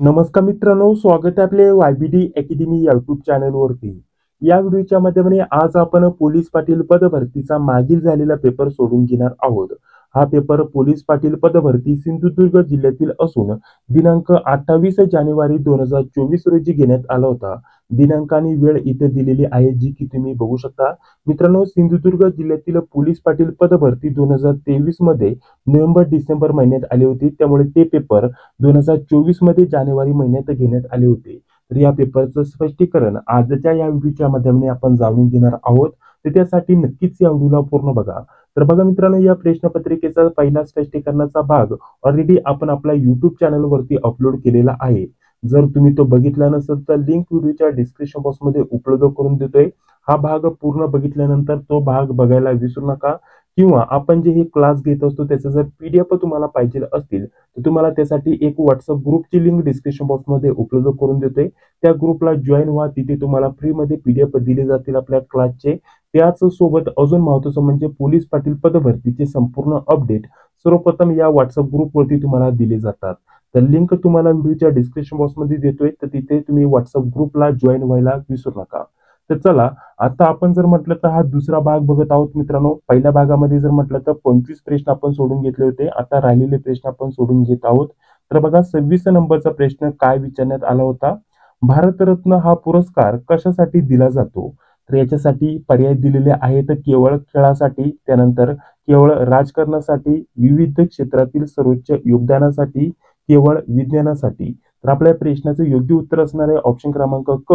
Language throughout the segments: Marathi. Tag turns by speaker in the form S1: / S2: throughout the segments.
S1: नमस्कार मित्रांनो, स्वागत आहे आपले YBD अकॅडमी YouTube चॅनलवरती। या व्हिडिओच्या माध्यमाने आज आपण पोलीस पाटील पदभरतीचा मागील झालेला पेपर सोडून घेणार आहोत। हा पेपर पोलीस पाटील पदभरती सिंधुदुर्ग जिल्ह्यातील असून दिनांक 28 जानेवारी 2024 रोजी घेण्यात आला होता। दिनांक आणि वेळ इथे दिलेली आहे, जी की तुम्ही बघू शकता। मित्रांनो, सिंधुदुर्ग जिल्ह्यातील पोलीस पाटील पदभरती 2023 मध्ये नोव्हेंबर डिसेंबर महिन्यात आली होती, त्यामुळे ते पेपर 2024 मध्ये जानेवारी महिन्यात घेण्यात आले होते। तर या पेपरचं स्पष्टीकरण आजच्या या व्हिडिओच्या माध्यमाने आपण जाणून घेणार आहोत, तर त्यासाठी नक्कीच या व्हिडिओला पूर्ण बघा। तर बघा मित्रांनो, या प्रश्नपत्रिकेचा पहिला स्पष्टीकरणाचा भाग ऑलरेडी आपण आपल्या YouTube चॅनलवरती अपलोड केलेला आहे। जर तुम्ही तो बघितला नसेल तर लिंक व्हिडिओच्या डिस्क्रिप्शन बॉक्समध्ये उपलब्ध करून देतोय। हा भाग पूर्ण बघितल्यानंतर तो भाग बघायला विसरू नका, किंवा आपण जे हे क्लास घेत असतो त्याचा जर PDF तुम्हाला पाहिजे असतील तर तुम्हाला त्यासाठी एक WhatsApp ग्रुपची लिंक डिस्क्रिप्शन बॉक्समध्ये उपलब्ध करून देतोय। त्या ग्रुपला जॉईन व्हा, तिथे तुम्हाला फ्रीमध्ये PDF दिले जातील आपल्या क्लासचे। त्याच सोबत अजून महत्त्वाचं म्हणजे पोलीस पाटील पदभरतीचे संपूर्ण अपडेट सर्वप्रथम या WhatsApp ग्रुपवरती तुम्हाला दिले जातात। तर लिंक तुम्हाला व्हिडिओच्या डिस्क्रिप्शन बॉक्समध्ये देतोय, तर तिथे तुम्ही WhatsApp ग्रुपला जॉईन व्हायला विसरू नका। तर चला, आता आपण जर म्हटलं तर हा दुसरा भाग बघत आहोत मित्रांनो। पहिल्या भागामध्ये जर म्हटलं तर 25 प्रश्न आपण सोडून घेतले होते, आता राहिलेले प्रश्न आपण सोडून घेत आहोत। तर बघा, 26 नंबरचा प्रश्न काय विचारण्यात आला होता, भारतरत्न हा पुरस्कार कशासाठी दिला जातो? तर याच्यासाठी पर्याय दिलेले आहेत, केवळ खेळासाठी, त्यानंतर केवळ राजकारणासाठी, विविध क्षेत्रातील सर्वोच्च योगदानासाठी, केवळ विज्ञानासाठी। तर आपल्या प्रश्नाचं योग्य उत्तर असणार आहे ऑप्शन क्रमांक क,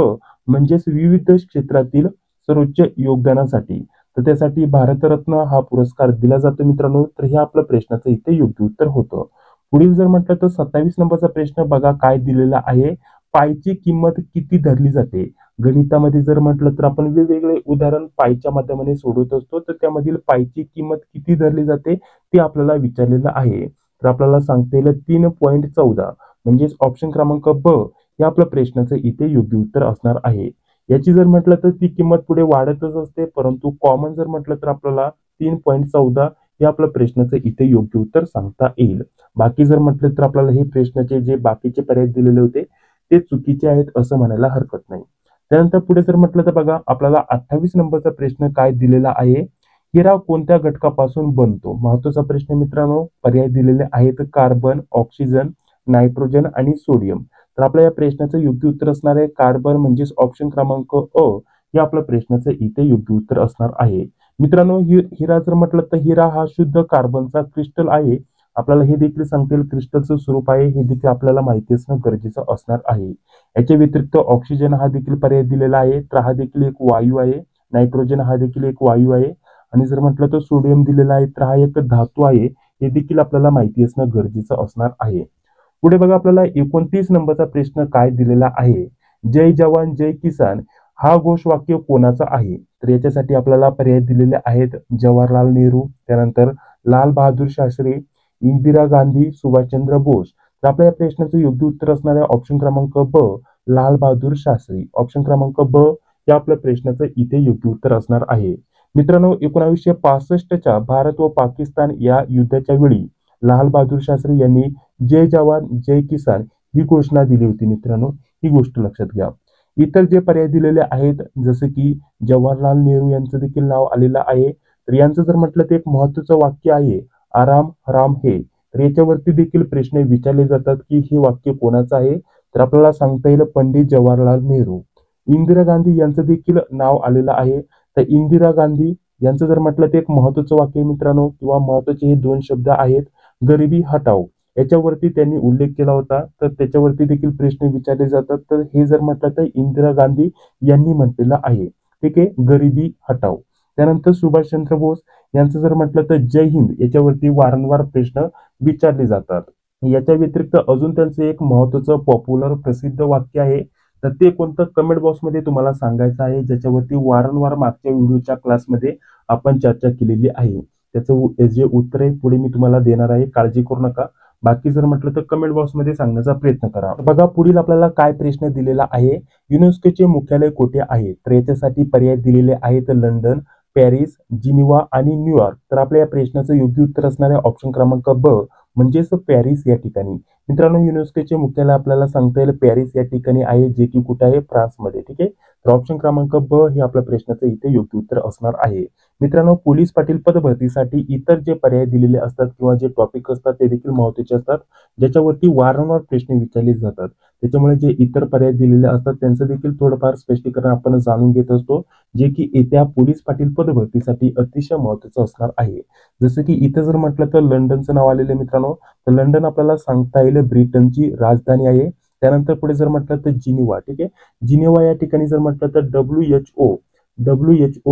S1: म्हणजेच विविध क्षेत्रातील सर्वोच्च योगदानासाठी। तर त्यासाठी भारतरत्न हा पुरस्कार दिला जातो मित्रांनो। तर हे आपलं प्रश्नाचं इथे योग्य उत्तर होतं। पुढील जर म्हटलं तर 27 नंबरचा प्रश्न बघा काय दिलेला आहे, पायची किंमत किती धरली जाते? गणितामध्ये जर म्हटलं तर आपण वेगवेगळे उदाहरण पायच्या माध्यमाने सोडवत असतो, तर त्यामधील पायची किंमत किती धरली जाते ते आपल्याला विचारलेलं आहे। तर आपल्याला सांगता येईल 3.14, म्हणजेच ऑप्शन क्रमांक ब हे आपल्या प्रश्नाचं इथे योग्य उत्तर असणार आहे। याची जर म्हटलं तर ती किंमत पुढे वाढतच असते, परंतु कॉमन जर म्हटलं तर आपल्याला 3.14 हे आपल्या प्रश्नाचं इथे योग्य उत्तर सांगता येईल। बाकी जर म्हटलं तर आपल्याला हे प्रश्नाचे जे बाकीचे पर्याय दिलेले होते ते चुकीचे आहेत असं म्हणायला हरकत नाही। त्यानंतर पुढे जर म्हटलं तर बघा, आपल्याला 28 नंबरचा प्रश्न काय दिलेला आहे, हिरा कोणत्या घटकापासून बनतो? महत्त्वाचा प्रश्न मित्रांनो। पर्याय दिलेले आहेत कार्बन, ऑक्सिजन, नायट्रोजन आणि सोडियम। तर आपल्या या प्रश्नाचं योग्य उत्तर असणार आहे कार्बन, म्हणजेच ऑप्शन क्रमांक अ हे आपल्या प्रश्नाचं इथे योग्य उत्तर असणार आहे। मित्रांनो, हिरा जर म्हटलं तर हिरा हा शुद्ध कार्बनचा क्रिस्टल आहे। आपल्याला हे देखील सांगता येईल क्रिस्टलचं स्वरूप आहे, हे देखील आपल्याला माहिती असणं गरजेचं असणार आहे। याच्या व्यतिरिक्त ऑक्सिजन हा देखील पर्याय दिलेला आहे, तर हा देखील एक वायू आहे। नायट्रोजन हा देखील एक वायू आहे, आणि जर म्हटलं तर सोडियम दिलेला आहे, तर हा एक धातू आहे। हे देखील आपल्याला माहिती असणं गरजेचं असणार आहे। पुढे बघा, आपल्याला 29 नंबरचा प्रश्न काय दिलेला आहे, जय जवान जय किसान हा घोषवाक्य कोणाचा आहे? तर याच्यासाठी आपल्याला पर्याय दिलेले आहेत जवाहरलाल नेहरू, त्यानंतर लाल बहादूर शास्त्री, इंदिरा गांधी, सुभाषचंद्र बोस। तर आपल्या या प्रश्नाचं योग्य उत्तर असणार आहे ऑप्शन क्रमांक ब, लाल बहादूर शास्त्री। ऑप्शन क्रमांक ब हे आपल्या प्रश्नाचं इथे योग्य उत्तर असणार आहे। मित्रांनो, 1965च्या भारत व पाकिस्तान या युद्धाच्या वेळी लाल बहादूर शास्त्री यांनी जय जवान जय किसान ही घोषणा दिली होती मित्रांनो, ही गोष्ट लक्षात घ्या। इतर जे पर्याय दिलेले आहेत जसे की जवाहरलाल नेहरू यांचं देखील नाव आलेलं आहे। तर यांचं जर म्हटलं तर एक महत्त्वाचं वाक्य आहे, आराम हराम है। तर याच्यावरती देखील प्रश्न विचारले जातात की हे वाक्य कोणाचं आहे? तर आपल्याला सांगता येईल पंडित जवाहरलाल नेहरू। इंदिरा गांधी यांचं देखील नाव आलेलं आहे। तर इंदिरा गांधी यांचं जर म्हटलं तर एक महत्त्वाचं वाक्य मित्रांनो, किंवा महत्त्वाचे हे दोन शब्द आहेत, गरिबी हटाओ, याच्यावरती त्यांनी उल्लेख केला होता। तर त्याच्यावरती देखील प्रश्न विचारले जातात। तर हे जर म्हटलं तर इंदिरा गांधी यांनी म्हटलेलं आहे, ठीक आहे, गरिबी हटाओ। त्यानंतर सुभाषचंद्र बोस यांचं जर म्हटलं तर जय हिंद, याच्यावरती वारंवार प्रश्न विचारले जातात। याच्या व्यतिरिक्त अजून त्यांचं एक महत्त्वाचं पॉप्युलर प्रसिद्ध वाक्य आहे, तर ते कोणतं कमेंट बॉक्समध्ये तुम्हाला सांगायचं आहे, ज्याच्यावरती वारंवार मागच्या व्हिडिओच्या क्लासमध्ये आपण चर्चा केलेली आहे। त्याचं जे उत्तर आहे पुढे मी तुम्हाला देणार आहे, काळजी करू नका। बाकी जर म्हटलं तर कमेंट बॉक्समध्ये सांगण्याचा प्रयत्न करा। बघा, पुढील आपल्याला काय प्रश्न दिलेला आहे, युनेस्कोचे मुख्यालय कुठे आहे? तर याच्यासाठी पर्याय दिलेले आहेत लंडन, पॅरिस, जिनिव्हा आणि न्यूयॉर्क। तर आपल्या या प्रश्नाचं योग्य उत्तर असणार आहे ऑप्शन क्रमांक ब, म्हणजेच पॅरिस या ठिकाणी. मित्रांनो, युनेस्कोचे मुख्यालय आपल्याला सांगता येईल पॅरिस या ठिकाणी आहे, जे की कुठे आहे? फ्रान्समध्ये. ठीक आहे. तर ऑप्शन क्रमांक ब हे आपल्या प्रश्नाचं इथे योग्य उत्तर असणार आहे. मित्रांनो, पोलीस पाटील पदभरतीसाठी इतर जे पर्याय दिलेले असतात किंवा जे टॉपिक असतात ते देखील महत्त्वाचे असतात, ज्याच्यावरती वारंवार प्रश्न विचारले जातात. त्याच्यामुळे जे इतर पर्याय दिलेले असतात त्यांचं देखील थोडंफार स्पष्टीकरण आपण जाणून घेत असतो, जे की येत्या पोलीस पाटील पदभरतीसाठी अतिशय महत्त्वाचं असणार आहे. जसं की इथं जर म्हटलं तर लंडनचं नाव आलेलं आहे मित्रांनो. तर लंडन आपल्याला सांगता येईल ब्रिटनची राजधानी आहे. त्यानंतर पुढे जर म्हटलं तर जिनिव्हा. ठीक आहे. जिनिव्हा या ठिकाणी जर म्हटलं तर WHO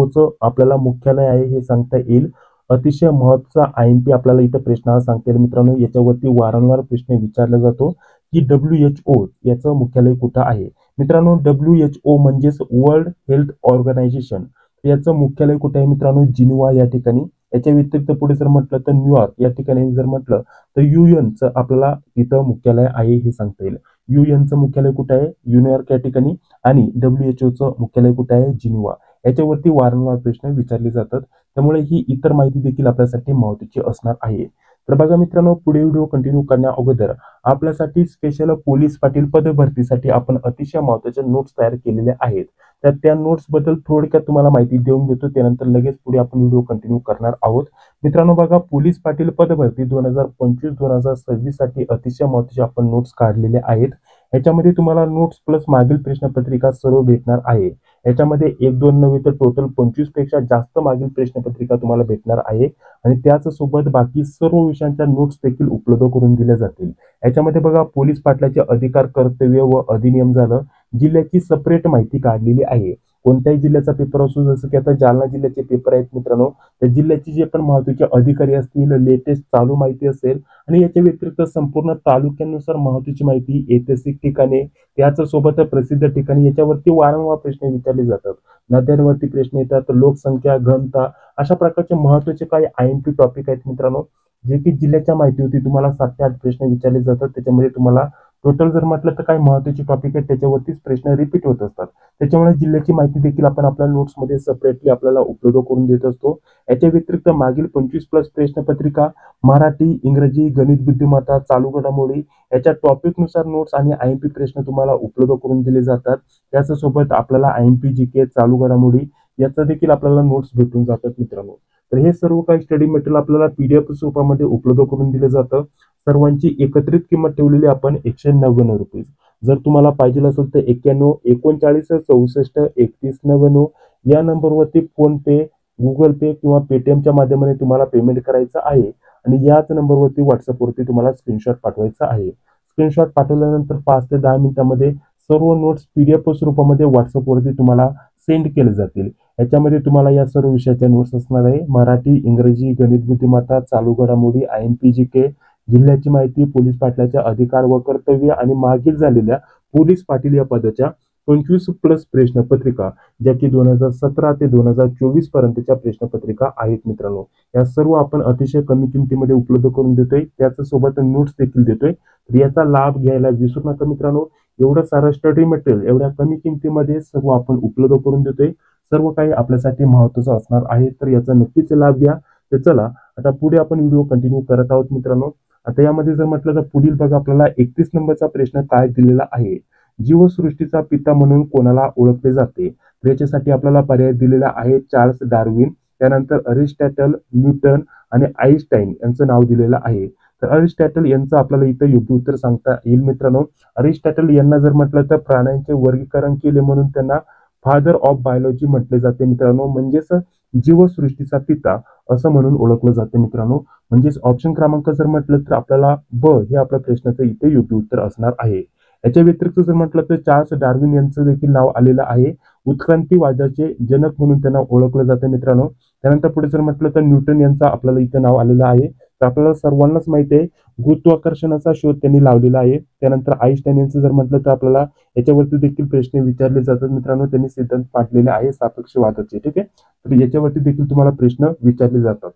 S1: चं आपल्याला मुख्यालय आहे हे सांगता येईल. अतिशय महत्त्वाचा IMP आपल्याला इथं प्रश्न हा सांगता येईल मित्रांनो. याच्यावरती वारंवार प्रश्न विचारला जातो की WHO याचं मुख्यालय कुठं आहे? मित्रांनो, WHO म्हणजेच वर्ल्ड हेल्थ ऑर्गनायझेशन, याचं मुख्यालय कुठे आहे मित्रांनो? जिनिव्हा या ठिकाणी. याच्या व्यतिरिक्त पुढे जर म्हटलं तर न्यूयॉर्क या ठिकाणी जर म्हटलं तर UN आपल्याला इथं मुख्यालय आहे हे सांगता येईल. UN मुख्यालय कुठे आहे? न्यूयॉर्क या ठिकाणी. आणि WHO मुख्यालय कुठे आहे? जिनिव्हा. याच्यावरती वारंवार प्रश्न विचारले जातात. त्यामुळे ही इतर माहिती देखील आपल्यासाठी महत्त्वाची असणार आहे. तर बघा मित्रांनो, पुढे व्हिडिओ कंटिन्यू करण्या अगोदर आपल्यासाठी स्पेशल पोलीस पाटील पदभरतीसाठी आपण अतिशय महत्त्वाच्या नोट्स तयार केलेल्या आहेत. तर त्या नोट्स बद्दल थोडक्यात तुम्हाला माहिती देऊन घेतो. त्यानंतर लगेच पुढे आपण व्हिडिओ कंटिन्यू करणार आहोत. मित्रांनो बघा, पोलीस पाटील पदभरती 2025-2026 साठी अतिशय महत्त्वाचे आपण नोट्स काढलेले आहेत. याच्यामध्ये तुम्हाला नोट्स प्लस मागील प्रश्नपत्रिका सर्व भेटणार आहे. याच्यामध्ये 1-2 नव्हे तर टोटल 25 पेक्षा जास्त मागील प्रश्नपत्रिका तुम्हाला भेटणार आहे आणि त्याच सोबत बाकी सर्व विषयांच्या नोट्स देखील उपलब्ध करून दिल्या जातील. याच्यामध्ये बघा, पोलीस पाटलाचे अधिकार, कर्तव्य व अधिनियम झालं, जिल्ह्याची सेपरेट माहिती काढलेली आहे. कोणत्याही जिल्ह्याचा पेपर असो, जसं की आता जालना जिल्ह्याचे पेपर आहेत मित्रांनो, त्या जिल्ह्याचे जे पण महत्त्वाचे अधिकारी असतील, लेटेस्ट चालू माहिती असेल आणि याच्या व्यतिरिक्त संपूर्ण तालुक्यानुसार महत्त्वाची माहिती, ऐतिहासिक ठिकाणे, त्याच सोबत प्रसिद्ध ठिकाणी याच्यावरती वारंवार प्रश्न विचारले जातात. नद्यांवरती प्रश्न येतात, लोकसंख्या, घनता, अशा प्रकारचे महत्त्वाचे काही IMP टॉपिक आहेत मित्रांनो, जे की जिल्ह्याच्या माहितीवरती तुम्हाला 7 ते 8 प्रश्न विचारले जातात. त्याच्यामध्ये तुम्हाला टोटल जर म्हटलं तर काही महत्त्वाचे टॉपिक आहेत त्याच्यावरतीच प्रश्न रिपीट होत असतात. त्याच्यामुळे जिल्ह्याची माहिती देखील आपण आपल्या नोट्समध्ये सेपरेटली आपल्याला उपलब्ध करून देत असतो. याच्या व्यतिरिक्त मागील 25 प्लस प्रश्नपत्रिका मराठी, इंग्रजी, गणित, बुद्धिमत्ता, चालू घडामोडी याच्या टॉपिकनुसार नोट्स आणि IMP प्रश्न तुम्हाला उपलब्ध करून दिले जातात. त्याचसोबत आपल्याला IMP GK, चालू घडामोडी याचा देखील आपल्याला नोट्स भेटून जातात मित्रांनो. तर हे सर्व काही स्टडी मटेरियल आपल्याला PDF स्वरूपामध्ये उपलब्ध करून दिलं जातं. सर्वांची एकत्रित किंमत ठेवलेली आपण ₹199. जर तुम्हाला पाहिजे असेल तर 91 39 64 31 99 या नंबरवरती फोन पे, गुगल पे किंवा पेटीएमच्या माध्यमाने तुम्हाला पेमेंट करायचं आहे आणि याच नंबरवरती व्हॉट्सअपवरती तुम्हाला स्क्रीनशॉट पाठवायचा आहे. स्क्रीनशॉट पाठवल्यानंतर 5 ते 10 मिनिटांमध्ये सर्व नोट्स PDF स्वरूपामध्ये व्हॉट्सअपवरती तुम्हाला सेंड केले जातील. याच्यामध्ये तुम्हाला या सर्व विषयाच्या नोट्स असणार आहे. मराठी, इंग्रजी, गणित, बुद्धिमत्ता, चालू घडामोडी, IMP GK, जिल्ह्याची माहिती, पोलीस पाटलाचे अधिकार व कर्तव्य आणि मागील झालेल्या पोलीस पाटील या पदाच्या 25 प्लस प्रश्नपत्रिका, ज्या की 2017 ते 2024 पर्यंतच्या प्रश्नपत्रिका आहेत मित्रांनो. या सर्व आपण अतिशय कमी किमतीमध्ये उपलब्ध करून देतोय. त्याचसोबत नोट्स देखील देतोय. तर याचा लाभ घ्यायला विसरू नका मित्रांनो. एवढं सारं स्टडी मटेरियल एवढ्या कमी किमतीमध्ये सर्व आपण उपलब्ध करून देतोय. सर्व काही आपल्यासाठी महत्त्वाचं असणार आहे. तर याचा नक्कीच लाभ घ्या. तर चला आता पुढे आपण व्हिडिओ कंटिन्यू करत आहोत मित्रांनो. आता यामध्ये जर म्हटलं तर पुढील बघा, आपल्याला 31 नंबरचा प्रश्न काय दिलेला आहे? जीवसृष्टीचा पिता म्हणून कोणाला ओळखले जाते? तर याच्यासाठी आपल्याला पर्याय दिलेला आहे चार्ल्स डार्विन, त्यानंतर अरिस्टॉटल, न्यूटन आणि आईन्स्टाईन यांचं नाव दिलेलं आहे. तर अरिस्टॉटल यांचं आपल्याला इथं योग्य उत्तर सांगता येईल मित्रांनो. अरिस्टॉटल यांना जर म्हटलं तर प्राण्यांचे वर्गीकरण केले म्हणून त्यांना फादर ऑफ बायोलॉजी म्हटले जाते मित्रांनो. म्हणजेच जीवसृष्टीचा पिता असं म्हणून ओळखलं जाते मित्रांनो. म्हणजेच ऑप्शन क्रमांक जर म्हटलं तर आपल्याला ब हे आपल्या प्रश्नाचं इथे योग्य उत्तर असणार आहे. याच्या व्यतिरिक्त जर म्हटलं तर चार्ल्स डार्विन यांचं देखील नाव आलेलं आहे. उत्क्रांतीवादाचे जनक म्हणून त्यांना ओळखलं जातं मित्रांनो. त्यानंतर पुढे जर म्हटलं तर न्यूटन यांचं आपल्याला इथे नाव आलेलं आहे. तर आपल्याला सर्वांनाच माहिती आहे गुरुत्वाकर्षणाचा शोध त्यांनी लावलेला आहे. त्यानंतर आईन्स्टाईन यांचं जर म्हटलं तर आपल्याला याच्यावरती देखील प्रश्न विचारले जातात मित्रांनो. त्यांनी सिद्धांत मांडलेले आहे सापेक्षवादाचे. ठीक आहे. तर याच्यावरती देखील तुम्हाला प्रश्न विचारले जातात.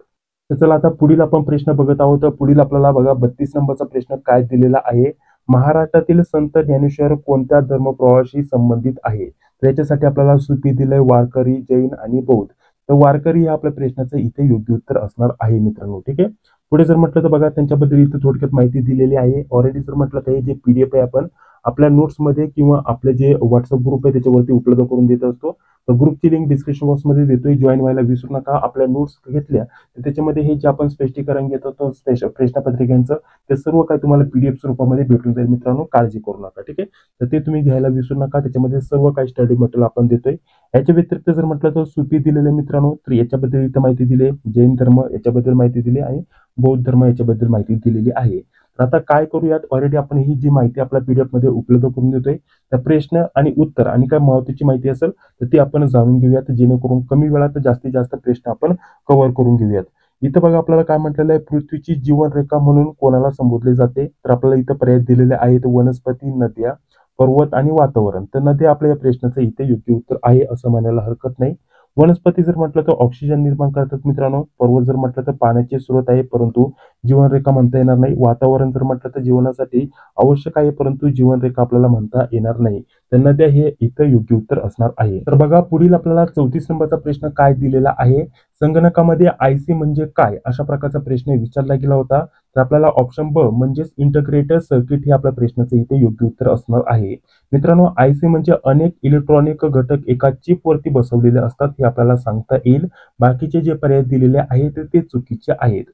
S1: तर चला आता पुढील आपण प्रश्न बघत आहोत. पुढील आपल्याला बघा 32 नंबरचा प्रश्न काय दिलेला आहे? महाराष्ट्रातील संत ज्ञानेश्वर कोणत्या धर्मप्रवाहाशी संबंधित आहे? तर याच्यासाठी आपल्याला सूफी दिलंय, वारकरी, जैन आणि बौद्ध. तर वारकरी या आपल्या प्रश्नाचं इथे योग्य उत्तर असणार आहे मित्रांनो. ठीक आहे. पुढे जर म्हटलं तर बघा त्यांच्याबद्दल इथं थोडक्यात माहिती दिलेली आहे. ऑलरेडी जर म्हटलं तर हे जे PDF आहे आपण आपल्या नोट्समध्ये किंवा आपले जे WhatsApp ग्रुप आहे त्याच्यावरती उपलब्ध करून देत असतो. तर ग्रुपची लिंक डिस्क्रिप्शन बॉक्समध्ये देतोय. जॉइन व्हायला विसरू नका. आपल्या नोट्स घेतल्या तर त्याच्यामध्ये हे जे आपण स्पष्टीकरण घेत होतो प्रश्नपत्रिकांचं ते सर्व काही तुम्हाला PDF स्वरूपामध्ये भेटून जाईल मित्रांनो. काळजी करू नका. ठीक आहे. तर ते तुम्ही घ्यायला विसरू नका. त्याच्यामध्ये सर्व काही स्टडी मटेरियल आपण देतोय. याच्या व्यतिरिक्त जर म्हटलं तर सुफी दिलेले मित्रांनो तर याच्याबद्दल इथं माहिती दिली. जैन धर्म याच्याबद्दल माहिती दिली आणि बौद्ध धर्म याच्याबद्दल माहिती दिलेली आहे. तर आता काय करूयात, ऑलरेडी आपण ही जी माहिती आपल्या PDF मध्ये उपलब्ध करून देतोय. त्या प्रश्न आणि उत्तर आणि काय महत्त्वाची माहिती असेल तर ती आपण जाणून घेऊयात, जेणेकरून कमी वेळात जास्तीत जास्त प्रश्न आपण कव्हर करून घेऊयात. इथं बघा आपल्याला काय म्हटलेलं आहे, पृथ्वीची जीवनरेखा म्हणून कोणाला संबोधले जाते? तर आपल्याला इथं पर्याय दिलेले आहेत वनस्पती, नद्या, पर्वत आणि वातावरण. तर नद्या आपल्या या प्रश्नाचं इथे योग्य उत्तर आहे असं म्हणायला हरकत नाही. वनस्पती जर म्हटलं तर ऑक्सिजन निर्माण करतात मित्रांनो. पर्वत जर म्हटलं तर पाण्याचे स्रोत आहे, परंतु जीवनरेखा म्हणता येणार नाही. वातावरण जर म्हटलं तर जीवनासाठी आवश्यक आहे, परंतु जीवनरेखा आपल्याला म्हणता येणार नाही. तर नद्या हे इथं योग्य उत्तर असणार आहे. तर बघा पुढील आपल्याला 34 नंबरचा प्रश्न काय दिलेला आहे. संगणकामध्ये IC म्हणजे काय? अशा प्रकारचा प्रश्न विचारला गेला होता. तर आपल्याला ऑप्शन ब म्हणजेच इंटिग्रेटेड सर्किट हे आपल्या प्रश्नाचं इथे योग्य उत्तर असणार आहे. मित्रांनो IC म्हणजे अनेक इलेक्ट्रॉनिक घटक एका चिप वरती बसवलेले असतात हे आपल्याला सांगता येईल. बाकीचे जे पर्याय दिलेले आहेत ते चुकीचे आहेत.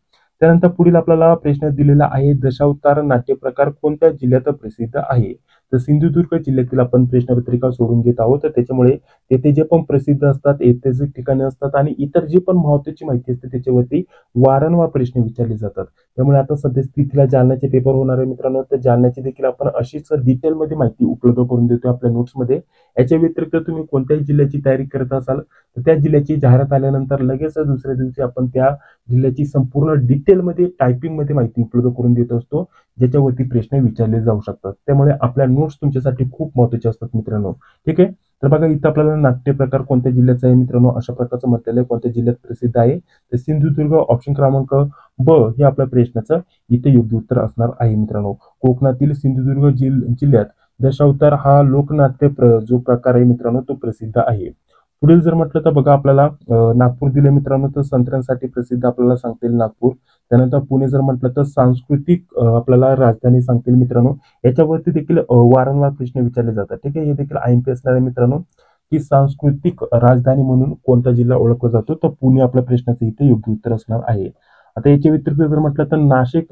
S1: त्यानंतर पुढील आपल्याला प्रश्न दिलेला आहे, दशावतार नाट्य प्रकार कोणत्या जिल्ह्यात प्रसिद्ध आहे? तर सिंधुदुर्ग जिल्ह्यातील आपण प्रश्नपत्रिका सोडून घेत आहोत. तर त्याच्यामुळे तेथे जे पण प्रसिद्ध असतात, ऐतिहासिक ठिकाणे असतात आणि इतर जी पण महत्त्वाची माहिती असते त्याच्यावरती वारंवार प्रश्न विचारले जातात. त्यामुळे आता सद्यस्थितीला जालन्याचे पेपर होणार आहे मित्रांनो. तर जालन्याची देखील आपण अशीच डिटेलमध्ये माहिती उपलब्ध करून देतोय आपल्या नोट्समध्ये. याच्या व्यतिरिक्त तुम्ही कोणत्याही जिल्ह्याची तयारी करत असाल तर त्या जिल्ह्याची जाहिरात आल्यानंतर लगेच दुसऱ्या दिवशी आपण त्या जिल्ह्याची संपूर्ण डिटेलमध्ये टायपिंगमध्ये माहिती उपलब्ध करून देत असतो, ज्याच्यावरती प्रश्न विचारले जाऊ शकतात. त्यामुळे आपल्या नोट्स तुमच्यासाठी खूप महत्त्वाचे असतात मित्रांनो. ठीक आहे. तर बघा इथं आपल्याला नाट्य प्रकार कोणत्या जिल्ह्याचा आहे मित्रांनो, अशा प्रकारचं म्हटलेलं आहे कोणत्या जिल्ह्यात प्रसिद्ध आहे. तर सिंधुदुर्ग ऑप्शन क्रमांक ब हे आपल्या प्रश्नाचं इथे योग्य उत्तर असणार आहे मित्रांनो. कोकणातील सिंधुदुर्ग जिल्ह्यात दशावतार हा लोकनाट्य जो प्रकार आहे मित्रांनो तो प्रसिद्ध आहे. पुढील जर म्हटलं तर बघा आपल्याला नागपूर दिले मित्रांनो, तर संत्र्यांसाठी प्रसिद्ध आपल्याला सांगता येईल नागपूर. त्यानंतर पुणे जर म्हटलं तर सांस्कृतिक आपल्याला राजधानी सांगता येईल मित्रांनो. याच्यावरती देखील वारंवार प्रश्न विचारले जातात. ठीक आहे. हे देखील IMP असणार आहे मित्रांनो, की सांस्कृतिक राजधानी म्हणून कोणता जिल्हा ओळखला जातो? तर पुणे आपल्या प्रश्नाचं इथे योग्य उत्तर असणार आहे. आता याच्या व्यतिरिक्त जर म्हटलं तर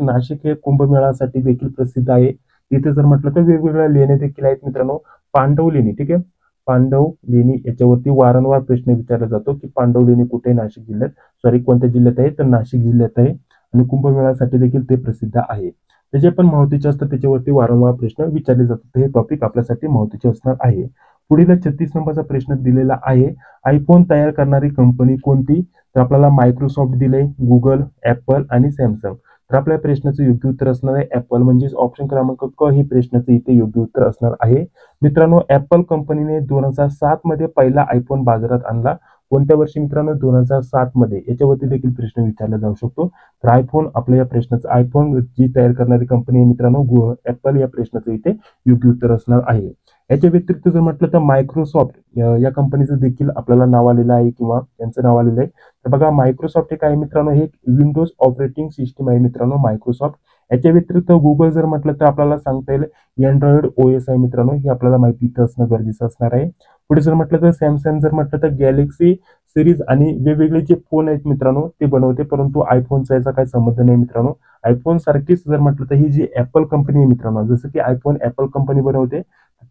S1: नाशिक हे कुंभमेळ्यासाठी देखील प्रसिद्ध आहे. तिथे जर म्हटलं तर वेगवेगळ्या लेण्या देखील आहेत मित्रांनो. पांडव लेणी, ठीक आहे. पांडव लेणी याच्यावरती वारंवार प्रश्न विचारला जातो, की पांडव लेणी कुठे नाशिक जिल्ह्यात, सॉरी कोणत्या जिल्ह्यात आहे? तर नाशिक जिल्ह्यात आहे आणि कुंभमेळ्यासाठी देखील ते प्रसिद्ध आहे. ते जे पण महत्त्वाचे असतात त्याच्यावरती वारंवार प्रश्न विचारले जातात. हे टॉपिक आपल्यासाठी महत्त्वाचे असणार आहे. पुढील 36 नंबरचा प्रश्न दिलेला आहे, आयफोन तयार करणारी कंपनी कोणती? तर आपल्याला मायक्रोसॉफ्ट दिले, गुगल, ऍपल आणि सॅमसंग. तर आपल्या प्रश्नाचं योग्य उत्तर असणार आहे ऍपल, म्हणजेच ऑप्शन क्रमांक क हे प्रश्नाचं इथे योग्य उत्तर असणार आहे. मित्रांनो ऍपल कंपनीने 2007 मध्ये पहिला आयफोन बाजारात आणला. कोणत्या वर्षी मित्रांनो? 2007 मध्ये. याच्यावरती देखील प्रश्न विचारला जाऊ शकतो. तर आयफोन आपल्या या प्रश्नाचं, आयफोन जी तयार करणारी कंपनी आहे मित्रांनो ऍपल, या प्रश्नाचं इथे योग्य उत्तर असणार आहे. याच्या व्यतिरिक्त जर म्हटलं तर मायक्रोसॉफ्ट या कंपनीचं देखील आपल्याला नाव आलेलं आहे किंवा त्यांचं नाव आलेलं आहे. तर बघा मायक्रोसॉफ्ट हे काय मित्रांनो, हे विंडोज ऑपरेटिंग सिस्टीम आहे मित्रांनो मायक्रोसॉफ्ट. याच्या व्यतिरिक्त गुगल जर म्हटलं तर आपल्याला सांगता येईल अँड्रॉइड OS आहे मित्रांनो. हे आपल्याला माहिती इथं असणं गरजेचं असणार आहे. पुढे जर म्हटलं तर सॅमसंग जर म्हटलं तर गॅलेक्सी सिरीज आणि वेगवेगळे जे फोन आहेत मित्रांनो ते बनवते, परंतु आयफोनचा याचा काही संबंध नाही मित्रांनो. आयफोन सारखीच जर म्हटलं तर ही जी ऍपल कंपनी आहे मित्रांनो, जसं की आयफोन ऍपल कंपनी बनवते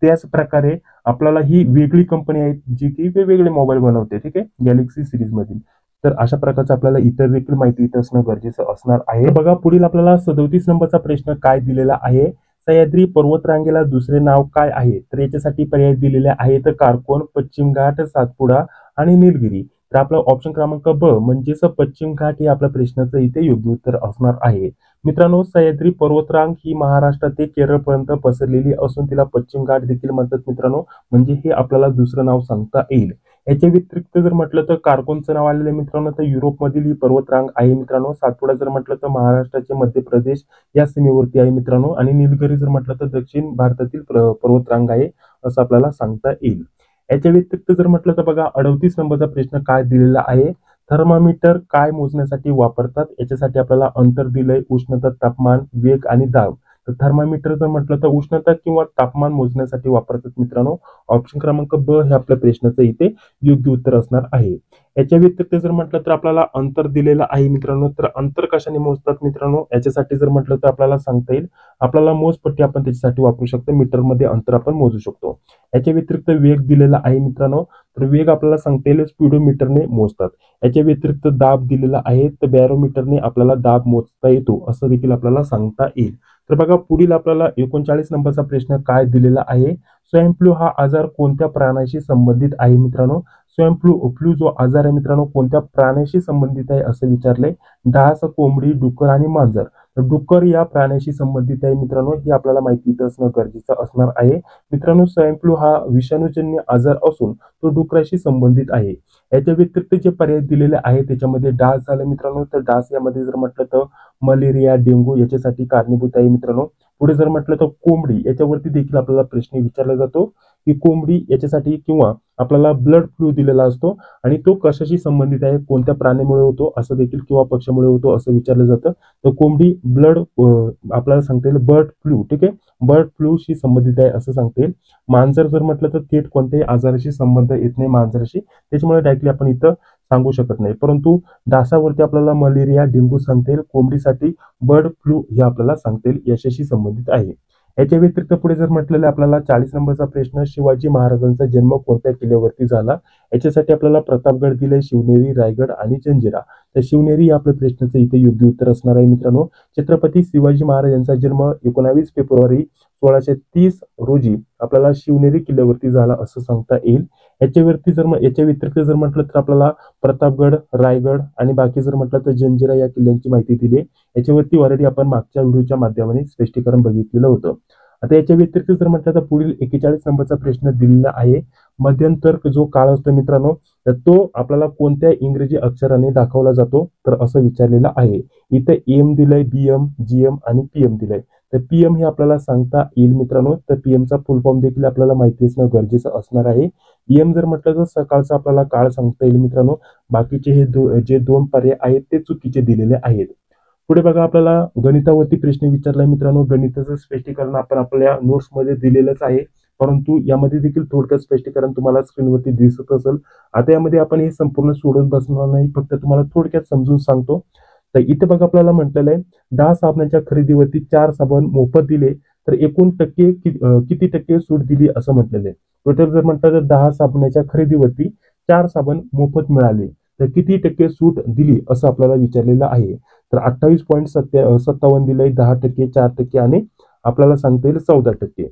S1: त्याच प्रकारे आपल्याला ही वेगळी कंपनी आहे जी की वेगवेगळे मोबाईल बनवते. ठीक आहे. गॅलेक्सी सिरीज मधील. तर अशा प्रकारचं आपल्याला इतर देखील माहिती इथं असणं गरजेचं असणार आहे. बघा पुढील आपल्याला 37 नंबरचा प्रश्न काय दिलेला आहे, सह्याद्री पर्वतरांगेला दुसरे नाव काय आहे? तर याच्यासाठी पर्याय दिलेले आहेत कारकोन, पश्चिम घाट, सातपुडा आणि निलगिरी. तर आपला ऑप्शन क्रमांक ब म्हणजेच पश्चिम घाट हे आपल्या प्रश्नाचं इथे योग्य उत्तर असणार आहे. मित्रांनो सह्याद्री पर्वतरांग ही महाराष्ट्र ते केरळपर्यंत पसरलेली असून तिला पश्चिम घाट देखील म्हणतात मित्रांनो. म्हणजे हे आपल्याला दुसरं नाव सांगता येईल. याच्या व्यतिरिक्त जर म्हटलं तर कारकोनचं नाव आलेलं आहे मित्रांनो, तर युरोपमधील ही पर्वतरांग आहे मित्रांनो. सातपुडा जर म्हटलं तर महाराष्ट्राचे मध्य प्रदेश या सीमेवरती आहे मित्रांनो आणि निलगिरी जर म्हटलं तर दक्षिण भारतातील पर्वतरांग आहे असं आपल्याला सांगता येईल. याच्या व्यतिरिक्त जर म्हटलं तर बघा 38 नंबरचा प्रश्न काय दिलेला आहे, थर्मामीटर काय मोजण्यासाठी वापरतात? याच्यासाठी आपल्याला अंतर दिलंय, उष्णता, तापमान, वेग आणि दाब. तर थर्मामीटर जर म्हटलं तर उष्णता किंवा तापमान मोजण्यासाठी वापरतात मित्रांनो. ऑप्शन क्रमांक ब हे आपल्या प्रश्नाचं इथे योग्य उत्तर असणार आहे. याच्या व्यतिरिक्त जर म्हटलं तर आपल्याला अंतर दिलेलं आहे मित्रांनो. तर अंतर कशाने मोजतात मित्रांनो? याच्यासाठी जर म्हटलं तर आपल्याला सांगता येईल. आपल्याला मोजपट्टी आपण त्याच्यासाठी वापरू शकतो. मीटरमध्ये अंतर आपण मोजू शकतो. याच्या व्यतिरिक्त वेग दिलेला आहे मित्रांनो. तर वेग आपल्याला सांगता येईल स्पीडोमीटरने मोजतात. याच्या व्यतिरिक्त दाब दिलेला आहे, तर बॅरोमीटरने आपल्याला दाब मोजता येतो असं देखील आपल्याला सांगता येईल. तर बघा पुढील आपल्याला 39 नंबरचा प्रश्न काय दिलेला आहे? स्वाईन फ्लू हा आजार कोणत्या प्राण्याशी संबंधित आहे मित्रांनो? स्वाईन फ्लू जो आजार आहे मित्रांनो कोणत्या प्राण्याशी संबंधित आहे असं विचारलंय. डास, कोंबडी, डुक्कर आणि मांजर. तर डुक्कर या प्राण्याशी संबंधित आहे मित्रांनो. हे आपल्याला माहिती असणं गरजेचं असणार आहे. मित्रांनो स्वाईन फ्लू हा विषाणूजन्य आजार असून तो डुकराशी संबंधित आहे. याच्या व्यतिरिक्त जे पर्याय दिलेले आहे त्याच्यामध्ये डास झालं मित्रांनो. तर डास यामध्ये जर म्हटलं तर मलेरिया, डेंगू याच्यासाठी कारणीभूत आहे मित्रांनो. पुढे जर म्हटलं तर कोंबडी याच्यावरती देखील आपल्याला प्रश्न विचारला जातो की कोंबडी याच्यासाठी किंवा आपल्याला ब्लड फ्लू दिलेला असतो आणि तो कशाशी संबंधित आहे, कोणत्या प्राण्यामुळे होतो असं देखील किंवा पक्षामुळे होतो असं विचारलं जातं. तर कोंबडी ब्लड आपल्याला सांगता येईल बर्ड फ्लू, ठीक आहे, बर्ड फ्लूशी संबंधित आहे असं सांगता येईल. मांजर जर म्हटलं तर थेट कोणत्याही आजाराशी संबंध येत नाही मांजराशी, त्याच्यामुळे डायरेक्टली आपण इथं सांगू शकत नाही. परंतु डासावरती आपल्याला मलेरिया, डेंगू सांगता येईल. कोंबडीसाठी बर्ड फ्लू हे आपल्याला सांगता येईल याच्याशी संबंधित आहे. याच्या व्यतिरिक्त पुढे जर म्हटलेलं आपल्याला 40 नंबरचा प्रश्न शिवाजी महाराजांचा जन्म कोणत्या किल्ल्यावरती झाला? याच्यासाठी आपल्याला प्रतापगड दिले, शिवनेरी, रायगड आणि जंजिरा. तर शिवनेरी या आपल्या प्रश्नाचं इथे योग्य उत्तर असणार आहे मित्रांनो. छत्रपती शिवाजी महाराज यांचा जन्म 19 फेब्रुवारी 1630 रोजी आपल्याला शिवनेरी किल्ल्यावरती झाला असं सांगता येईल. याच्या व्यतिरिक्त जर म्हटलं तर आपल्याला प्रतापगड, रायगड आणि बाकी जर म्हटलं तर जंजिरा या किल्ल्यांची माहिती दिली. याच्यावरती ऑलरेडी आपण मागच्या व्हिडिओच्या माध्यमाने स्पष्टीकरण बघितलेलं होतं. आता याच्या व्यतिरिक्त जर म्हटलं तर पुढील 41 नंबरचा प्रश्न दिलेला आहे. मध्यंतर जो काळ असतो मित्रांनो तर तो आपल्याला कोणत्या इंग्रजी अक्षराने दाखवला जातो? तर असं विचारलेलं आहे. इथं एम दिलंय, बीएम, जीएम आणि पीएम दिलंय. तर पीएम हे आपल्याला सांगता येईल मित्रांनो. तर पीएमचा फुल फॉर्म देखील आपल्याला माहिती असणं गरजेचं असणार आहे. एम जर म्हटलं तर सकाळचा आपल्याला काळ सांगता येईल मित्रांनो. बाकीचे हे जे दोन पर्याय आहेत ते चुकीचे दिलेले आहेत. पुढे बघा आपल्याला गणितावरती प्रश्न विचारलाय मित्रांनो. गणिताचं स्पष्टीकरण आपण आपल्या नोट्समध्ये दिलेलंच आहे. परंतु यामध्ये देखील थोडक्यात स्पष्टीकरण तुम्हाला स्क्रीनवरती दिसत असेल. आता यामध्ये आपण हे संपूर्ण सोडून बसणार नाही, फक्त तुम्हाला थोडक्यात समजून सांगतो. तर इथे बघा आपल्याला म्हटलेलं आहे 10 साबणाच्या खरेदीवरती 4 साबण मोफत दिले तर एकूण किती टक्के सूट दिली असं म्हटलेलं आहे. टोटल जर म्हटलं तर 10 साबणाच्या खरेदीवरती 4 साबण मोफत मिळाले तर किती टक्के सूट दिली असं आपल्याला विचारलेलं आहे. तर 28.57 दिलंय, 10%, 4% आणि आपल्याला सांगता येईल 14%.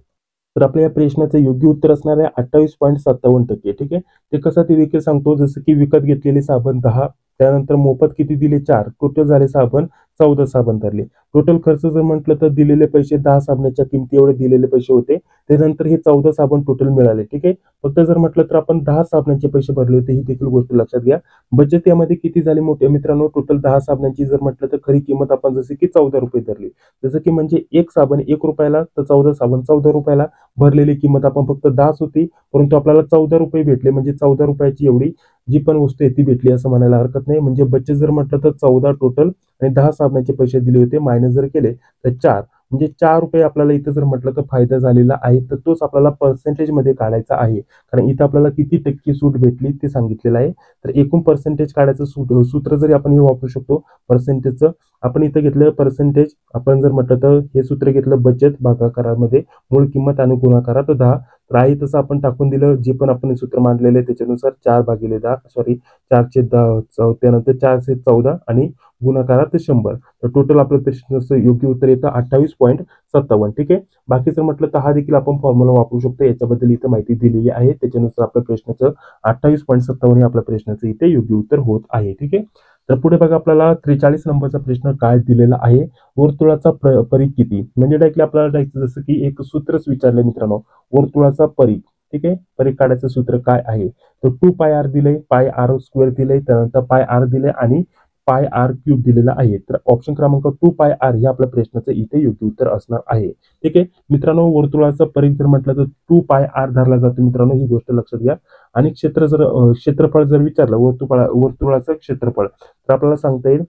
S1: तर आपल्या या प्रश्नाचं योग्य उत्तर असणार आहे 28.57%. ठीक आहे. ते कसं ते देखील सांगतो. जसं की विकत घेतलेले साबण 10, त्यानंतर मोफत किती दिले 4, टोटल झाले साबण 14 साबण धरले. टोटल खर्च जर म्हटलं तर दिलेले पैसे 10 साबणाच्या किमती एवढे दिलेले पैसे होते. त्यानंतर हे 14 साबण टोटल मिळाले. ठीक आहे. फक्त जर म्हटलं तर आपण 10 साबणाचे पैसे भरले होते, ही देखील गोष्ट लक्षात घ्या. बचत यामध्ये किती झाली मोठ्या मित्रांनो? टोटल 10 साबणांची जर म्हटलं तर खरी किंमत आपण जसे की 14 रुपये धरली. जसं की म्हणजे एक साबण 1 रुपयाला तर 14 साबण 14 रुपयाला. भरलेली किंमत आपण फक्त 10 होती, परंतु आपल्याला 14 रुपये भेटले. म्हणजे 14 रुपयाची एवढी जी पण वस्तू आहे ती भेटली असं म्हणायला हरकत नाही. म्हणजे बचत जर म्हटलं तर 14 टोटल आणि 10 साबणाचे पैसे दिले होते, मायनस जर केले तर 4, म्हणजे 4 रुपये आपल्याला इथं जर म्हटलं तर फायदा झालेला आहे. तर तोच आपल्याला पर्सेंटेज मध्ये काढायचा आहे, कारण इथं आपल्याला किती टक्के सूट भेटली ते सांगितलेलं आहे. तर एकूण पर्सेंटेज काढायचं सूत्र जरी आपण हे वापरू शकतो पर्सेंटेजचं. आपण इथं घेतलं पर्सेंटेज, आपण जर म्हटलं तर हे सूत्र घेतलं बचत भागाकारामध्ये मूळ किंमत आणि गुणाकारात 10. तर आहे तसं आपण टाकून दिलं. जे पण आपण सूत्र मांडलेलं आहे त्याच्यानुसार 4/10, सॉरी 4/10, त्यानंतर 4/14 आणि गुणाकारात 100. तर टोटल आपलं प्रश्नाचं योग्य उत्तर येतं 28.57. ठीक आहे. बाकी जर म्हटलं तर हा देखील आपण फॉर्म्युला वापरू शकतो. याच्याबद्दल इथं माहिती दिलेली आहे. त्याच्यानुसार आपल्या प्रश्नाचं 28.57 हे आपल्या प्रश्नाचं इथे योग्य उत्तर होत आहे. ठीक आहे. तर पुढे बघा आपल्याला 43 नंबरचा प्रश्न काय दिलेला आहे? वर्तुळाचा परिघ किती? म्हणजे डायरेक्टली आपल्याला जसं की एक सूत्रच विचारलंय मित्रांनो. वर्तुळाचा परिघ, ठीक आहे, परिघ काढायचं सूत्र काय आहे? तर 2πr दिलंय, πr² दिलंय, त्यानंतर πr दिलंय आणि पाय आर क्यूब दिलेला आहे. तर ऑप्शन क्रमांक 2 पाय आर हे आपल्या प्रश्नाचं इथे योग्य उत्तर असणार आहे. ठीक आहे मित्रांनो, वर्तुळाचा परिघ जर म्हटलं तर 2 पाय आर धरला जातो मित्रांनो, ही गोष्ट लक्षात घ्या. आणि क्षेत्रफळ जर विचारलं वर्तुळाचं क्षेत्रफळ तर आपल्याला सांगता येईल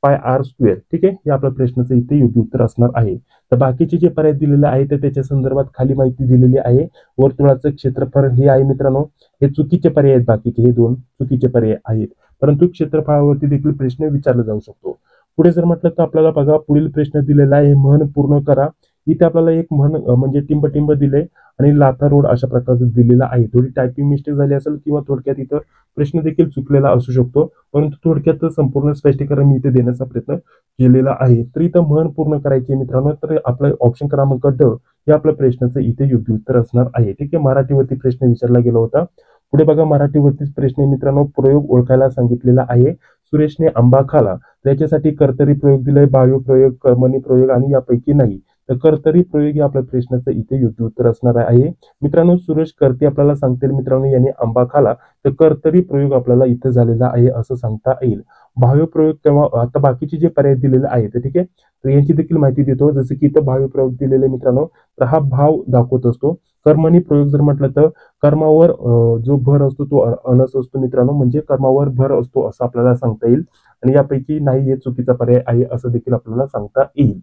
S1: पाय आर स्क्वेअर. ठीक आहे, हे आपल्या प्रश्नाचं इथे योग्य उत्तर असणार आहे. तर बाकीचे जे पर्याय दिलेले आहे तर त्याच्या संदर्भात खाली माहिती दिलेली आहे. वर्तुळाचं क्षेत्रफळ हे आहे मित्रांनो, हे चुकीचे पर्याय आहेत. बाकीचे हे 2 चुकीचे पर्याय आहेत, परंतु क्षेत्रफळावरती देखील प्रश्न विचारला जाऊ शकतो. पुढे जर म्हटलं तर आपल्याला बघा पुढील प्रश्न दिलेला आहे, म्हण पूर्ण करा. इथे आपल्याला एक म्हण म्हणजे टिंब दिले आणि लाथा रोड अशा प्रकारचं दिलेलं आहे. थोडी टायपिंग मिस्टेक झाली असेल किंवा थोडक्यात इथं प्रश्न देखील चुकलेला असू शकतो, परंतु थोडक्यात संपूर्ण स्पष्टीकरण मी इथे देण्याचा प्रयत्न केलेला आहे. तर इथं म्हण पूर्ण करायची मित्रांनो, तर आपलं ऑप्शन क्रमांक ड हे आपल्या प्रश्नाचं इथे योग्य उत्तर असणार आहे. ठीक आहे, मराठीवरती प्रश्न विचारला गेला होता. पुढे बघा मराठीवरतीच प्रश्न मित्रांनो, प्रयोग ओळखायला सांगितलेला आहे. सुरेशने आंबा खाला, त्याच्यासाठी कर्तरी प्रयोग दिलाय, बाह्य प्रयोग, कर्मणी प्रयोग आणि यापैकी नाही. तर कर्तरी प्रयोग हे आपल्या प्रश्नाचं इथे योग्य उत्तर असणार आहे. मित्रांनो, सुरेश कर्ते आपल्याला सांगतील मित्रांनो यांनी आंबा खाला, तर कर्तरी प्रयोग आपल्याला इथे झालेला आहे असं सांगता येईल. बाह्य प्रयोग किंवा आता बाकीचे जे पर्याय दिलेले आहेत ठीक आहे, तर यांची देखील माहिती देतो. जसं की इथं बाह्य प्रयोग दिलेले मित्रांनो, तर हा भाव दाखवत असतो. कर्मणी प्रयोग जर म्हटलं तर कर्मावर जो भर असतो तो अनस असतो मित्रांनो, म्हणजे कर्मावर भर असतो असं आपल्याला सांगता येईल. आणि यापैकी नाही हे चुकीचा पर्याय आहे असं देखील आपल्याला सांगता येईल.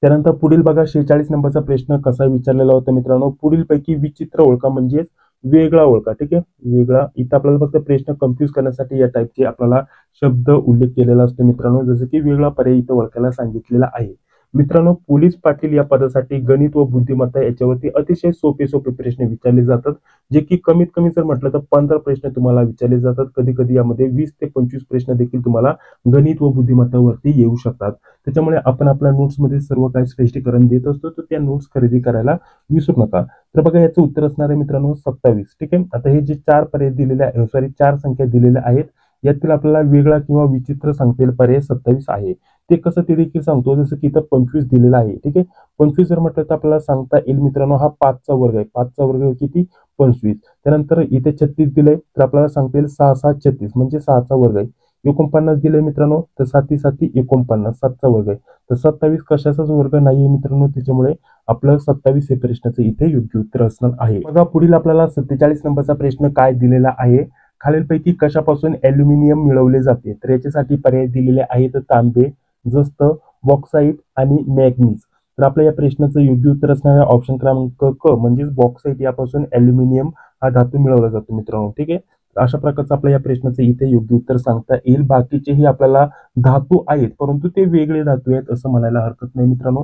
S1: त्यानंतर पुढील बघा 46 नंबरचा प्रश्न कसा विचारलेला होता मित्रांनो, पुढीलपैकी विचित्र ओळखा म्हणजेच वेगळा ओळखा. ठीक आहे, वेगळा इथं आपल्याला फक्त प्रश्न कन्फ्युज करण्यासाठी या टाईपचे आपल्याला शब्द उल्लेख केलेला असतो मित्रांनो, जसं की वेगळा पर्याय इथं ओळखायला सांगितलेला आहे. मित्रांनो, पोलीस पाटील या पदासाठी गणित व बुद्धिमत्ता याच्यावरती अतिशय सोपे प्रश्न विचारले जातात, जे की कमीत कमी जर म्हटलं तर 15 प्रश्न तुम्हाला विचारले जातात. कधी कधी यामध्ये 20 ते 25 प्रश्न देखील तुम्हाला गणित व बुद्धिमत्तावरती येऊ शकतात. त्याच्यामुळे आपण आपल्या नोट्समध्ये सर्व काही स्पष्टीकरण देत असतो, तर त्या नोट्स खरेदी करायला विसरू नका. तर बघा याचं उत्तर असणार आहे मित्रांनो 27. ठीक आहे, आता हे जे 4 पर्याय दिलेले आहे, सॉरी 4 संख्या दिलेल्या आहेत, यातील आपल्याला वेगळा किंवा विचित्र सांगता येईल पर्याय 27 आहे. ते कसं ते देखील सांगतो, जसं की इथं 25 दिलेला आहे. ठीक आहे, 25 जर म्हटलं तर आपल्याला सांगता येईल मित्रांनो हा 5चा वर्ग आहे. 5चा वर्ग किती 25. त्यानंतर इथे 36 दिलंय, तर आपल्याला सांगता येईल 6 6 36 म्हणजे 6चा वर्ग आहे. 49 दिले मित्रांनो, तर 7 7 49 7चा वर्ग आहे. तर 27 कशाचाच वर्ग नाहीये मित्रांनो, त्याच्यामुळे आपलं 27 हे प्रश्नाचं इथे योग्य उत्तर असणार आहे. बघा पुढील आपल्याला 47 नंबरचा प्रश्न काय दिलेला आहे, खालीलपैकी कशापासून अॅल्युमिनियम मिळवले जाते. तर याच्यासाठी पर्याय दिलेले आहेत तांबे, जस्त, बॉक्साईट आणि मॅग्नीज. तर आपल्या या प्रश्नाचं योग्य उत्तर असणार आहे ऑप्शन क्रमांक क म्हणजेच बॉक्साईट यापासून अॅल्युमिनियम हा धातू मिळवला जातो मित्रांनो. ठीक आहे, अशा प्रकारचं आपल्या या प्रश्नाचं इथे योग्य उत्तर सांगता येईल. बाकीचेही आपल्याला धातू आहेत, परंतु ते वेगळे धातू आहेत असं म्हणायला हरकत नाही मित्रांनो.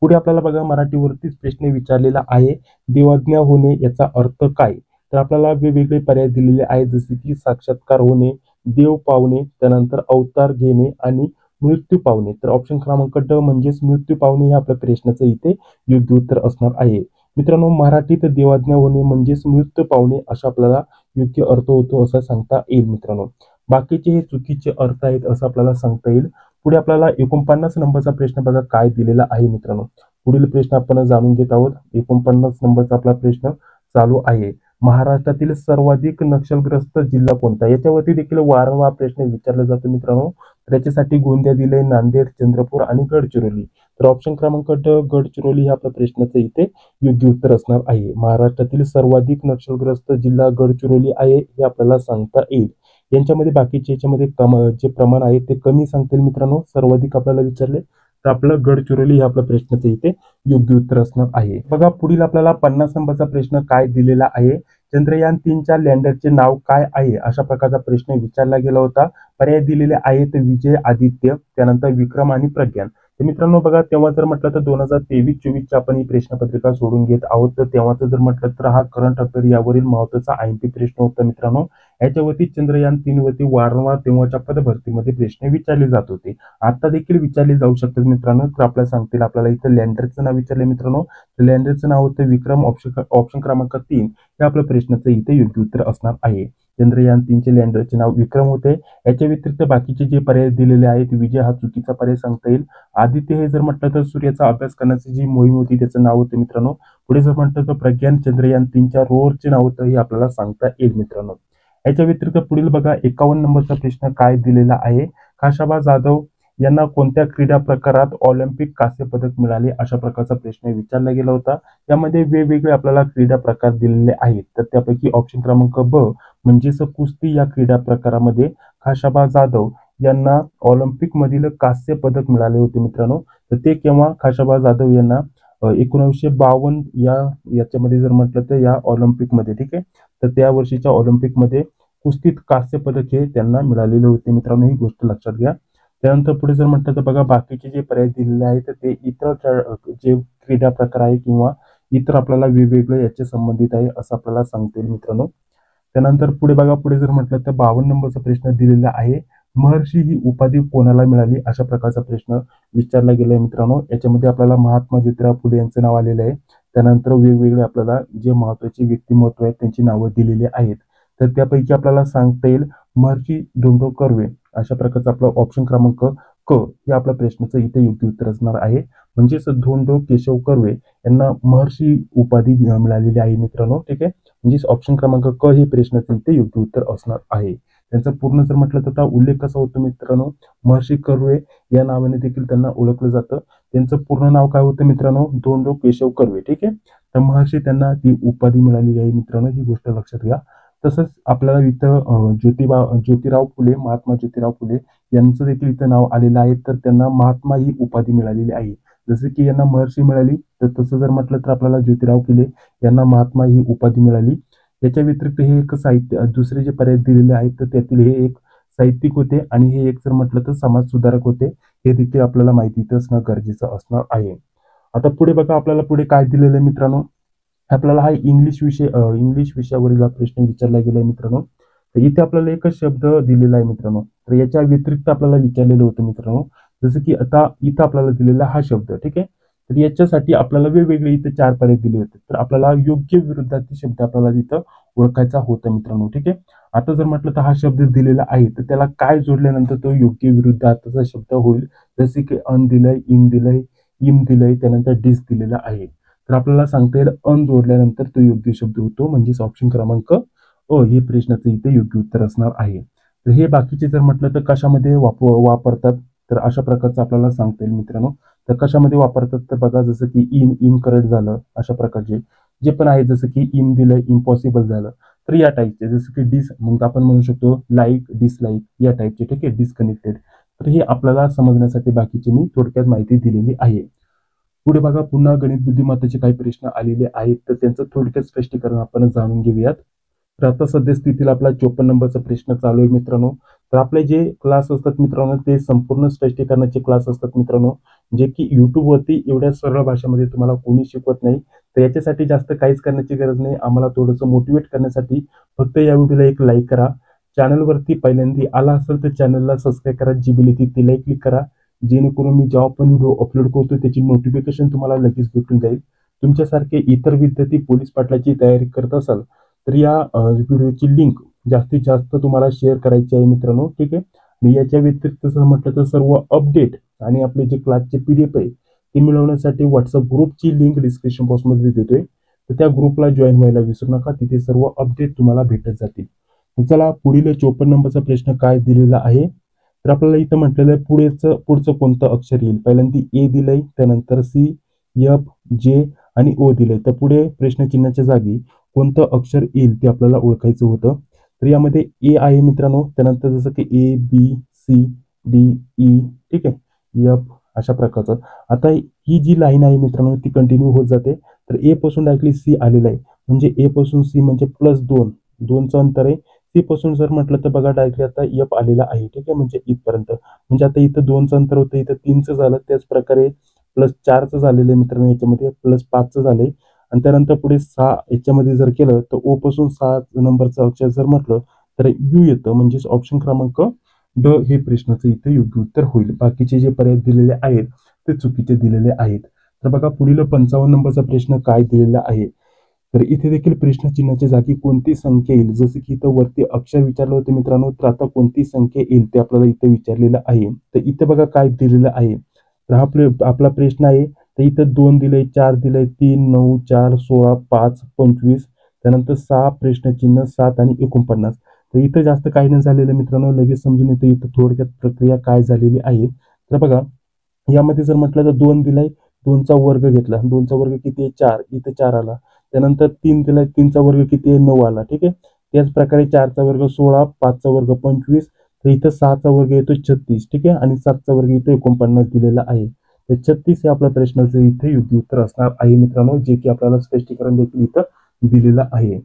S1: पुढे आपल्याला बघा मराठीवरतीच प्रश्न विचारलेला आहे, देवज्ञ होणे याचा अर्थ काय. तर आपल्याला वेगवेगळे पर्याय दिलेले आहेत, जसे की साक्षात्कार होणे, देव पावणे, त्यानंतर अवतार घेणे आणि मृत्यू पावणे. तर ऑप्शन क्रमांक ड म्हणजेच मृत्यू पावणे हे आपल्या प्रश्नाचं इथे योग्य उत्तर असणार आहे. मित्रांनो, मराठीत देवज्ञ होणे म्हणजेच मृत्यू पावणे असा आपल्याला योग्य अर्थ होतो असं सांगता येईल मित्रांनो. बाकीचे हे चुकीचे अर्थ आहेत असं आपल्याला सांगता येईल. पुढे आपल्याला 49 नंबरचा प्रश्न बघा काय दिलेला आहे मित्रांनो. पुढील प्रश्न आपण जाणून घेत आहोत. 49 नंबरचा आपला प्रश्न चालू आहे, महाराष्ट्रातील सर्वाधिक नक्षलग्रस्त जिल्हा कोणता. याच्यावरती देखील वारंवार प्रश्न विचारला जातो मित्रांनो. त्याच्यासाठी गोंदिया दिले, नांदेड, चंद्रपूर आणि गडचिरोली. तर ऑप्शन क्रमांक ड गडचिरोली हे आपल्या प्रश्नाचं इथे योग्य उत्तर असणार आहे. महाराष्ट्रातील सर्वाधिक नक्षलग्रस्त जिल्हा गडचिरोली आहे हे आपल्याला सांगता येईल. यांच्यामध्ये बाकीचे याच्यामध्ये जे प्रमाण आहे ते कमी सांगतील मित्रांनो. सर्वाधिक आपल्याला विचारले तर आपलं गडचिरोली हे आपल्या प्रश्नाचं इथे योग्य उत्तर असणार आहे. बघा पुढील आपल्याला 50 नंबरचा प्रश्न काय दिलेला आहे, चंद्रयान 3च्या लँडरचे नाव काय आहे अशा प्रकारचा प्रश्न विचारला गेला होता. पर्याय दिलेले आहेत विजय, आदित्य, त्यानंतर विक्रम आणि प्रज्ञान. तर मित्रांनो बघा तेव्हा जर म्हटलं तर 2023-24 आपण ही प्रश्नपत्रिका सोडून घेत आहोत. तर तेव्हाचं जर म्हटलं तर हा करंट अफेअर यावरील महत्वाचा IMP प्रश्न होता मित्रांनो. याच्यावरती चंद्रयान 3 वरती वारंवार तेव्हाच्या पदभरतीमध्ये प्रश्न विचारले जात होते, आता देखील विचारले जाऊ शकतात मित्रांनो. तर आपल्याला सांगतील आपल्याला इथं लँडरचं नाव विचारले मित्रांनो, लँडरचं नाव होतं विक्रम. ऑप्शन क्रमांक 3 हे आपल्या प्रश्नाचं इथे योग्य उत्तर असणार आहे. चंद्रयान 3चे लँडरचे नाव विक्रम होते. याच्या व्यतिरिक्त बाकीचे जे पर्याय दिलेले आहेत, विजय हा चुकीचा पर्याय सांगता येईल. आदित्य हे जर म्हटलं तर सूर्याचा अभ्यास करण्याची जी मोहीम होती त्याचं नाव होतं मित्रांनो. पुढे जर म्हटलं तर प्रज्ञान चंद्रयान 3च्या रोअरचे नाव होतं हे आपल्याला सांगता येईल मित्रांनो. याच्या व्यतिरिक्त पुढील बघा 51 नंबरचा प्रश्न काय दिलेला आहे, खाशाबा जाधव यांना कोणत्या क्रीडा प्रकारात ऑलिम्पिक कांस्य पदक मिळाले, अशा प्रकारचा प्रश्न विचारला गेला होता. यामध्ये वेगवेगळे आपल्याला क्रीडा प्रकार दिलेले आहेत. तर त्यापैकी ऑप्शन क्रमांक ब म्हणजेच कुस्ती या क्रीडा प्रकारामध्ये खाशाबा जाधव यांना ऑलिम्पिक मधील कांस्य पदक मिळाले होते मित्रांनो. तर ते केव्हा खाशाबा जाधव यांना 1952 याच्यामध्ये जर म्हटलं तर या ऑलिम्पिकमध्ये, ठीक आहे. तर त्या वर्षीच्या ऑलिम्पिकमध्ये कुस्तीत कांस्य पदक हे त्यांना मिळालेले होते मित्रांनो, ही गोष्ट लक्षात घ्या. त्यानंतर पुढे जर म्हटलं तर बघा बाकीचे जे पर्याय दिलेले आहेत ते इतर जे क्रीडा प्रकार आहे किंवा इतर आपल्याला वेगवेगळे याचे संबंधित आहे असं आपल्याला सांगता येईल मित्रांनो. त्यानंतर पुढे बघा, पुढे जर म्हटलं तर 52 नंबरचा प्रश्न दिलेला आहे. महर्षी ही उपाधी कोणाला मिळाली, अशा प्रकारचा प्रश्न विचारला गेलाय मित्रांनो. याच्यामध्ये आपल्याला महात्मा ज्योतिराव फुले यांचं नाव आलेलं आहे. त्यानंतर वेगवेगळे आपल्याला जे महत्वाचे व्यक्तिमत्व आहेत त्यांची नावं दिलेली आहेत. तर त्यापैकी आपल्याला सांगता येईल महर्षी धोंडो कर्वे, अशा प्रकारचा आपला ऑप्शन क्रमांक क हे आपल्या प्रश्नाचं इथे योग्य उत्तर असणार आहे. म्हणजेच धोंडो केशव कर्वे यांना महर्षी उपाधी मिळालेली आहे मित्रांनो, ठीक आहे. म्हणजेच ऑप्शन क्रमांक क हे प्रश्नाचं इथे योग्य उत्तर असणार आहे. त्यांचा पूर्ण जर म्हटलं तर उल्लेख कसा होतो मित्रांनो, महर्षी कर्वे या नावाने देखील त्यांना ओळखलं जातं. त्यांचं पूर्ण नाव काय होतं मित्रांनो, धोंडो केशव कर्वे, ठीक आहे. तर महर्षी त्यांना ती उपाधी मिळालेली आहे मित्रांनो, ही गोष्ट लक्षात घ्या. तसंच आपल्याला इथं ज्योतिराव फुले, महात्मा ज्योतिराव फुले यांचं देखील इथं नाव आलेलं आहे. तर त्यांना महात्मा ही उपाधी मिळालेली आहे. जसं की यांना महर्षी मिळाली, तर तसं जर म्हटलं तर आपल्याला ज्योतिराव फुले यांना महात्मा ही उपाधी मिळाली. याच्या व्यतिरिक्त हे एक साहित्य दुसरे जे पर्याय दिलेले आहेत तर त्यातील हे एक साहित्यिक होते आणि हे एक जर म्हटलं तर समाज सुधारक होते. हे देखील आपल्याला माहिती असणं गरजेचं असणार आहे. आता पुढे बघा, आपल्याला पुढे काय दिलेलं आहे मित्रांनो, आपल्याला हा इंग्लिश विषयावरील प्रश्न विचारला गेलाय मित्रांनो. तर इथे आपल्याला एकच शब्द दिलेला आहे मित्रांनो. तर याच्या व्यतिरिक्त आपल्याला विचारलेलं होतं मित्रांनो, जसं की आता इथं आपल्याला दिलेला हा शब्द, ठीक आहे. तर याच्यासाठी आपल्याला वेगवेगळे इथे 4 पर्याय दिले होते. तर आपल्याला योग्य विरुद्धार्थी शब्द आपल्याला इथं ओळखायचा होता मित्रांनो, ठीक आहे. आता जर म्हटलं तर हा शब्द दिलेला आहे तर त्याला काय जोडल्यानंतर तो योग्य विरुद्धार्थाचा शब्द होईल. जसे की अन दिलंय, इन दिलंय, इम दिलंय, त्यानंतर डिस दिलेला आहे. तर आपल्याला सांगता येईल अन जोडल्यानंतर तो योग्य शब्द होतो. म्हणजेच ऑप्शन क्रमांक अ हे प्रश्नाचं इथे योग्य उत्तर असणार आहे. तर हे बाकीचे जर म्हटलं तर कशामध्ये वापरतात, तर अशा प्रकारचं आपल्याला सांगता येईल मित्रांनो. तर कशामध्ये वापरतात तर बघा, जसं की इनकरेक्ट झालं, अशा प्रकारचे जे पण आहे, जसं की इन दिलं, इम्पॉसिबल झालं, तर या टाईपचे. जसं की डिस मग आपण म्हणू शकतो लाईक, डिसलाईक या टाईपचे, ठीक आहे, डिस्कनेक्टेड. तर हे आपल्याला समजण्यासाठी बाकीची मी थोडक्यात माहिती दिलेली आहे. पुढे बघा, पुन्हा गणित बुद्धिमत्तेचे काही प्रश्न आलेले आहेत तर त्यांचं थोडक्यात स्पष्टीकरण आपण जाणून घेऊयात. तर आता सद्यस्थितीला आपला 54 नंबरचा प्रश्न चालू आहे मित्रांनो. तर आपले जे क्लास असतात मित्रांनो ते संपूर्ण स्पष्टीकरणाचे क्लास असतात मित्रांनो, जे की युट्यूबवरती एवढ्या सरळ भाषेमध्ये तुम्हाला कोणी शिकवत नाही. तर याच्यासाठी जास्त काहीच करण्याची गरज नाही. आम्हाला थोडंसं मोटिवेट करण्यासाठी फक्त या व्हिडिओला एक लाईक करा. चॅनलवरती पहिल्यांदा आला असेल तर चॅनलला सबस्क्राईब करा, जी बेल येते तिला क्लिक करा, जेणेकरून मी जेव्हा पण व्हिडिओ अपलोड करतो त्याची नोटिफिकेशन तुम्हाला लगेच भेटून जाईल. तुमच्यासारखे इतर विद्यार्थी पोलीस पाटलाची तयारी करत असाल तर या व्हिडिओची लिंक जास्तीत जास्त तुम्हाला शेअर करायची आहे मित्रांनो, ठीक आहे. आणि याच्या व्यतिरिक्त जर म्हटलं तर सर्व अपडेट आणि आपले जे क्लासचे PDF आहे ते मिळवण्यासाठी व्हॉट्सअप ग्रुपची लिंक डिस्क्रिप्शन बॉक्समध्ये देतोय. तर त्या ग्रुपला जॉईन व्हायला विसरू नका, तिथे सर्व अपडेट तुम्हाला भेटत जातील. चला, पुढील 54 नंबरचा प्रश्न काय दिलेला आहे, तर आपल्याला इथं म्हटलेलं आहे पुढचं कोणतं अक्षर येईल. पहिल्यांदा ए दिलंय, त्यानंतर सी, एफ, जे आणि ओ दिलंय. तर पुढे प्रश्नचिन्हाच्या जागी कोणतं अक्षर येईल ते आपल्याला ओळखायचं होतं. तर यामध्ये ए आहे मित्रांनो, त्यानंतर जसं की ए, बी, सी, डी, ई, ठीक आहे, एफ, अशा प्रकारचं. आता ही जी लाईन आहे मित्रांनो ती कंटिन्यू होत जाते. तर ए पासून डायरेक्टली सी आलेलं आहे, म्हणजे ए पासून सी म्हणजे +2, 2चं अंतर आहे. सी पासून जर म्हटलं तर बघा डायरेक्टली आता एफ आलेला आहे, ठीक आहे, म्हणजे इथपर्यंत. म्हणजे आता इथं 2चं अंतर होतं, इथं 3चं झालं. त्याच प्रकारे +4चं झालेलं आहे मित्रांनो, याच्यामध्ये +5चं झालंय. आणि त्यानंतर पुढे 6 याच्यामध्ये जर केलं तर ओ पासून 6 नंबरचं अक्षर जर म्हटलं तर यू येतं. म्हणजेच ऑप्शन क्रमांक ड हे प्रश्नाचं इथे योग्य उत्तर होईल. बाकीचे जे पर्याय दिलेले आहेत ते चुकीचे दिलेले आहेत. तर बघा, पुढील 55 नंबरचा प्रश्न काय दिलेला आहे, तर इथे देखील प्रश्नचिन्हाच्या जागी कोणती संख्या येईल. जसं की इथं वरती अक्षर विचारलं होतं मित्रांनो, तर आता कोणती संख्या येईल ते आपल्याला इथे विचारलेलं आहे. तर इथे बघा काय दिलेलं आहे, तर हा आपला प्रश्न आहे. तर इथं 2 दिलंय, 4 दिलंय, 3, 9, 4, 16, 5, 25, त्यानंतर 6 प्रश्नचिन्ह 7 आणि 49. तर इथं जास्त काही नाही झालेलं मित्रांनो, लगेच समजून येतं इथं थोडक्यात प्रक्रिया काय झालेली आहे. तर बघा यामध्ये जर म्हटलं तर 2 दिलाय, 2चा वर्ग घेतला, 2चा वर्ग किती आहे 4, इथं 4 आला. त्यानंतर 3 दिलाय, 3चा वर्ग किती आहे 9 आला. ठीक आहे. त्याच प्रकारे 4चा वर्ग 16, 5चा वर्ग 25, तर इथं 6चा वर्ग येतो 36. ठीक आहे. आणि 7चा वर्ग इथं 49 दिलेला आहे. तर 36 हे आपल्या प्रश्नाचं इथे योग्य उत्तर असणार आहे मित्रांनो, जे की आपल्याला स्पष्टीकरण देखील इथं दिलेलं आहे.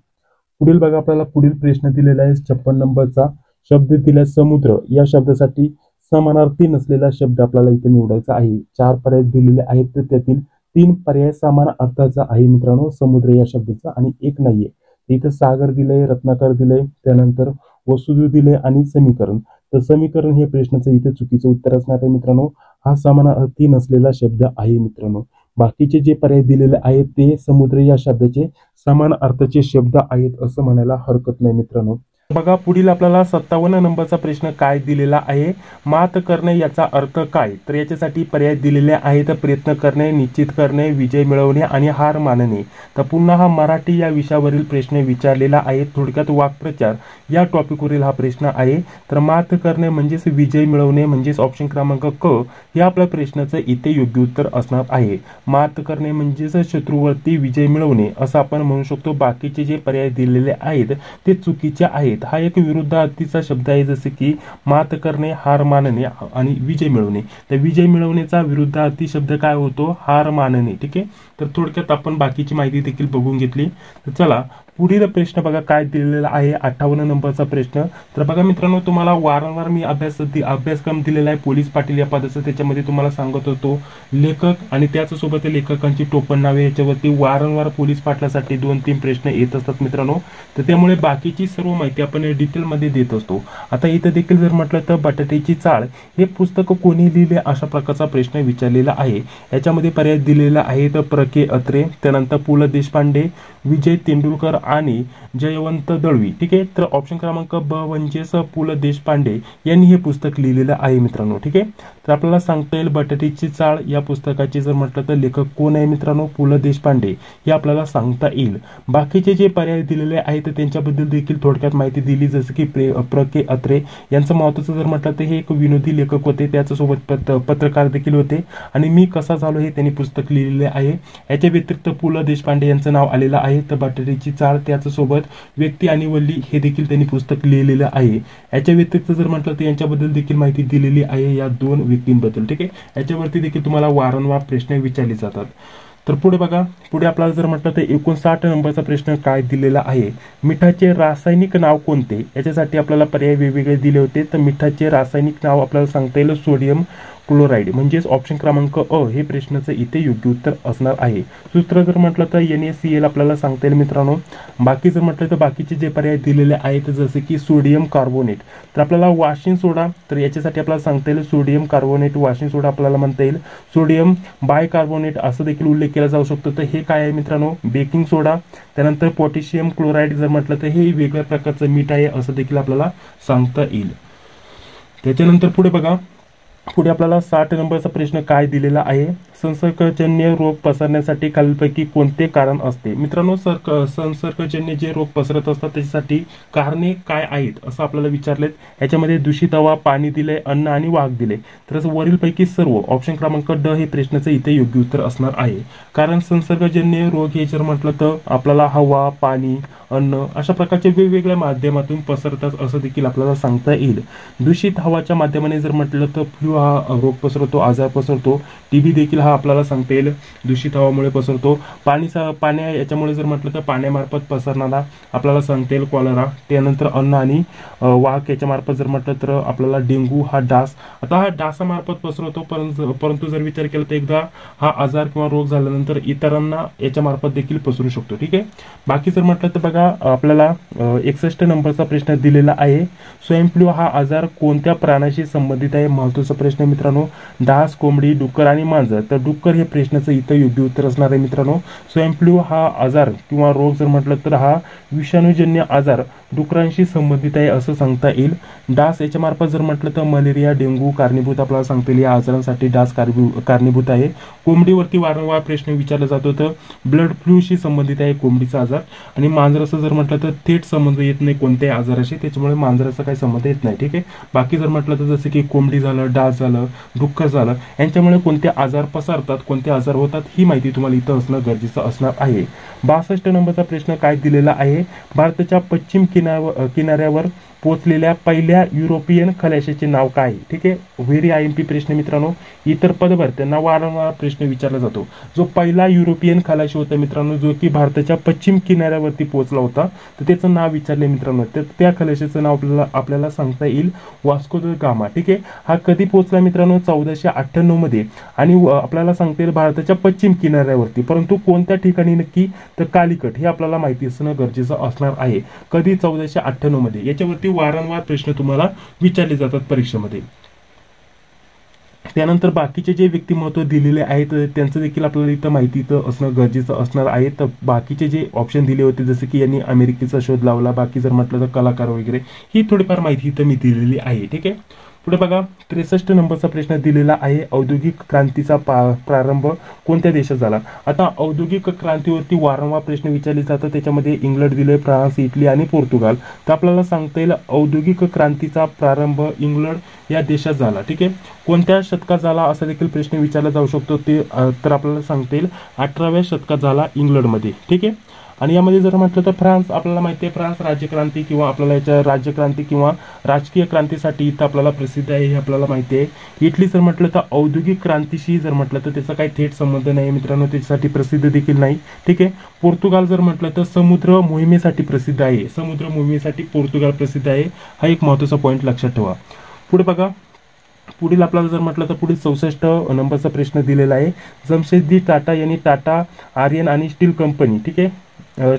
S1: पुढील बघा आपल्याला पुढील प्रश्न दिलेला आहे 56 नंबरचा. शब्द दिलाय समुद्र. या शब्दासाठी समानार्थी नसलेला शब्द आपल्याला इथे निवडायचा आहे. 4 पर्याय दिलेले आहेत, तर त्यातील 3 पर्याय समान अर्थाचा आहे मित्रांनो समुद्र या शब्दाचा, आणि एक नाहीये. इथं सागर दिलंय, रत्नाकर दिलंय, त्यानंतर वसुधू दिलंय आणि समीकरण. तर समीकरण हे प्रश्नाचं इथे चुकीचं उत्तर असणार आहे मित्रांनो. हा समानार्थी नसलेला शब्द आहे मित्रांनो. बाकीचे जे पर्याय दिलेले आहेत ते समुद्र या शब्दाचे समान अर्थाचे शब्द आहेत असं म्हणायला हरकत नाही मित्रांनो. बघा पुढील आपल्याला 57 नंबरचा प्रश्न काय दिलेला आहे. मात करणे याचा अर्थ काय. तर याच्यासाठी पर्याय दिलेले आहेत. प्रयत्न करणे, निश्चित करणे, विजय मिळवणे आणि हार मानणे. तर पुन्हा हा मराठी या विषयावरील प्रश्न विचारलेला आहे. थोडक्यात वाक्प्रचार या टॉपिकवरील हा प्रश्न आहे. तर मात करणे म्हणजेच विजय मिळवणे म्हणजेच ऑप्शन क्रमांक क हे आपल्या प्रश्नाचं इथे योग्य उत्तर असणार आहे. मात करणे म्हणजेच शत्रूवरती विजय मिळवणे असं आपण म्हणू शकतो. बाकीचे जे पर्याय दिलेले आहेत ते चुकीचे आहेत. हा एक विरुद्धार्थीचा शब्द आहे, जसे की मात करणे, हार मानणे आणि विजय मिळवणे. तर विजय मिळवण्याचा विरुद्धार्थी शब्द काय होतो, हार मानणे. ठीक आहे. तर थोडक्यात आपण बाकीची माहिती देखील बघून घेतली. तर चला पुढील प्रश्न बघा काय दिलेला आहे 58 नंबरचा प्रश्न. तर बघा मित्रांनो तुम्हाला वारंवार मी अभ्यासक्रम दिलेला आहे पोलीस पाटील या पदाचा. त्याच्यामध्ये तुम्हाला सांगत होतो लेखक आणि त्याचसोबत लेखकांची टोपण नावे याच्यावरती वारंवार पोलीस पाटलासाठी 2-3 प्रश्न येत असतात मित्रांनो. तर त्यामुळे बाकीची सर्व माहिती आपण डिटेलमध्ये देत असतो. आता इथं देखील जर म्हटलं तर बटाट्याची चाळ हे पुस्तक कोणी लिहिले अशा प्रकारचा प्रश्न विचारलेला आहे. याच्यामध्ये पर्याय दिलेला आहे तर प्र.के. अत्रे, त्यानंतर पु ल देशपांडे, विजय तेंडुलकर आणि जयवंत दळवी. ठीक आहे. तर ऑप्शन क्रमांक ब म्हणजेच पु ल देशपांडे यांनी हे पुस्तक लिहिलेलं आहे मित्रांनो. ठीक आहे. तर आपल्याला सांगता येईल बटाट्याची चाळ या पुस्तकाचे जर म्हटलं तर लेखक कोण आहे मित्रांनो, पु ल देशपांडे हे आपल्याला सांगता येईल. बाकीचे जे पर्याय दिलेले आहेत त्यांच्याबद्दल देखील थोडक्यात माहिती दिली, जसं की प्र.के. अत्रे यांचं महत्वाचं जर म्हटलं तर हे एक विनोदी लेखक होते, त्याच्यासोबत पत्रकार देखील होते आणि मी कसा झालो हे त्यांनी पुस्तक लिहिलेले आहे. याच्या व्यतिरिक्त पु ल देशपांडे यांचं नाव आलेलं आहे. तर बटाट्याची चाळ त्याच्यासोबत व्यक्ती आणि वल्ली हे देखील त्यांनी पुस्तक लिहिलेलं आहे. याच्या व्यतिरिक्त जर म्हटलं तर यांच्याबद्दल देखील माहिती दिलेली आहे या 2 व्यक्तींबद्दल. ठीक आहे. याच्यावरती देखील तुम्हाला वारंवार प्रश्न विचारले जातात. तर पुढे बघा, पुढे आपल्याला जर म्हटलं तर 59 नंबरचा प्रश्न काय दिलेला आहे. मिठाचे रासायनिक नाव कोणते. याच्यासाठी आपल्याला पर्याय वेगवेगळे दिले होते. तर मिठाचे रासायनिक नाव आपल्याला सांगता येईल सोडियम क्लोराईड म्हणजेच ऑप्शन क्रमांक अ हे प्रश्नाचं इथे योग्य उत्तर असणार आहे. सूत्र जर म्हटलं तर NaCl आपल्याला सांगता येईल मित्रांनो. बाकी जर म्हटलं तर बाकीचे जे पर्याय दिलेले आहेत जसे की सोडियम कार्बोनेट, तर आपल्याला वाशिन सोडा, तर याच्यासाठी आपल्याला सांगता येईल सोडियम कार्बोनेट वाशिन सोडा आपल्याला म्हणता येईल. सोडियम बायकार्बोनेट असं देखील उल्लेख केला जाऊ शकतो. तर हे काय आहे मित्रांनो, बेकिंग सोडा. त्यानंतर पोटॅशियम क्लोराईड जर म्हटलं तर हे वेगळ्या प्रकारचं मीठ आहे असं देखील आपल्याला सांगता येईल. त्याच्यानंतर पुढे बघा, पुढे आपल्याला 60 नंबरचा प्रश्न काय दिलेला आहे. संसर्गजन्य रोग पसरण्यासाठी खालीलपैकी कोणते कारण असते. मित्रांनो संसर्गजन्य जे रोग पसरत असतात त्याच्यासाठी कारणे काय आहेत असं आपल्याला विचारलेत. याच्यामध्ये दूषित हवा, पाणी दिले, अन्न आणि वाहक दिले. तर वरीलपैकी सर्व ऑप्शन क्रमांक ड हे प्रश्नाचं इथे योग्य उत्तर असणार आहे. कारण संसर्गजन्य रोग हे जर म्हटलं तर आपल्याला हवा, पाणी, अन्न अशा प्रकारचे वेगवेगळ्या माध्यमातून पसरतात असं देखील आपल्याला सांगता येईल. दूषित हवाच्या माध्यमाने जर म्हटलं तर फ्लू हा रोग पसरतो, आजार पसरतो. टीबी देखील हा आपल्याला सांगता येईल दूषित हवामुळे पसरतो. पाण्या याच्यामुळे जर म्हटलं तर पाण्यामार्फत पसरणारा आपल्याला सांगता येईल कॉलरा. त्यानंतर अन्न आणि वाहक याच्या मार्फत जर म्हटलं तर आपल्याला डेंग्यू हा डास. आता हा डासामार्फत पसरतो, परंतु जर विचार केला तर एकदा हा आजार किंवा रोग झाल्यानंतर इतरांना याच्या मार्फत देखील पसरू शकतो. ठीक आहे. बाकी जर म्हटलं तर बघा आपल्याला 61 नंबरचा प्रश्न दिलेला आहे. स्वाईन फ्लू हा आजार कोणत्या प्राण्याशी संबंधित आहे. महत्वाचा प्रश्न मित्रांनो. डास, कोंबडी, डुक्कर आणि मांजर. तर डुक्कर हे प्रश्नाचं इथं योग्य उत्तर असणार आहे मित्रांनो. स्वाईन फ्लू हा आजार किंवा रोग जर म्हटलं तर हा विषाणूजन्य आजार डुकरांशी संबंधित आहे असं सांगता येईल. डास याच्या मार्फत जर म्हटलं तर मलेरिया, डेंग्यू कारणीभूत आपल्याला सांगता येईल. या आजारांसाठी डास कारणीभूत आहे. कोंबडीवरती वारंवार प्रश्न विचारला जातो तर ब्लड फ्लूशी संबंधित आहे कोंबडीचा आजार. आणि मांजराचं जर म्हटलं तर थेट संबंध येत नाही कोणत्याही आजाराशी, त्याच्यामुळे मांजराचा काही संबंध येत नाही. ठीक आहे. बाकी जर म्हटलं तर जसं की कोंबडी झालं, डास झालं, डुक्कर झालं, यांच्यामुळे कोणते आजार पसरतात, कोणते आजार होतात, ही माहिती तुम्हाला इथं असणं गरजेचं असणार आहे. 62 नंबरचा प्रश्न काय दिलेला आहे, भारताच्या पश्चिम किनाऱ्यावर पोहोचलेल्या पहिल्या युरोपियन खलाशाचे नाव काय. ठीक आहे. व्हेरी IMP प्रश्न मित्रांनो. इतर पदभरत्यांना वारंवार प्रश्न विचारला जातो. जो पहिला युरोपियन खलाशी होता मित्रांनो, जो की भारताच्या पश्चिम किनाऱ्यावरती पोहोचला होता, तर त्याचं नाव विचारले मित्रांनो. तर त्या खलाशाचं नाव आपल्याला सांगता येईल वास्को द गामा. ठीक आहे. हा कधी पोहोचला मित्रांनो, 1498 मध्ये, आणि आपल्याला सांगता येईल भारताच्या पश्चिम किनाऱ्यावरती, परंतु कोणत्या ठिकाणी नक्की, तर कालिकट, हे आपल्याला माहिती असणं गरजेचं असणार आहे. कधी, 1498 मध्ये. याच्यावरती वारंवार प्रश्न तुम्हाला विचारले जातात परीक्षेमध्ये. त्यानंतर बाकीचे जे व्यक्तिमत्व दिलेले आहेत त्यांचं देखील आपल्याला इथं माहिती इथं असणं गरजेचं असणार आहे. तर बाकीचे जे ऑप्शन दिले होते, जसे की यांनी अमेरिकेचा शोध लावला, बाकी जर म्हटलं तर कलाकार वगैरे, ही थोडीफार माहिती इथं मी दिलेली आहे. ठीक आहे. पुढे बघा, 63 नंबरचा प्रश्न दिलेला आहे, औद्योगिक क्रांतीचा प्रारंभ कोणत्या देशात झाला. आता औद्योगिक क्रांतीवरती वारंवार प्रश्न विचारले जातात. त्याच्यामध्ये इंग्लंड दिले, फ्रान्स, इटली आणि पोर्तुगाल. तर आपल्याला सांगता येईल औद्योगिक क्रांतीचा प्रारंभ इंग्लंड या देशात झाला. ठीक आहे. कोणत्या शतकात झाला असा देखील प्रश्न विचारला जाऊ शकतो. ते तर आपल्याला सांगता येईल 18व्या शतकात झाला इंग्लंडमध्ये. ठीक आहे. आणि यामध्ये जर म्हटलं तर फ्रान्स, आपल्याला माहिती आहे फ्रान्स राज्यक्रांती किंवा आपल्याला याच्या राज्यक्रांती किंवा राजकीय क्रांतीसाठी इथं आपल्याला प्रसिद्ध आहे, हे आपल्याला माहिती आहे. इटली जर म्हटलं तर औद्योगिक क्रांतीशी जर म्हटलं तर त्याचा काही थेट संबंध नाही मित्रांनो, त्याच्यासाठी प्रसिद्ध देखील नाही. ठीक आहे. पोर्तुगाल जर म्हटलं तर समुद्र मोहिमेसाठी प्रसिद्ध आहे. समुद्र मोहिमेसाठी पोर्तुगाल प्रसिद्ध आहे. हा एक महत्त्वाचा पॉईंट लक्षात ठेवा. पुढे बघा, पुढील आपल्याला जर म्हटलं तर पुढील 64 नंबरचा प्रश्न दिलेला आहे, जमशेदजी टाटा यांनी टाटा आर्यन आणि स्टील कंपनी, ठीक आहे,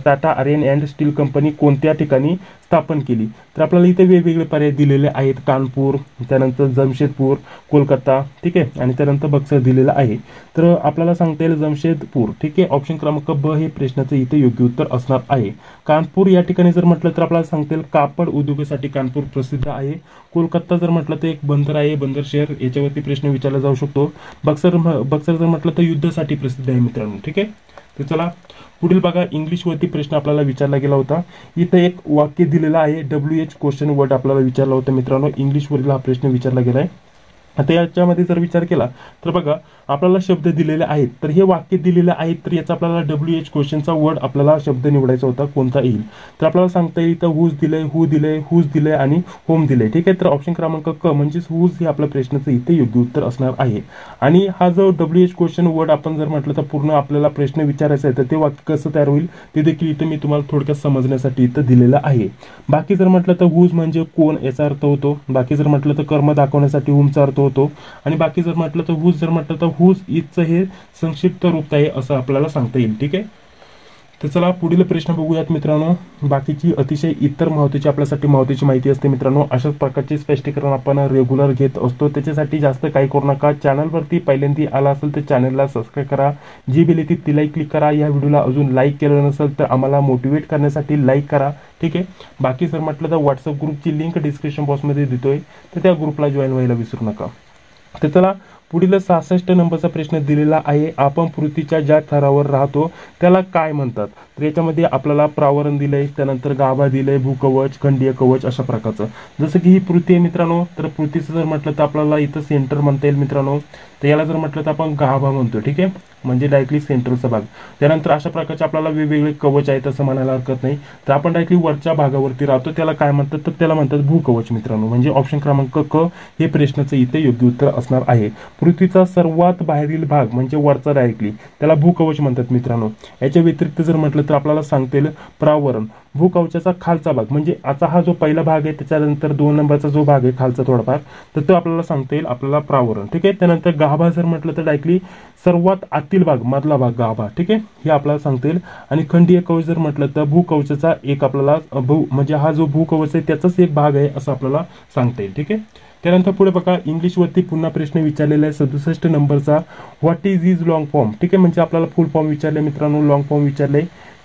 S1: Tata iron and steel company कोणत्या ठिकाणी स्थापन केली. तर आपल्याला इथे वेगवेगळे पर्याय दिलेले आहेत, कानपूर, त्यानंतर जमशेदपूर, कोलकाता, ठीक आहे, आणि त्यानंतर बक्सर दिलेला आहे. तर आपल्याला सांगता येईल जमशेदपूर. ठीक आहे. ऑप्शन क्रमांक ब हे प्रश्नाचं इथे योग्य उत्तर असणार आहे. कानपूर या ठिकाणी जर म्हटलं तर आपल्याला सांगता येईल कापड उद्योगासाठी कानपूर प्रसिद्ध आहे. कोलकाता जर म्हटलं तर एक बंदर आहे, बंदर शहर, याच्यावरती प्रश्न विचारला जाऊ शकतो. बक्सर जर म्हटलं तर युद्धासाठी प्रसिद्ध आहे मित्रांनो. ठीक आहे. तर चला पुढील बघा, इंग्लिशवरती प्रश्न आपल्याला विचारला गेला होता. इथं एक वाक्य दिलेलं आहे, WH क्वेश्चन वर्ड आपल्याला विचारला होता मित्रांनो. इंग्लिशवरील हा प्रश्न विचारला गेलाय. आता याच्यामध्ये जर विचार केला तर बघा, आपल्याला शब्द दिलेले आहेत, तर हे वाक्य दिलेले आहेत, तर याचा आपल्याला WH क्वेश्चनचा वर्ड आपल्याला शब्द निवडायचा होता, कोणता येईल. तर आपल्याला सांगता येईल तर हुज दिलंय, हू दिलंय, हुज दिलंय आणि होम दिलंय. ठीक आहे. तर ऑप्शन क्रमांक क म्हणजेच हुज हे आपल्या प्रश्नाचं इथे योग्य उत्तर असणार आहे. आणि हा जो WH क्वेश्चन वर्ड आपण जर म्हटलं तर पूर्ण आपल्याला प्रश्न विचारायचा आहे, तर ते वाक्य कसं तयार होईल ते देखील इथे मी तुम्हाला थोडक्यात समजण्यासाठी इथं दिलेलं आहे. बाकी जर म्हटलं तर हुज म्हणजे कोण याचा अर्थ होतो. बाकी जर म्हटलं तर कर्म दाखवण्यासाठी हुमचा अर्थ होतो. आणि बाकी जर म्हटलं तर हुज जर म्हटलं तर हुज इथचं हे संक्षिप्त रूप आहे असं आपल्याला सांगता येईल. ठीक आहे. तर चला पुढील प्रश्न बघूयात मित्रांनो. बाकीची अतिशय इतर महत्त्वाची आपल्यासाठी महत्त्वाची माहिती असते मित्रांनो. अशाच प्रकारचे स्पष्टीकरण आपण रेग्युलर घेत असतो. त्याच्यासाठी जास्त काही करू नका. चॅनलवरती पहिल्यांदा आला असेल तर चॅनलला सबस्क्राईब करा, जी बेल येते तिला क्लिक करा. या व्हिडिओला अजून लाईक केलं नसेल तर आम्हाला मोटिवेट करण्यासाठी लाईक करा. ठीक आहे. बाकी जर म्हटलं तर व्हॉट्सअप ग्रुपची लिंक डिस्क्रिप्शन बॉक्समध्ये देतोय, तर त्या ग्रुपला जॉईन व्हायला विसरू नका. तर चला पुढील 66 नंबरचा प्रश्न दिलेला आहे, आपण पृथ्वीच्या ज्या थरावर राहतो त्याला काय म्हणतात. तर याच्यामध्ये आपल्याला प्रावरण दिलंय, त्यानंतर गाभा दिलंय, भूकवच, खंडीय कवच, अशा प्रकारचं. जसं की ही पृथ्वी आहे मित्रांनो, तर पृथ्वीचं जर म्हटलं तर आपल्याला इथं सेंटर म्हणता येईल मित्रांनो. तर याला जर म्हटलं तर आपण गाभा म्हणतो. ठीक आहे. म्हणजे डायरेक्टली सेंटरचा भाग. त्यानंतर अशा प्रकारचे आपल्याला वेगवेगळे कवच आहेत असं म्हणायला हरकत नाही. तर आपण डायरेक्टली वरच्या भागावरती राहतो त्याला काय म्हणतात, तर त्याला म्हणतात भूकवच मित्रांनो. म्हणजे ऑप्शन क्रमांक क हे प्रश्नाचं इथे योग्य उत्तर असणार आहे. पृथ्वीचा सर्वात बाहेरील भाग म्हणजे वरचा डायरेक्टली त्याला भूकवच म्हणतात मित्रांनो. याच्या व्यतिरिक्त जर म्हटलं तर आपल्याला सांगता येईल प्रावरण. भूकवचाचा खालचा भाग म्हणजे आता हा जो पहिला भाग आहे त्याच्यानंतर 2 नंबरचा जो भाग आहे खालचा थोडा भाग, तर तो आपल्याला सांगता येईल आपल्याला प्रावरण. ठीक आहे. त्यानंतर गाभा जर म्हटलं तर डायरेक्टली सर्वात आतील भाग, मधला भाग गाभा. ठीक आहे. हे आपल्याला सांगता येईल. आणि खंडीय कवच जर म्हटलं तर भूकवचाचा एक आपल्याला म्हणजे हा जो भूकवच आहे त्याचाच एक भाग आहे असं आपल्याला सांगता येईल. ठीक आहे. त्यानंतर पुढे बघा, इंग्लिशवरती पुन्हा प्रश्न विचारलेला आहे 67 नंबरचा, व्हॉट इज लॉंग फॉर्म. ठीक आहे. म्हणजे आपल्याला फुल फॉर्म विचारले मित्रांनो, लॉंग फॉर्म विचारले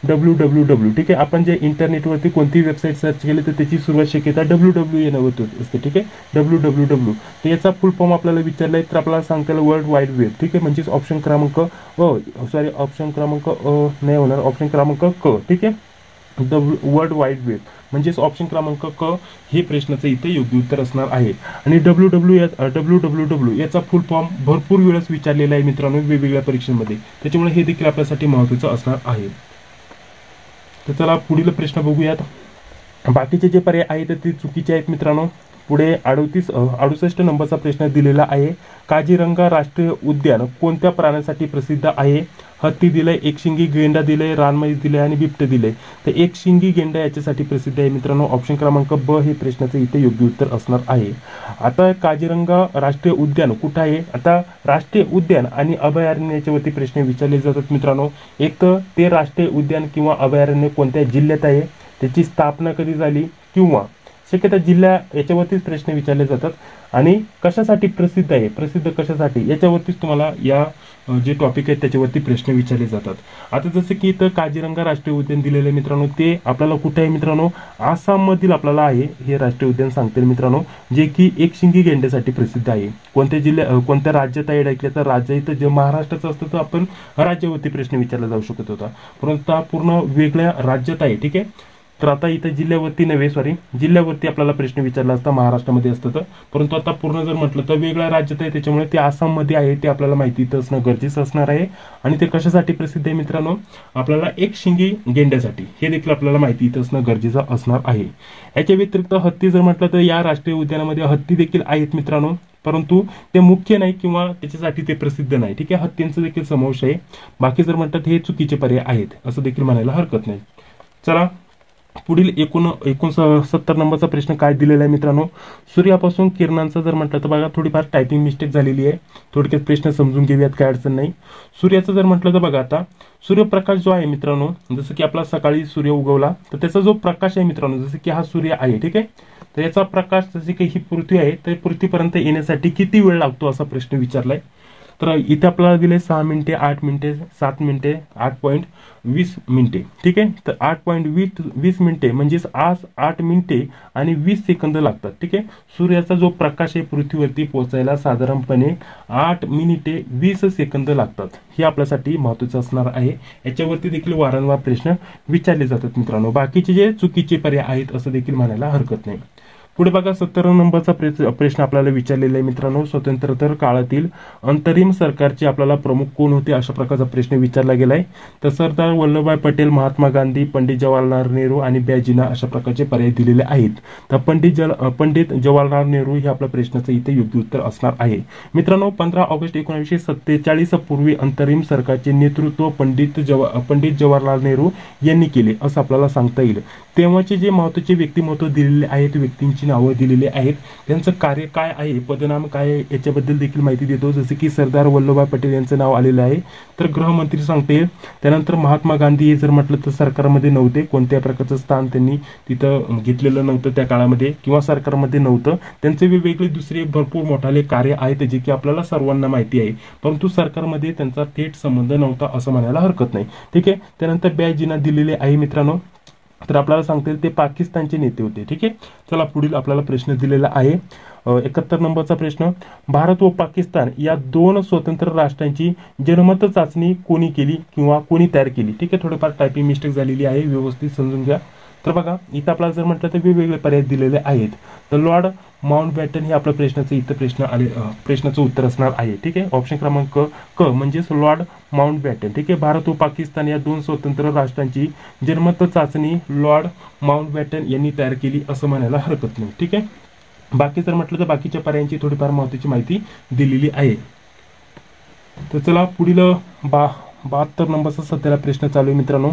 S1: www. ठीक आहे. आपण जे इंटरनेटवरती कोणतीही वेबसाईट सर्च केली तर त्याची सुरुवात शक्यता www येणं होत असते. ठीक आहे. www. तर याचा फुल फॉर्म आपल्याला विचारलाय, तर आपल्याला सांगता येईल वर्ल्ड वाईड वेब. ठीक आहे. म्हणजेच ऑप्शन क्रमांक ऑप्शन क्रमांक नाही होणार, ऑप्शन क्रमांक क. ठीक आहे. वर्ल्ड वाईड वेब म्हणजेच ऑप्शन क्रमांक क हे प्रश्नाचं इथे योग्य उत्तर असणार आहे. आणि WWW याचा फुल फॉर्म भरपूर वेळेस विचारलेला आहे मित्रांनो वेगवेगळ्या परीक्षांमध्ये, त्याच्यामुळे हे देखील आपल्यासाठी महत्त्वाचं असणार आहे. तर चला पुढील प्रश्न बघूयात. बाकीचे जे पर्याय आहेत ते चुकीचे आहेत मित्रांनो. पुढे 68 नंबरचा प्रश्न दिलेला आहे. काझीरंगा राष्ट्रीय उद्यान कोणत्या प्राण्यासाठी प्रसिद्ध आहे? हत्ती दिलंय, एकशिंगी गेंडा दिलंय, रानमैस दिलंय आणि बिबटे दिलंय. तर एकशिंगी गेंडा याच्यासाठी प्रसिद्ध आहे मित्रांनो. ऑप्शन क्रमांक ब हे प्रश्नाचं इथे योग्य उत्तर असणार आहे. आता काझीरंगा राष्ट्रीय उद्यान कुठं आहे? आता राष्ट्रीय उद्यान आणि अभयारण्य याच्यावरती प्रश्न विचारले जातात मित्रांनो. एक तर ते राष्ट्रीय उद्यान किंवा अभयारण्य कोणत्या जिल्ह्यात आहे, त्याची स्थापना कधी झाली, किंवा शक्यता जिल्हा याच्यावरतीच प्रश्न विचारले जातात. आणि कशासाठी प्रसिद्ध आहे, प्रसिद्ध कशासाठी याच्यावरतीच तुम्हाला या जे टॉपिक आहेत त्याच्यावरती प्रश्न विचारले जातात. आता जसं की इथं काझीरंगा राष्ट्रीय उद्यान दिलेलं आहे मित्रांनो, ते आपल्याला कुठे आहे मित्रांनो? आसाम मधील आपल्याला आहे हे राष्ट्रीय उद्यान सांगतील मित्रांनो, जे की एकशिंगी गेंड्यासाठी प्रसिद्ध आहे. कोणत्या राज्यात आहे ऐकलं तर राज्य इथं जे महाराष्ट्राचं असतं तर आपण राज्यावरती प्रश्न विचारला जाऊ शकत होता, परंतु हा पूर्ण वेगळ्या राज्यात आहे. ठीक आहे, तर आता इथं जिल्ह्यावरती आपल्याला प्रश्न विचारला असता महाराष्ट्रामध्ये असतं तर, परंतु आता पूर्ण जर म्हटलं तर वेगळ्या राज्यात आहे, त्याच्यामुळे ते आसाममध्ये आहे ते आपल्याला माहिती इथं असणं गरजेचं असणार आहे. आणि ते कशासाठी प्रसिद्ध आहे मित्रांनो? आपल्याला एकशिंगी गेंड्यासाठी, हे देखील आपल्याला माहिती इथं असणं गरजेचं असणार आहे. याच्या व्यतिरिक्त हत्ती जर म्हटलं तर या राष्ट्रीय उद्यानामध्ये हत्ती देखील आहेत मित्रांनो, परंतु ते मुख्य नाही किंवा त्याच्यासाठी ते प्रसिद्ध नाही. ठीक आहे, हत्तींचा देखील समावेश आहे. बाकी जर म्हणतात हे चुकीचे पर्याय आहेत असं देखील म्हणायला हरकत नाही. चला पुढील 69 नंबरचा प्रश्न काय दिलेला आहे मित्रांनो? सूर्यापासून किरणांचा जर म्हटलं तर बघा थोडीफार टायपिंग मिस्टेक झालेली आहे, थोडक्यात प्रश्न समजून घेऊयात, काय अडचण नाही. सूर्याचं जर म्हटलं तर बघा आता सूर्यप्रकाश जो आहे मित्रांनो, जसं की आपला सकाळी सूर्य उगवला तर त्याचा जो प्रकाश आहे मित्रांनो, जसं की हा सूर्य आहे, ठीक आहे, तर याचा प्रकाश जसे की ही पृथ्वी आहे तर पृथ्वीपर्यंत येण्यासाठी किती वेळ लागतो असा प्रश्न विचारलाय. तर इथे आपल्याला दिले 6 मिनिटे, 8 मिनिटे, 7 मिनिटे, 8.20 मिनिटे. ठीक आहे, तर 8.20 मिनिटे म्हणजेच आज 8 मिनिटे आणि 20 सेकंद लागतात. ठीक आहे, सूर्याचा जो प्रकाश आहे पृथ्वीवरती पोहोचायला साधारणपणे 8 मिनिटे 20 सेकंद लागतात. हे आपल्यासाठी महत्त्वाचं असणार आहे. याच्यावरती देखील वारंवार प्रश्न विचारले जातात मित्रांनो. बाकीचे जे चुकीचे पर्याय आहेत असं देखील म्हणायला हरकत नाही. पुढे बघा 70 नंबरचा प्रश्न आपल्याला विचारलेला आहे मित्रांनो. स्वातंत्र्योत्तर काळातील अंतरिम सरकारचे आपल्याला प्रमुख कोण होते अशा प्रकारचा प्रश्न विचारला गेलाय. तर सरदार वल्लभभाई पटेल, महात्मा गांधी, पंडित जवाहरलाल नेहरू आणि बॅजिना अशा प्रकारचे पर्याय दिलेले आहेत. तर पंडित जवाहरलाल नेहरू हे आपल्या प्रश्नाचं इथे योग्य उत्तर असणार आहे मित्रांनो. 15 ऑगस्ट 1947 पूर्वी अंतरिम सरकारचे नेतृत्व पंडित जवाहरलाल नेहरू यांनी केले असं आपल्याला सांगता येईल. तेव्हाचे जे महत्त्वाचे व्यक्तिमत्व दिलेले आहेत, व्यक्तींची नावं दिलेली आहेत, त्यांचं कार्य काय आहे, पदनाम काय आहे याच्याबद्दल देखील माहिती देतो. जसे की सरदार वल्लभभाई पटेल यांचं नाव आलेलं आहे तर गृहमंत्री सांगता येईल. त्यानंतर महात्मा गांधी हे जर म्हटलं तर सरकारमध्ये नव्हते, कोणत्या प्रकारचं स्थान त्यांनी तिथं घेतलेलं नव्हतं त्या काळामध्ये किंवा सरकारमध्ये नव्हतं. त्यांचे वेगवेगळे दुसरे भरपूर मोठाले कार्य आहेत जे की आपल्याला सर्वांना माहिती आहे, परंतु सरकारमध्ये त्यांचा थेट संबंध नव्हता असं म्हणायला हरकत नाही. ठीक आहे, त्यानंतर बॅजिना दिलेले आहे मित्रांनो, तर आपल्याला सांगता येईल ते पाकिस्तानचे नेते होते. ठीक आहे, चला पुढील आपल्याला प्रश्न दिलेला आहे 71 नंबरचा प्रश्न. भारत व पाकिस्तान या दोन स्वतंत्र राष्ट्रांची जनमत चाचणी कोणी केली किंवा कोणी तयार केली? ठीक आहे, थोडीफार टायपिंग मिस्टेक झालेली आहे, व्यवस्थित समजून घ्या. तर बघा इथं आपल्याला जर म्हटलं तर वेगवेगळे पर्याय दिलेले आहेत. तर लॉर्ड माउंटबॅटन हे आपल्या प्रश्नाचं इथं प्रश्नाचं उत्तर असणार आहे. ठीक आहे, ऑप्शन क्रमांक क म्हणजेच लॉर्ड माउंटबॅटन. ठीक आहे, भारत व पाकिस्तान या दोन स्वतंत्र राष्ट्रांची जनमत चाचणी लॉर्ड माउंटबॅटन यांनी तयार केली असं म्हणायला हरकत नाही. ठीक आहे, बाकी जर म्हटलं तर बाकीच्या पर्यायांची थोडीफार महत्त्वाची माहिती दिलेली आहे. तर चला पुढील 72 नंबरचा सध्याला प्रश्न चालू आहे मित्रांनो.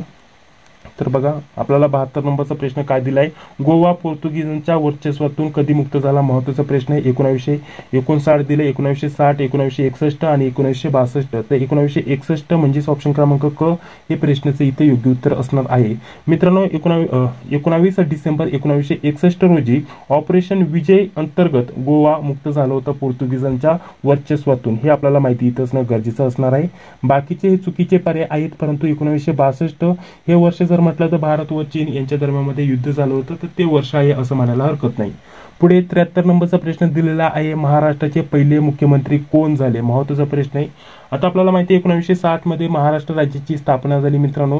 S1: तर बघा आपल्याला 72 नंबरचा प्रश्न काय दिलाय? गोवा पोर्तुगीजांच्या वर्चस्वातून कधी मुक्त झाला? महत्त्वाचा प्रश्न आहे. 1959 दिले, 1960, 1961 आणि 1962. तर 1961 म्हणजेच ऑप्शन क्रमांक क हे प्रश्नाचं इथे योग्य उत्तर असणार आहे मित्रांनो. 19 डिसेंबर 1961 रोजी ऑपरेशन विजय अंतर्गत गोवा मुक्त झालं होतं पोर्तुगीजांच्या वर्चस्वातून. हे आपल्याला माहिती इथं असणं गरजेचं असणार आहे. बाकीचे हे चुकीचे पर्याय आहेत, परंतु 1962 हे वर्ष जर म्हटलं तर भारत व चीन यांच्या दरम्यान युद्ध झालं होतं, तर ते वर्ष आहे असं म्हणायला हरकत नाही. पुढे 73 नंबरचा प्रश्न दिलेला आहे, महाराष्ट्राचे पहिले मुख्यमंत्री कोण झाले? महत्त्वाचा प्रश्न आहे. आता आपल्याला माहिती आहे 1907 मध्ये महाराष्ट्र राज्याची स्थापना झाली मित्रांनो.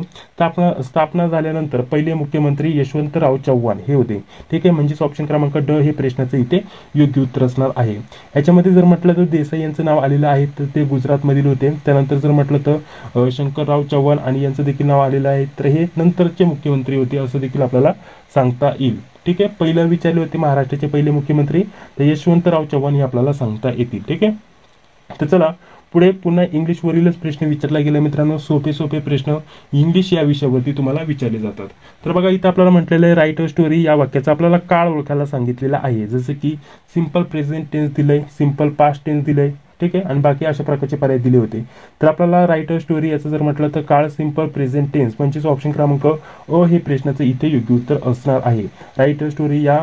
S1: स्थापना झाल्यानंतर पहिले मुख्यमंत्री यशवंतराव चव्हाण हे होते. ठीक आहे, म्हणजेच ऑप्शन क्रमांक ड हे प्रश्नाचं इथे योग्य उत्तर असणार आहे. याच्यामध्ये जर म्हटलं तर देसाई यांचं नाव आलेलं आहे, तर ते गुजरातमधील होते. त्यानंतर जर म्हटलं तर शंकरराव चव्हाण आणि यांचं देखील नाव आलेलं आहे, तर हे नंतरचे मुख्यमंत्री होते असं देखील आपल्याला सांगता येईल. ठीक आहे, पहिलं विचारले होते महाराष्ट्राचे पहिले मुख्यमंत्री तर यशवंतराव चव्हाण हे आपल्याला सांगता येतील. ठीक आहे, तर चला पुढे पुन्हा इंग्लिशवरीलच प्रश्न विचारला गेला मित्रांनो. सोपे प्रश्न इंग्लिश या विषयावरती तुम्हाला विचारले जातात. तर बघा इथं आपल्याला म्हटलेलं आहे राईट अ स्टोरी, या वाक्याचा आपल्याला काळ ओळखायला सांगितलेला आहे. जसं की सिंपल प्रेझेंट टेन्स दिलंय, सिंपल पास्ट टेन्स दिलंय. ठीक आहे, आणि बाकी अशा प्रकारचे पर्याय दिले होते. तर आपल्याला राईट अ स्टोरी याचं जर म्हटलं तर काळ सिंपल प्रेझेंट टेन्स म्हणजेच ऑप्शन क्रमांक अ हे प्रश्नाचं इथे योग्य उत्तर असणार आहे. राईट अ स्टोरी या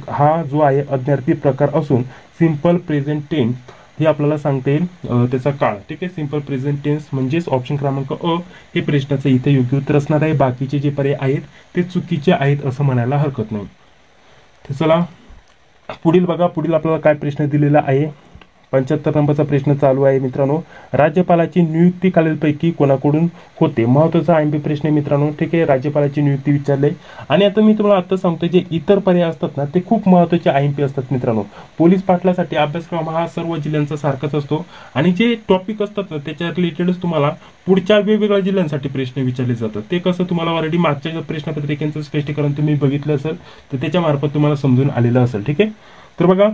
S1: हा जो आहे अज्ञार्थी प्रकार असून सिंपल प्रेझेंट टेन्स हे आपल्याला सांगता येईल त्याचा काळ. ठीक आहे, सिंपल प्रेझेंट टेन्स म्हणजेच ऑप्शन क्रमांक अ हे प्रश्नाचं इथे योग्य उत्तर असणार आहे. बाकीचे जे पर्याय आहेत ते चुकीचे आहेत असं म्हणायला हरकत नाही. तर चला पुढील बघा, पुढील आपल्याला काय प्रश्न दिलेला आहे. 75 नंबरचा प्रश्न चालू आहे मित्रांनो. राज्यपालाची नियुक्ती खालीलपैकी कोणाकडून होते? महत्वाचा आयएमपी प्रश्न आहे मित्रांनो. ठीक आहे, राज्यपालाची नियुक्ती विचारले. आणि आता मी तुम्हाला आता सांगतो जे इतर पर्याय असतात ना ते खूप महत्वाचे आयएमपी असतात मित्रांनो. पोलीस पाटलासाठी अभ्यासक्रम हा सर्व जिल्ह्यांचा सारखाच असतो आणि जे टॉपिक असतात ना त्याच्या रिलेटेडच तुम्हाला पुढच्या वेगवेगळ्या जिल्ह्यांसाठी प्रश्न विचारले जातात. ते कसं तुम्हाला ऑलरेडी मागच्या प्रश्नपत्रिकेचं स्पष्टीकरण तुम्ही बघितलं असेल तर त्याच्या मार्फत तुम्हाला समजून आलेलं असेल. ठीक आहे, तर बघा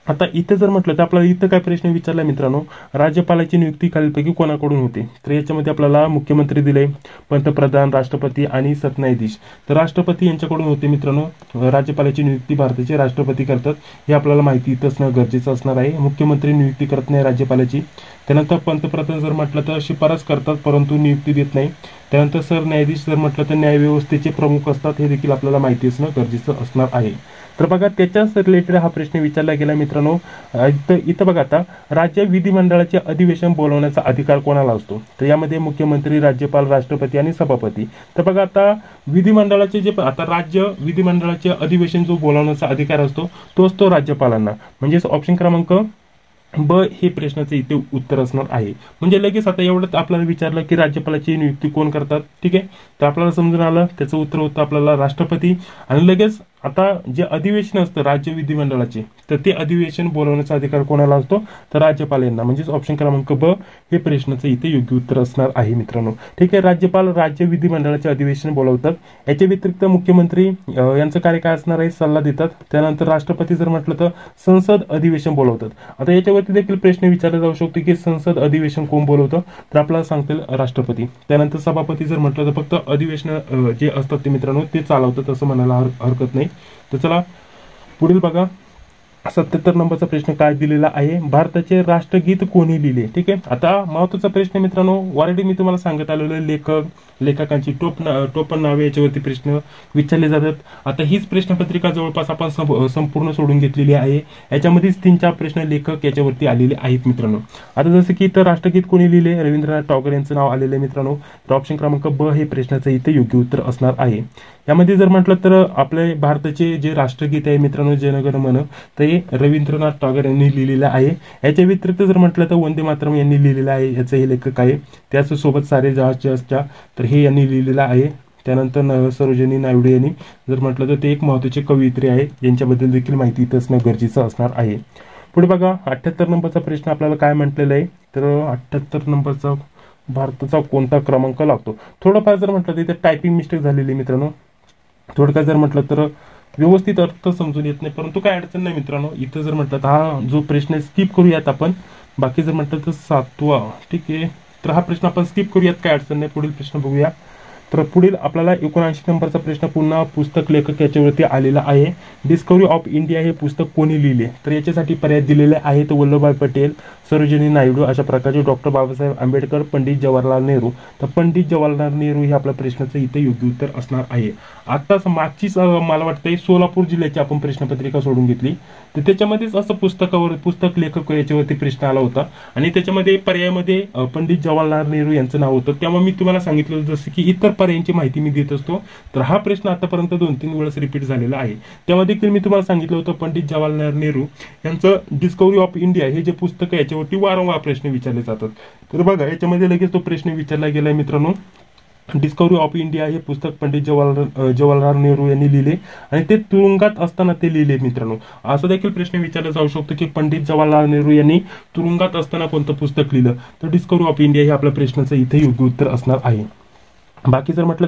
S1: आता इथे जर म्हटलं तर आपल्याला इथं काय प्रश्न विचारला मित्रांनो, राज्यपालाची नियुक्ती खालीलपैकी कोणाकडून होते? तर याच्यामध्ये आपल्याला मुख्यमंत्री दिले, पंतप्रधान, राष्ट्रपती आणि सरन्यायाधीश. तर राष्ट्रपती यांच्याकडून होते मित्रांनो. राज्यपालाची नियुक्ती भारताचे राष्ट्रपती करतात हे आपल्याला माहिती असणं गरजेचं असणार आहे. मुख्यमंत्री नियुक्ती करत नाही राज्यपालाची. त्यानंतर पंतप्रधान जर म्हटलं तर शिफारस करतात परंतु नियुक्ती देत नाही. त्यानंतर सरन्यायाधीश जर म्हटलं तर न्यायव्यवस्थेचे प्रमुख असतात हे देखील आपल्याला माहिती असणं गरजेचं असणार आहे. तर बघा त्याच्याच रिलेटेड हा प्रश्न विचारला गेला मित्रांनो. इथं बघा आता राज्य विधिमंडळाचे अधिवेशन बोलवण्याचा अधिकार कोणाला असतो? तर यामध्ये मुख्यमंत्री, राज्यपाल, राष्ट्रपती आणि सभापती. तर बघा आता विधिमंडळाचे जे आता राज्य विधिमंडळाचे अधिवेशन जो बोलवण्याचा अधिकार असतो तो असतो राज्यपालांना. म्हणजेच ऑप्शन क्रमांक ब हे प्रश्नाचे इथे उत्तर असणार आहे. म्हणजे लगेच आता एवढंच आपल्याला विचारलं की राज्यपालाची नियुक्ती कोण करतात. ठीक आहे, तर आपल्याला समजून आलं त्याचं उत्तर होतं आपल्याला राष्ट्रपती. आणि लगेच आता जे अधिवेशन असतं राज्य विधिमंडळाचे तर ते अधिवेशन बोलवण्याचा अधिकार कोणाला असतो? तर राज्यपाल यांना. म्हणजेच ऑप्शन क्रमांक ब हे प्रश्नाचं इथे योग्य उत्तर असणार आहे मित्रांनो. ठीक आहे, राज्यपाल राज्य विधिमंडळाचे अधिवेशन बोलवतात. याच्या व्यतिरिक्त मुख्यमंत्री यांचं कार्य काय असणार आहे? सल्ला देतात. त्यानंतर राष्ट्रपती जर म्हटलं तर संसद अधिवेशन बोलवतात. आता याच्यावरती देखील प्रश्न विचारला जाऊ शकतो की संसद अधिवेशन कोण बोलवतं? तर आपल्याला सांगतील राष्ट्रपती. त्यानंतर सभापती जर म्हटलं तर फक्त अधिवेशन जे असतात ते मित्रांनो ते चालवतात असं म्हणायला हरकत नाही. तर चला पुढील बघा 77 नंबरचा प्रश्न काय दिलेला आहे, भारताचे राष्ट्रगीत कोणी लिहिले? ठीक आहे, आता महत्वाचा प्रश्न मित्रांनो. ऑलरेडी मी तुम्हाला सांगत आलेलो लेखकांची टोपण नावे याच्यावरती प्रश्न विचारले जातात. आता हीच प्रश्नपत्रिका जवळपास आपण संपूर्ण सोडून घेतलेली आहे. याच्यामध्येच 3-4 प्रश्न लेखक याच्यावरती आलेले आहेत मित्रांनो. आता जसं की इथं राष्ट्रगीत कोणी लिहिले? रवींद्रनाथ टागोर यांचं नाव आलेलं आहे मित्रांनो. तर ऑप्शन क्रमांक ब हे प्रश्नाचं इथे योग्य उत्तर असणार आहे. यामध्ये जर म्हटलं तर आपले भारताचे जे राष्ट्रगीत आहे मित्रांनो जन गण मन ते रवींद्रनाथ टागोर यांनी लिहिलेलं आहे. याच्या व्यतिरिक्त जर म्हटलं तर वंदे मातरम यांनी लिहिलेलं आहे. याचं हे लेखक आहे. त्याचसोबत सारे जहाजच्या तर हे यांनी लिहिलेलं आहे. त्यानंतर सरोजिनी नायडू यांनी जर म्हटलं तर ते एक महत्त्वाचे कवयित्री आहे यांच्याबद्दल देखील माहिती इथं असणं गरजेचं असणार आहे. पुढे बघा 78 नंबरचा प्रश्न आपल्याला काय म्हटलेला आहे तर 78 नंबरचा भारताचा कोणता क्रमांक लागतो? थोडंफार जर म्हटलं तर इथे टायपिंग मिस्टेक झालेली मित्रांनो. थोडक्यात जर म्हटलं तर व्यवस्थित अर्थ समजून येत नाही परंतु काय अडचण नाही मित्रांनो. इथं जर म्हटलं तर हा जो प्रश्न स्किप करूयात आपण. बाकी जर म्हटलं तर 7वा. ठीक आहे, तर हा प्रश्न आपण स्किप करूयात, काय अडचण नाही. पुढील प्रश्न बघूया. तर पुढील आपल्याला 79 नंबरचा प्रश्न पुन्हा पुस्तक लेखक याच्यावरती आलेला आहे. डिस्कवरी ऑफ इंडिया हे पुस्तक कोणी लिहिले? तर याच्यासाठी पर्याय दिलेले आहेत वल्लभभाई पटेल, सरोजिनी नायडू अशा प्रकारचे, डॉक्टर बाबासाहेब आंबेडकर, पंडित जवाहरलाल नेहरू. तर पंडित जवाहरलाल नेहरू हे आपल्या प्रश्नाचं इथे योग्य उत्तर असणार आहे. आताच मागचीच मला वाटतंय सोलापूर जिल्ह्याची आपण प्रश्नपत्रिका सोडून घेतली तर त्याच्यामध्येच असं पुस्तक लेखक याच्यावरती प्रश्न आला होता आणि त्याच्यामध्ये पर्यायामध्ये पंडित जवाहरलाल नेहरू यांचं नाव होतं. त्यामुळे मी तुम्हाला सांगितलं जसं की इतर थोडंफार यांची माहिती मी देत असतो. तर हा प्रश्न आतापर्यंत 2-3 वेळेस रिपीट झालेला आहे. त्यामध्ये देखील मी तुम्हाला सांगितलं होतं पंडित जवाहरलाल नेहरू यांचं डिस्कवरी ऑफ इंडिया हे जे पुस्तक आहे याच्यावरती वारंवार प्रश्न विचारले जातात. तर बघा याच्यामध्ये लगेच तो प्रश्न विचारला गेलाय मित्रांनो. डिस्कवरी ऑफ इंडिया हे पुस्तक पंडित जवाहरलाल नेहरू यांनी लिहिले आणि ते तुरुंगात असताना ते लिहिले मित्रांनो. असं देखील प्रश्न विचारला जाऊ शकतो की पंडित जवाहरलाल नेहरू यांनी तुरुंगात असताना कोणतं पुस्तक लिहिलं. तर डिस्कवरी ऑफ इंडिया हे आपल्या प्रश्नाचं इथे योग्य उत्तर असणार आहे. बाकी जर म्हटलं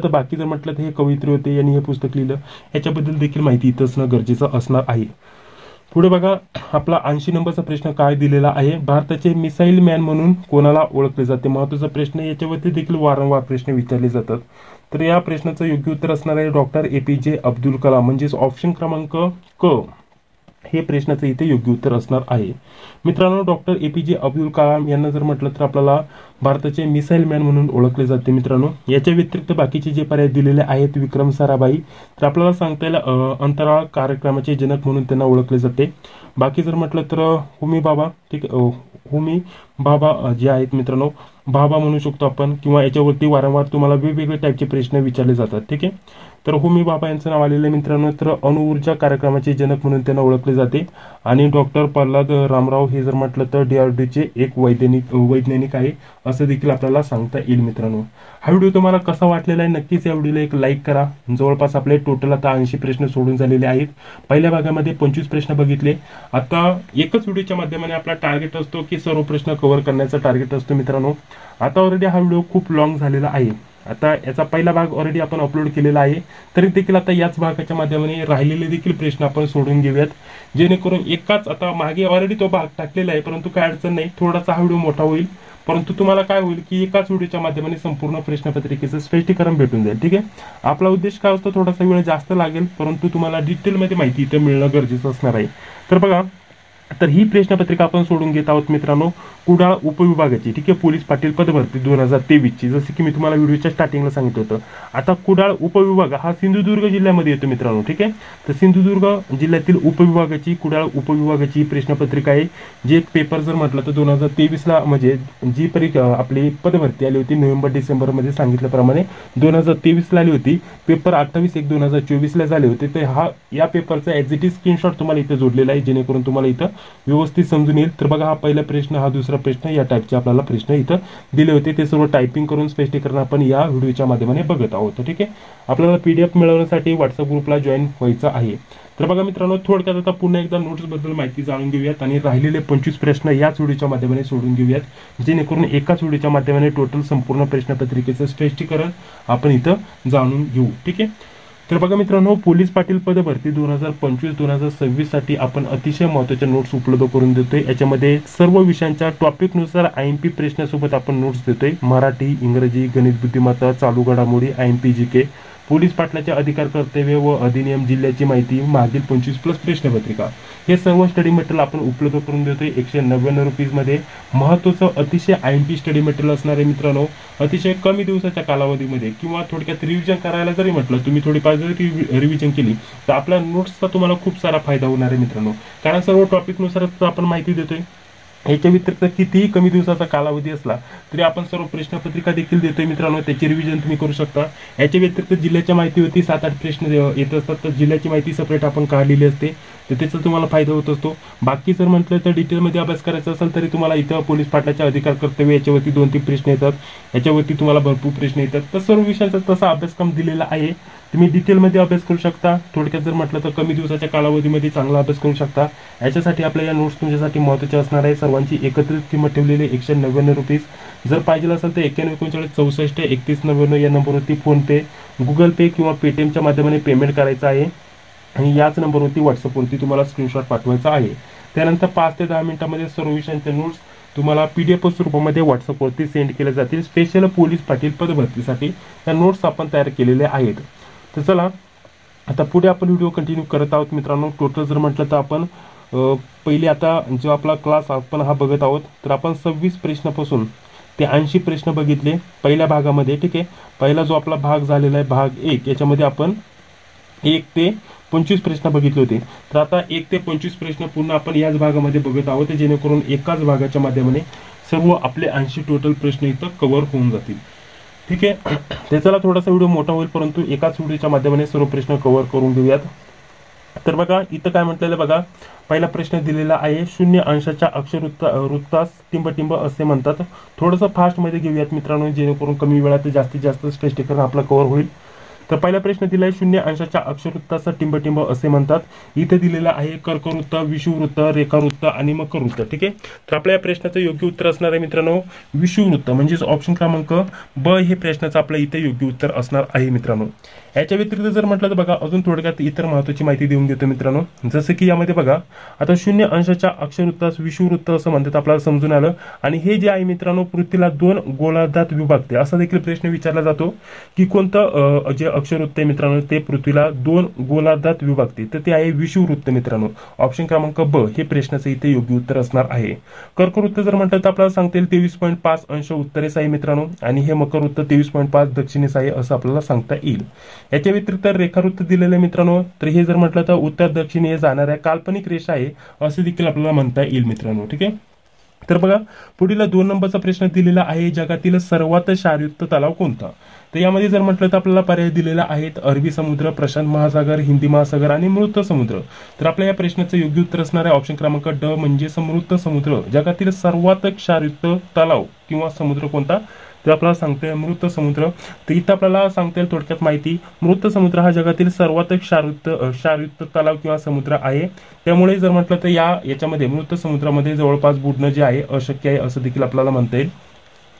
S1: तर हे कवयित्री होते यांनी हे पुस्तक लिहिलं, याच्याबद्दल देखील माहिती इथं असणं गरजेचं असणार आहे. पुढे बघा आपला 80 नंबरचा प्रश्न काय दिलेला आहे. भारताचे मिसाईल मॅन म्हणून कोणाला ओळखले जाते. महत्वाचा प्रश्न, याच्यावरती देखील वारंवार प्रश्न विचारले जातात. तर या प्रश्नाचं योग्य उत्तर असणार आहे डॉक्टर APJ अब्दुल कलाम, म्हणजेच ऑप्शन क्रमांक क हे प्रश्नाचं इथे योग्य उत्तर असणार आहे. मित्रांनो डॉक्टर APJ अब्दुल कलाम यांना जर म्हटलं तर आपल्याला भारताचे मिसाईल मॅन म्हणून ओळखले जाते मित्रांनो. याच्या व्यतिरिक्त बाकीचे जे पर्याय दिलेले आहेत, विक्रम साराभाई, तर आपल्याला सांगता येईल अंतराळ कार्यक्रमाचे जनक म्हणून त्यांना ओळखले जाते. बाकी जर म्हटलं तर होमी भाभा, ठीक आहे, होमी भाभा जे आहेत मित्रांनो, भाभा म्हणू शकतो आपण, किंवा याच्यावरती वारंवार तुम्हाला वेगवेगळे टाईपचे प्रश्न विचारले जातात. ठीक आहे, तर होमी भाभा यांचं नाव आलेलं आहे मित्रांनो. तर अणुऊर्जा कार्यक्रमाचे जनक म्हणून त्यांना ओळखले जाते. आणि डॉक्टर प्रल्हाद रामराव हे जर म्हटलं तर DRDOचे एक वैज्ञानिक आहे असं देखील आपल्याला सांगता येईल मित्रांनो. हा व्हिडिओ तुम्हाला कसा वाटलेला आहे नक्कीच या व्हिडिओला एक लाईक करा. जवळपास आपले टोटल आता 80 प्रश्न सोडून झालेले आहेत. पहिल्या भागामध्ये 25 प्रश्न बघितले. आता एकच व्हिडिओच्या माध्यमाने आपला टार्गेट असतो की सर्व प्रश्न कव्हर करण्याचा टार्गेट असतो मित्रांनो. आता ऑलरेडी हा व्हिडिओ खूप लॉंग झालेला आहे. आता याचा पहिला भाग ऑलरेडी आपण अपलोड केलेला आहे. तरी देखील आता याच भागाच्या माध्यमाने राहिलेले देखील प्रश्न आपण सोडून घेऊयात, जेणेकरून एकाच, आता मागे ऑलरेडी तो भाग टाकलेला आहे परंतु काय अडचण नाही, थोडासा हा व्हिडिओ मोठा होईल, परंतु तुम्हाला काय होईल की एकाच व्हिडिओच्या माध्यमाने संपूर्ण प्रश्नपत्रिकेचं स्पष्टीकरण भेटून जाईल. ठीक आहे, आपला उद्देश काय असतो, थोडासा वेळ जास्त लागेल परंतु तुम्हाला डिटेलमध्ये माहिती इथं मिळणं गरजेचं असणार आहे. तर बघा, तर ही प्रश्नपत्रिका आपण सोडून घेत आहोत मित्रांनो कुडाळ उपविभागाची. ठीक आहे, पोलीस पाटील पदभरती 2023 ची, जसं की मी तुम्हाला व्हिडिओच्या स्टार्टिंगला सांगितलं होतं. आता कुडाळ उपविभाग हा सिंधुदुर्ग जिल्ह्यामध्ये येतो मित्रांनो. ठीक आहे, तर सिंधुदुर्ग जिल्ह्यातील उपविभागाची, कुडाळ उपविभागाची प्रश्नपत्रिका आहे. जे पेपर जर म्हटलं तर 2023ला, म्हणजे जी आपली पदभरती आली होती नोव्हेंबर-डिसेंबर मध्ये सांगितल्याप्रमाणे 2023ला आली होती. पेपर 28/1/2024ला झाले होते. तर या पेपरचा एक्झॅक्ट स्क्रीनशॉट तुम्हाला इथे जोडलेला आहे, जेणेकरून तुम्हाला इथं व्यवस्थित समजून येईल. तर बघा, हा पहिला प्रश्न, हा दुसरा प्रश्न, या टाईपचे आपल्याला प्रश्न इथं दिले होते. ते सर्व टायपिंग करून स्पष्टीकरण आपण या व्हिडिओच्या माध्यमाने बघत आहोत. ठीक आहे, आपल्याला PDF मिळवण्यासाठी व्हॉट्सअप ग्रुपला जॉईन व्हायचं आहे. तर बघा मित्रांनो, थोडक्यात आता पुन्हा एकदा नोट्स बद्दल माहिती जाणून घेऊयात आणि राहिलेले 25 प्रश्न याच व्हिडिओच्या माध्यमाने सोडून घेऊयात, जेणेकरून एकाच व्हिडिओच्या माध्यमाने टोटल संपूर्ण प्रश्नपत्रिकेचं स्पष्टीकरण आपण इथं जाणून घेऊ. ठीक आहे, तर बघा मित्रांनो, पोलीस पाटील पदभरती 2025-2026 साठी आपण अतिशय महत्त्वाच्या नोट्स उपलब्ध करून देतोय. याच्यामध्ये सर्व विषयांच्या टॉपिकनुसार IMP प्रश्नासोबत आपण नोट्स देतोय. मराठी, इंग्रजी, गणित बुद्धिमत्ता, चालू घडामोडी, IMP GK, पोलीस पाटलाचे अधिकार, कर्तव्य व अधिनियम, जिल्ह्याची माहिती, मागील 25+ प्रश्नपत्रिका, हे सर्व स्टडी मटेरियल आपण उपलब्ध करून देतोय 199 रुपीजमध्ये. महत्त्वाचं अतिशय IMP स्टडी मटेरियल असणार आहे मित्रांनो. अतिशय कमी दिवसाच्या कालावधीमध्ये, किंवा थोडक्यात रिव्हिजन करायला जरी म्हटलं तुम्ही, थोडीफार जरी रिव्हिजन केली तर आपल्या नोट्सचा तुम्हाला खूप सारा फायदा होणार आहे मित्रांनो. कारण सर्व टॉपिकनुसारच आपण माहिती देतोय. याच्या व्यतिरिक्त कितीही कमी दिवसाचा कालावधी असला तरी आपण सर्व प्रश्नपत्रिका देखील देतोय मित्रांनो, त्याची रिव्हिजन तुम्ही करू शकता. याच्या व्यतिरिक्त जिल्ह्याच्या माहितीवरती 7-8 प्रश्न येत असतात, तर जिल्ह्याची माहिती सेपरेट आपण काढलेली असते, तर त्याचा तुम्हाला फायदा होत असतो. बाकी जर म्हटलं तर डिटेलमध्ये अभ्यास करायचा असेल तरी तुम्हाला इथं पोलीस पाटलाचे अधिकार, कर्तव्य याच्यावरती 2-3 प्रश्न येतात, याच्यावरती तुम्हाला भरपूर प्रश्न येतात. तर सर्व विषयांचा तसा अभ्यासक्रम दिलेला आहे, तुम्ही डिटेलमध्ये अभ्यास करू शकता. थोडक्यात जर म्हटलं तर कमी दिवसाच्या कालावधीमध्ये चांगला अभ्यास करू शकता. याच्यासाठी आपल्या या नोट्स तुमच्यासाठी महत्त्वाचे असणार आहे. सर्वांची एकत्रित किंमत ठेवलेली 199 रुपीज. जर पाहिजे असेल तर 9139643199 या नंबरवरती फोनपे, गुगल पे किंवा पेटीएमच्या माध्यमाने पेमेंट करायचं आहे आणि याच नंबरवरती व्हॉट्सअपवरती तुम्हाला स्क्रीनशॉट पाठवायचा आहे. त्यानंतर 5 ते 10 मिनिटांमध्ये सर्व विषयांचे नोट्स तुम्हाला PDF स्वरूपामध्ये व्हॉट्सअपवरती सेंड केले जातील. स्पेशल पोलीस पाटील पदभरतीसाठी त्या नोट्स आपण तयार केलेले आहेत. तर चला आता पुढे आपण व्हिडिओ कंटिन्यू करत आहोत मित्रांनो. टोटल जर म्हटलं तर आपण पहिले आता जो आपला क्लास आपण हा बघत आहोत, तर आपण 26 प्रश्नापासून ते 80 प्रश्न बघितले पहिल्या भागामध्ये. ठीक आहे, पहिला जो आपला भाग झालेला आहे भाग 1, याच्यामध्ये आपण 1 ते 25 प्रश्न बघितले होते. तर आता 1 ते 25 प्रश्न पुन्हा आपण याच भागामध्ये बघत आहोत, जेणेकरून एकाच भागाच्या माध्यमाने सर्व आपले 80 टोटल प्रश्न इथं कव्हर होऊन जातील. ठीक आहे. ते चला थोडासा व्हिडिओ मोठा होईल, परंतु एकाच व्हिडिओच्या माध्यमाने सर्व प्रश्न कव्हर करून घेऊयात. तर बघा इथं काय म्हटलेलं बघा, पहिला प्रश्न दिलेला आहे, 0 अंशाच्या अक्षरवृत्तास टिंबटिंब असे म्हणतात. थोडंसं फास्टमध्ये घेऊयात मित्रांनो, जेणेकरून कमी वेळात जास्तीत जास्त स्पष्टीकरण आपलं कव्हर होईल. तर पहिला प्रश्न दिलाय, 0 अंशाच्या अक्षरवृत्तास टिंबटिंब असे म्हणतात. इथे दिलेलं आहे कर्कवृत्त, विषुववृत्त, रेखावृत्त आणि मकरवृत्त. ठीक आहे. तर आपल्या या प्रश्नाचं योग्य उत्तर असणार आहे मित्रांनो विषुववृत्त, म्हणजेच ऑप्शन क्रमांक ब हे प्रश्नाचं आपलं इथे योग्य उत्तर असणार आहे मित्रांनो. याच्या व्यतिरिक्त जर म्हटलं तर बघा, अजून थोडक्यात इतर महत्त्वाची माहिती देऊन घेतो मित्रांनो. जसं की यामध्ये बघा, आता 0 अंशाच्या अक्षरवृत्तास विषुववृत्त असं म्हणतात, आपल्याला समजून आलं. आणि हे जे आहे मित्रांनो, पृथ्वीला 2 गोलार्धात विभागते. असा देखील प्रश्न विचारला जातो की कोणतं जे अक्षरवृत्त आहे मित्रांनो ते पृथ्वीला 2 गोलार्धात विभागते, तर ते आहे विषुववृत्त मित्रांनो. ऑप्शन क्रमांक ब हे प्रश्नाचं इथे योग्य उत्तर असणार आहे. कर्कवृत्त जर म्हटलं तर आपल्याला सांगता येईल 23.5 अंश उत्तरेस आहे मित्रांनो, आणि हे मकरवृत्त 23.5 दक्षिणेस आहे असं आपल्याला सांगता येईल. याच्या व्यतिरिक्त रेखावृत्त दिलेले मित्रांनो, तर हे जर म्हटलं तर उत्तर दक्षिणे जाणाऱ्या काल्पनिक रेषा आहे असं देखील आपल्याला म्हणता येईल मित्रांनो. ठीक आहे. तर बघा पुढील 2 नंबरचा प्रश्न दिलेला आहे, जगातील सर्वात क्षारयुक्त तलाव कोणता. तर यामध्ये जर म्हटलं तर आपल्याला पर्याय दिलेला आहेत, अरबी समुद्र, प्रशांत महासागर, हिंदी महासागर आणि मृत समुद्र. तर आपल्या या प्रश्नाचं योग्य उत्तर असणार आहे ऑप्शन क्रमांक ड, म्हणजे मृत समुद्र. जगातील सर्वात क्षारयुक्त तलाव किंवा समुद्र कोणता, तर आपल्याला सांगतोय मृत समुद्र. तर इथं आपल्याला सांगता येईल थोडक्यात माहिती, मृत समुद्र हा जगातील सर्वात क्षारयुक्त तलाव किंवा समुद्र आहे. त्यामुळे जर म्हटलं तर याच्यामध्ये मृत समुद्रामध्ये जवळपास बुडणं जे आहे अशक्य आहे असं देखील आपल्याला म्हणता येईल.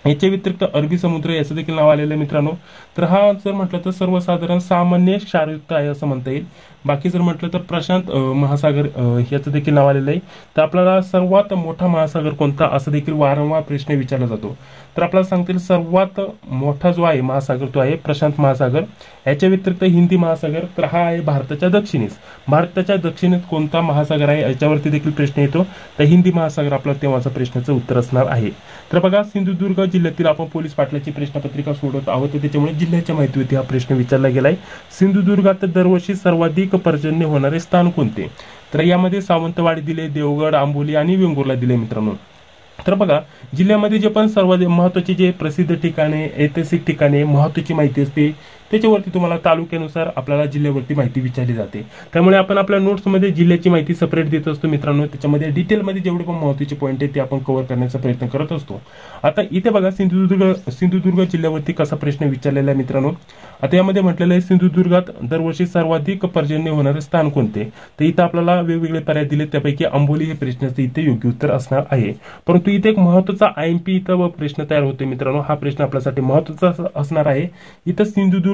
S1: याच्या व्यतिरिक्त अरबी समुद्र याचं देखील नाव आलेलं आहे मित्रांनो. तर हा जर म्हटलं तर सर्वसाधारण सामान्य क्षारयुक्त आहे असं म्हणता येईल. बाकी जर म्हटलं तर प्रशांत महासागर याचं देखील नाव आलेलं आहे. तर आपल्याला सर्वात मोठा महासागर कोणता असं देखील वारंवार प्रश्न विचारला जातो. तर आपल्याला सांगतील सर्वात मोठा जो आहे महासागर तो आहे प्रशांत महासागर. याच्या व्यतिरिक्त हिंदी महासागर, तर हा आहे भारताच्या दक्षिणेस. भारताच्या दक्षिणेत कोणता महासागर आहे याच्यावरती देखील प्रश्न येतो. तर हिंदी महासागर आपला तेव्हाचा प्रश्नाचं उत्तर असणार आहे. तर बघा सिंधुदुर्ग जिल्ह्यातील आपण पोलीस पाटलाची प्रश्नपत्रिका सोडत आहोत, त्याच्यामुळे जिल्ह्याच्या माहितीवरती हा प्रश्न विचारला गेलाय. सिंधुदुर्गात दरवर्षी सर्वाधिक पर्जन्य होणारे स्थान कोणते. तर यामध्ये सावंतवाडी दिले, देवगड, आंबोली आणि वेंगुर्ला दिले मित्रांनो. तर बघा जिल्ह्यामध्ये जे पण सर्वात महत्त्वाचे जे प्रसिद्ध ठिकाणे, ऐतिहासिक ठिकाणे, महत्त्वाची माहिती असते त्याच्यावरती तुम्हाला तालुक्यानुसार आपल्याला जिल्ह्यावरती माहिती विचारली जाते. त्यामुळे आपण आपल्या नोट्समध्ये जिल्ह्याची माहिती सेपरेट देत असतो मित्रांनो. त्याच्यामध्ये डिटेलमध्ये जेवढे पण महत्त्वाचे पॉईंट आहेत ते आपण कव्हर करण्याचा प्रयत्न करत असतो. आता इथे बघा सिंधुदुर्ग जिल्ह्यावरती कसा प्रश्न विचारलेला आहे मित्रांनो. आता यामध्ये म्हटलेलं आहे सिंधुदुर्गात दरवर्षी सर्वाधिक पर्जन्य होणारे स्थान कोणते. तर इथं आपल्याला वेगवेगळे पर्याय दिले, त्यापैकी आंबोली हे प्रश्नाचं इथे योग्य उत्तर असणार आहे. परंतु इथे एक महत्त्वाचा IMP इथं प्रश्न तयार होतोय मित्रांनो. हा प्रश्न आपल्यासाठी महत्त्वाचा असणार आहे. इथं सिंधुदुर्ग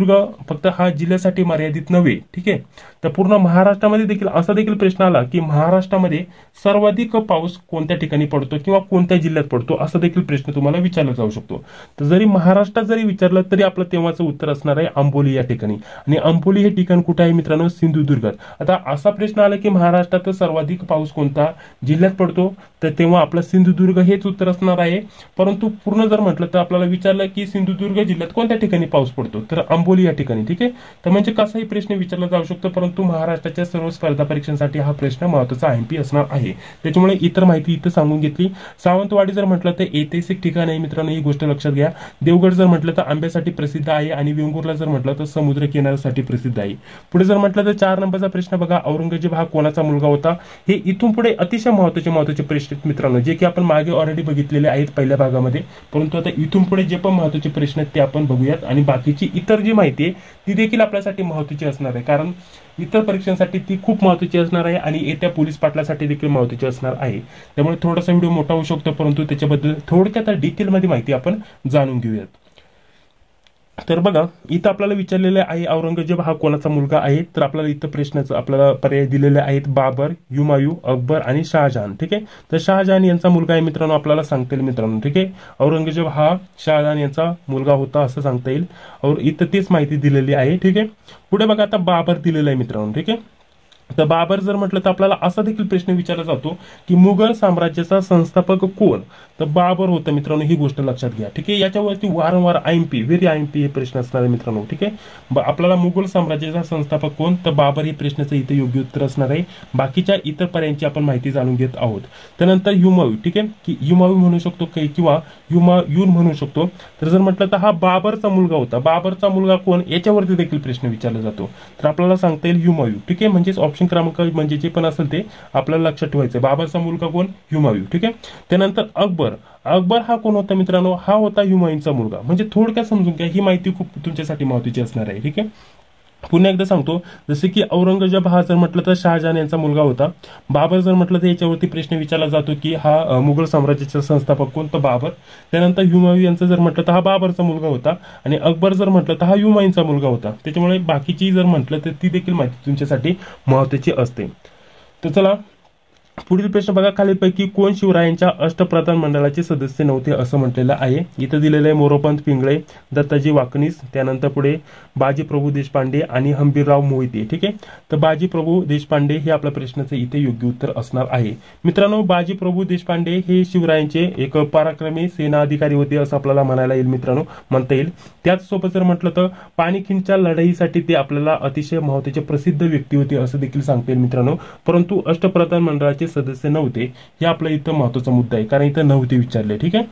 S1: फक्त हा जिल्ह्यासाठी मर्यादित नव्हे. ठीक आहे. तर पूर्ण महाराष्ट्रामध्ये देखील असा देखील प्रश्न आला की महाराष्ट्रामध्ये सर्वाधिक पाऊस कोणत्या ठिकाणी पडतो किंवा कोणत्या जिल्ह्यात पडतो असा देखील प्रश्न तुम्हाला विचारला जाऊ शकतो. तर जरी महाराष्ट्रात जरी विचारलं तरी आपलं तेव्हाचं उत्तर असणार आहे आंबोली या ठिकाणी. आणि आंबोली हे ठिकाण कुठे आहे मित्रांनो, सिंधुदुर्गात. आता असा प्रश्न आला की महाराष्ट्रात सर्वाधिक पाऊस कोणता जिल्ह्यात पडतो, तर तेव्हा आपलं सिंधुदुर्ग हेच उत्तर असणार आहे. परंतु पूर्ण जर म्हटलं तर आपल्याला विचारलं की सिंधुदुर्ग जिल्ह्यात कोणत्या ठिकाणी पाऊस पडतो, तर आंबोली या ठिकाणी. ठीक आहे. तर म्हणजे कसाही प्रश्न विचारला जाऊ शकतो, परंतु महाराष्ट्राच्या सर्व स्पर्धा परीक्षांसाठी हा प्रश्न महत्त्वाचा IMP असणार आहे. त्याच्यामुळे इतर माहिती इथं सांगून घेतली. सावंतवाडी जर म्हटलं तर ऐतिहासिक ठिकाण आहे मित्रांनो, ही गोष्ट लक्षात घ्या. देवगड जर म्हटलं तर आंब्यासाठी प्रसिद्ध आहे आणि वेंगुर्ला जर म्हटलं तर समुद्र किनाऱ्यासाठी प्रसिद्ध आहे. पुढे जर म्हटलं तर 4 नंबरचा प्रश्न बघा, औरंगजेब हा कोणाचा मुलगा होता. हे इथून पुढे अतिशय महत्त्वाचे प्रश्न मित्रांनो, जे की आपण मागे ऑलरेडी बघितलेले आहेत पहिल्या भागामध्ये. परंतु आता इथून पुढे जे पण महत्त्वाचे प्रश्न आहेत ते आपण बघूयात. आणि बाकीची इतर जी माहिती आहे ती देखील आपल्यासाठी महत्त्वाची असणार आहे, कारण इतर परीक्षांसाठी ती खूप महत्त्वाची असणार आहे आणि येत्या पोलीस पाटलासाठी देखील महत्त्वाची असणार आहे. त्यामुळे थोडासा व्हिडिओ मोठा होऊ शकतो, परंतु त्याच्याबद्दल थोडक्यात डिटेलमध्ये माहिती आपण जाणून घेऊयात. तर बघा इथं आपल्याला विचारलेलं आहे औरंगजेब हा कोणाचा मुलगा आहे. तर आपल्याला इथं प्रश्नाचं आपल्याला पर्याय दिलेले आहेत बाबर, हुमायूं, अकबर आणि शहाजहान. ठीक आहे. तर शहाजहान यांचा मुलगा आहे मित्रांनो, आपल्याला सांगता येईल मित्रांनो. ठीक आहे. औरंगजेब हा शहाजहान यांचा मुलगा होता असं सांगता येईल. और इथं तीच माहिती दिलेली आहे. ठीक आहे. पुढे बघा आता बाबर दिलेला आहे मित्रांनो. ठीक आहे. तर बाबर जर म्हटलं तर आपल्याला असा देखील प्रश्न विचारला जातो की मुघल साम्राज्याचा संस्थापक कोण? तर बाबर होता मित्रांनो, ही गोष्ट लक्षात घ्या. ठीक आहे, याच्यावरती वारंवार आयएमपी व्हेरी आयएमपी हे प्रश्न असणार आहे मित्रांनो. ठीक आहे, आपल्याला मुघल साम्राज्याचा संस्थापक कोण? तर बाबर हे प्रश्नाचं इथे योग्य उत्तर असणार आहे. बाकीच्या इतर पर्यायांची आपण माहिती जाणून घेत आहोत. त्यानंतर हुमायूं. ठीक आहे, की हुमायूं म्हणू शकतो किंवा हुमायून म्हणू शकतो. तर जर म्हटलं तर हा बाबरचा मुलगा होता. बाबरचा मुलगा कोण? याच्यावरती देखील प्रश्न विचारला जातो. तर आपल्याला सांगता येईल हुमायूं. ठीक आहे, म्हणजेच ऑप्शन क्रमांक म्हणजे जे पण असेल ते आपल्याला लक्षात ठेवायचं. बाबरचा मुलगा कोण? हुमायूं. ठीक आहे, त्यानंतर अकबर. अकबर हा कोण होता मित्रांनो? हा होता हुमायूंचा मुलगा. म्हणजे थोडक्यात समजून घ्या, ही माहिती खूप तुमच्यासाठी महत्त्वाची असणार आहे. ठीक आहे, पुन्हा एकदा सांगतो, जसे की औरंगजेब हा जर म्हटलं तर शहाजहान यांचा मुलगा होता. बाबर जर म्हटलं तर याच्यावरती प्रश्न विचारला जातो की हा मुघल साम्राज्याचा संस्थापक कोण? तर बाबर. त्यानंतर हुमायूं यांचं जर म्हटलं तर हा बाबरचा मुलगा होता. आणि अकबर जर म्हटलं तर हा हुमायूंचा मुलगा होता. त्याच्यामुळे बाकीची जर म्हटलं तर ती देखील माहिती तुमच्यासाठी महत्त्वाची असते. तर चला पुढील प्रश्न बघा, खालीलपैकी कोण शिवरायांच्या अष्टप्रधान मंडळाचे सदस्य नव्हते असं म्हटलेलं आहे. इथं दिलेलं आहे मोरोपंत पिंगळे, दत्ताजी वाकनीस, त्यानंतर पुढे बाजीप्रभू देशपांडे आणि हंबीरराव मोहिते. ठीक आहे, तर बाजीप्रभू देशपांडे हे आपल्या प्रश्नाचं इथे योग्य उत्तर असणार आहे. मित्रांनो, बाजीप्रभू देशपांडे हे शिवरायांचे एक पराक्रमी सेना अधिकारी होते असं आपल्याला म्हणायला येईल मित्रांनो, म्हणता येईल. त्याचसोबत जर म्हटलं तर पानिखिंडच्या लढाईसाठी ते आपल्याला अतिशय महत्त्वाचे प्रसिद्ध व्यक्ती होते असं देखील सांगता येईल मित्रांनो. परंतु अष्टप्रधान मंडळाचे सदस्य नव्हते, हे आपला इथं महत्त्वाचा मुद्दा आहे, कारण इथं नव्हते विचारले. ठीक आहे,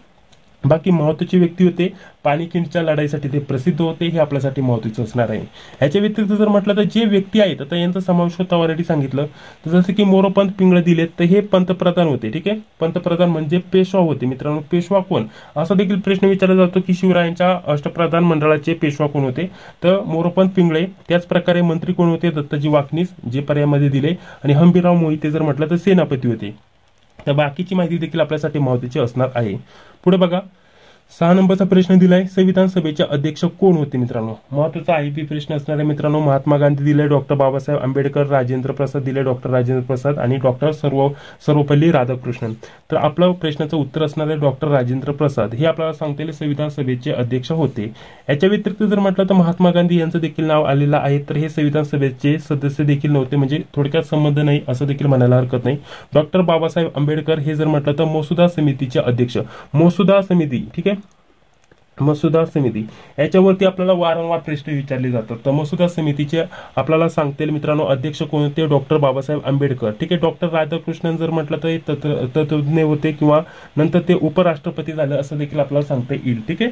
S1: बाकी महत्त्वाचे व्यक्ती होते, पानिखिंडच्या लढाईसाठी ते प्रसिद्ध होते, हे आपल्यासाठी महत्त्वाचं असणार आहे. ह्याच्या व्यतिरिक्त जर म्हटलं तर जे व्यक्ती आहेत आता यांचा समावेश होता ऑलरेडी सांगितलं. तर जसं की मोरोपंत पिंगळे दिलेत, तर हे पंतप्रधान होते. ठीक आहे, पंतप्रधान म्हणजे पेशवा होते मित्रांनो. पेशवा कोण? असा देखील प्रश्न विचारला जातो की शिवरायांच्या अष्टप्रधान मंडळाचे पेशवा कोण होते? तर मोरोपंत पिंगळे. त्याच प्रकारे मंत्री कोण होते? दत्ताजी वाकनीस, जे पर्यायामध्ये दिले. आणि हंबीरराव मोहिते जर म्हटलं तर सेनापती होते. तर बाकीची माहिती देखील आपल्यासाठी महत्त्वाची असणार आहे. पुढे बघा, 6 नंबरचा प्रश्न दिलाय, संविधान सभेचे अध्यक्ष कोण होते मित्रांनो? महत्त्वाचा आयपी प्रश्न असणार आहे मित्रांनो. महात्मा गांधी दिले, डॉक्टर बाबासाहेब आंबेडकर, राजेंद्र प्रसाद दिले, डॉक्टर राजेंद्र प्रसाद आणि डॉक्टर सर्वपल्ली राधाकृष्णन. तर आपलं प्रश्नाचं उत्तर असणार आहे डॉक्टर राजेंद्र प्रसाद, हे आपल्याला सांगता येईल संविधान सभेचे अध्यक्ष होते. याच्या व्यतिरिक्त जर म्हटलं तर महात्मा गांधी यांचं देखील नाव आलेलं आहे, तर हे संविधान सभेचे सदस्य देखील नव्हते, म्हणजे थोडक्यात संबंध नाही असं देखील म्हणायला हरकत नाही. डॉक्टर बाबासाहेब आंबेडकर हे जर म्हटलं तर मसुदा समितीचे अध्यक्ष. मसुदा समिती. ठीक आहे, मसुदा समिती याच्यावरती आपल्याला वारंवार प्रश्न विचारले जातात. तर मसुदा समितीचे आपल्याला सांगता येईल मित्रांनो अध्यक्ष कोण होते? डॉक्टर बाबासाहेब आंबेडकर. ठीक आहे, डॉक्टर राधाकृष्णन जर म्हटलं तर तत्वज्ञ होते किंवा नंतर ते उपराष्ट्रपती झाले असं देखील आपल्याला सांगता येईल. ठीक आहे,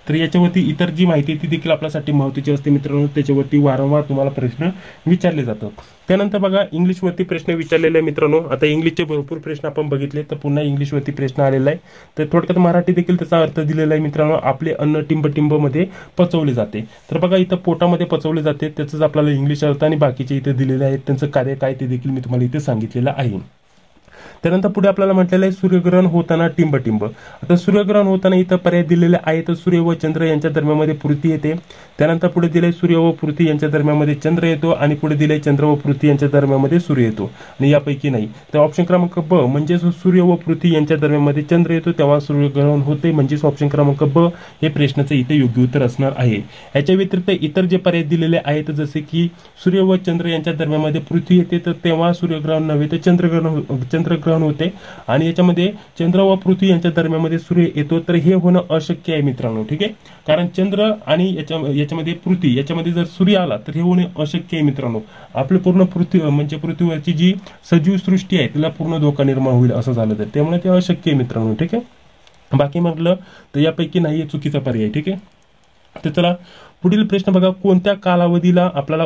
S1: तर याच्यावरती इतर जी माहिती ती देखील आपल्यासाठी महत्त्वाची असते मित्रांनो, त्याच्यावरती वारंवार तुम्हाला प्रश्न विचारले जातात. त्यानंतर बघा, इंग्लिशवरती प्रश्न विचारलेले आहे मित्रांनो. आता इंग्लिशचे भरपूर प्रश्न आपण बघितले, तर पुन्हा इंग्लिशवरती प्रश्न आलेला आहे. तर थोडक्यात मराठी देखील त्याचा अर्थ दिलेला आहे मित्रांनो. आपले अन्न टिंब मध्ये पचवले जाते. तर बघा, इथं पोटामध्ये पचवले जाते, त्याचंच आपल्याला इंग्लिश अर्थ आणि बाकीचे इथे दिलेले आहेत, त्यांचं कार्य काय ते देखील मी तुम्हाला इथे सांगितलेलं आहे. त्यानंतर पुढे आपल्याला म्हटलेलं आहे सूर्यग्रहण होताना टिंब. आता सूर्यग्रहण होताना इथं पर्याय दिलेले आहेत, सूर्य व चंद्र यांच्या दरम्यानमध्ये पृथ्वी येते. त्यानंतर पुढे दिले सूर्य व पृथ्वी यांच्या दरम्यानमध्ये चंद्र येतो आणि पुढे दिले चंद्र व पृथ्वी यांच्या दरम्यानमध्ये सूर्य येतो आणि यापैकी नाही. तर ऑप्शन क्रमांक ब म्हणजे सूर्य व पृथ्वी यांच्या दरम्यानमध्ये चंद्र येतो तेव्हा सूर्यग्रहण होते, म्हणजेच ऑप्शन क्रमांक ब हे प्रश्नाचं इथे योग्य उत्तर असणार आहे. याच्या व्यतिरिक्त इतर जे पर्याय दिलेले आहेत जसे की सूर्य व चंद्र यांच्या दरम्यानमध्ये पृथ्वी येते तर तेव्हा सूर्यग्रहण नव्हे तर चंद्रग्रहण होते आणि याच्यामध्ये चंद्र व पृथ्वी यांच्या दरम्यानमध्ये सूर्य येतो, तर हे होणं अशक्य आहे मित्रांनो. ठीक आहे, कारण चंद्र आणि याच्यामध्ये पृथ्वी याच्यामध्ये जर सूर्य आला तर हे होणे अशक्य आहे मित्रांनो. आपली पूर्ण पृथ्वी म्हणजे पृथ्वीवरची जी सजीव सृष्टी आहे तिला पूर्ण धोका निर्माण होईल असं झालं तर, त्यामुळे ते अशक्य आहे मित्रांनो. ठीक आहे, बाकी म्हटलं तर यापैकी नाही चुकीचा पर्याय. ठीक आहे, तर चला पुढील प्रश्न बघा, कोणत्या कालावधीला आपल्याला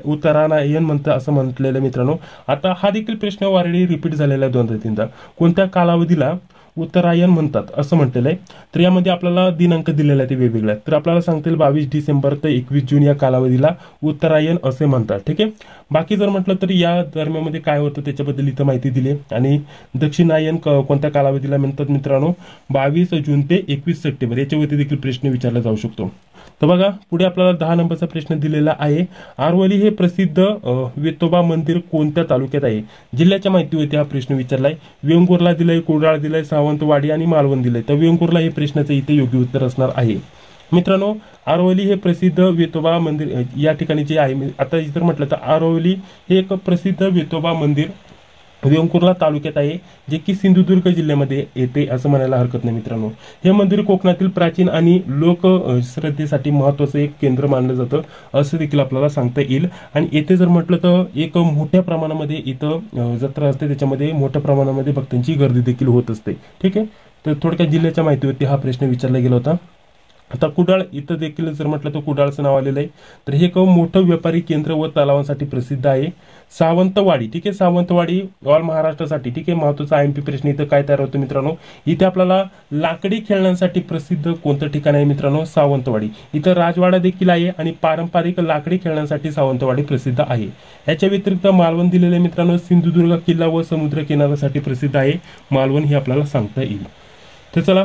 S1: उत्तरायण म्हणतं असं म्हटलेलं मित्रांनो. आता हा देखील प्रश्न ऑलरेडी रिपीट झालेला आहे 2-3दा. कोणत्या कालावधीला उत्तरायण म्हणतात असं म्हटलेलं आहे. तर यामध्ये आपल्याला दिनांक दिलेला आहे ते वेगवेगळ्या. तर आपल्याला सांगतील 22 डिसेंबर ते 21 जून या कालावधीला उत्तरायण असे म्हणतात. ठीक आहे, बाकी जर म्हटलं तर या दरम्यानमध्ये काय होतं त्याच्याबद्दल इथं माहिती दिली. आणि दक्षिणायन कोणत्या कालावधीला म्हणतात मित्रांनो? 22 जून ते 21 सप्टेंबर याच्यावरती देखील प्रश्न विचारला जाऊ शकतो. तर बघा पुढे आपल्याला 10 नंबरचा प्रश्न दिलेला आहे. आरवली हे प्रसिद्ध वेतोबा मंदिर कोणत्या तालुक्यात आहे? जिल्ह्याच्या माहितीवरती हा प्रश्न विचारलाय. वेंगुर्ला दिलाय, कोडाळ दिलाय, सावंतवाडी आणि मालवण दिलाय. तर वेंगुर्ला हे प्रश्नाचं इथे योग्य उत्तर असणार आहे. मित्रांनो, आरवली हे प्रसिद्ध वेतोबा मंदिर या ठिकाणी जे आहे, आता जर म्हटलं तर आरवली हे एक प्रसिद्ध वेतोबा मंदिर वेंगुर्ला तालुक्यात आहे, जे की सिंधुदुर्ग जिल्ह्यामध्ये येते असं म्हणायला हरकत नाही मित्रांनो. हे मंदिर कोकणातील प्राचीन आणि लोक श्रद्धेसाठी महत्त्वाचं एक केंद्र मानलं जातं असं देखील आपल्याला सांगता येईल. आणि येथे जर म्हटलं तर एक मोठ्या प्रमाणामध्ये इथं जत्रा असते, त्याच्यामध्ये मोठ्या प्रमाणामध्ये भक्तांची गर्दी देखील होत असते. ठीक आहे, तर थोडक्यात जिल्ह्याच्या माहितीवरती हा प्रश्न विचारला गेला होता. आता कुडाळ इथं देखील जर म्हटलं तर कुडाळचं नाव आलेलं आहे. तर हे एक मोठं व्यापारी केंद्र व तलावांसाठी प्रसिद्ध आहे. सावंतवाडी, ठीक आहे, सावंतवाडी ऑल महाराष्ट्रासाठी, ठीक आहे, महत्वाचा IMP प्रश्न इथं काय तयार होतो मित्रांनो, इथे आपल्याला लाकडी खेळण्यांसाठी प्रसिद्ध कोणतं ठिकाण आहे मित्रांनो, सावंतवाडी. इथं राजवाडा देखील आहे आणि पारंपरिक लाकडी खेळण्यांसाठी सावंतवाडी प्रसिद्ध आहे. याच्या व्यतिरिक्त मालवण दिलेले आहे मित्रांनो, सिंधुदुर्ग किल्ला व समुद्र किनाऱ्यासाठी प्रसिद्ध आहे मालवण, हे आपल्याला सांगता येईल. तर चला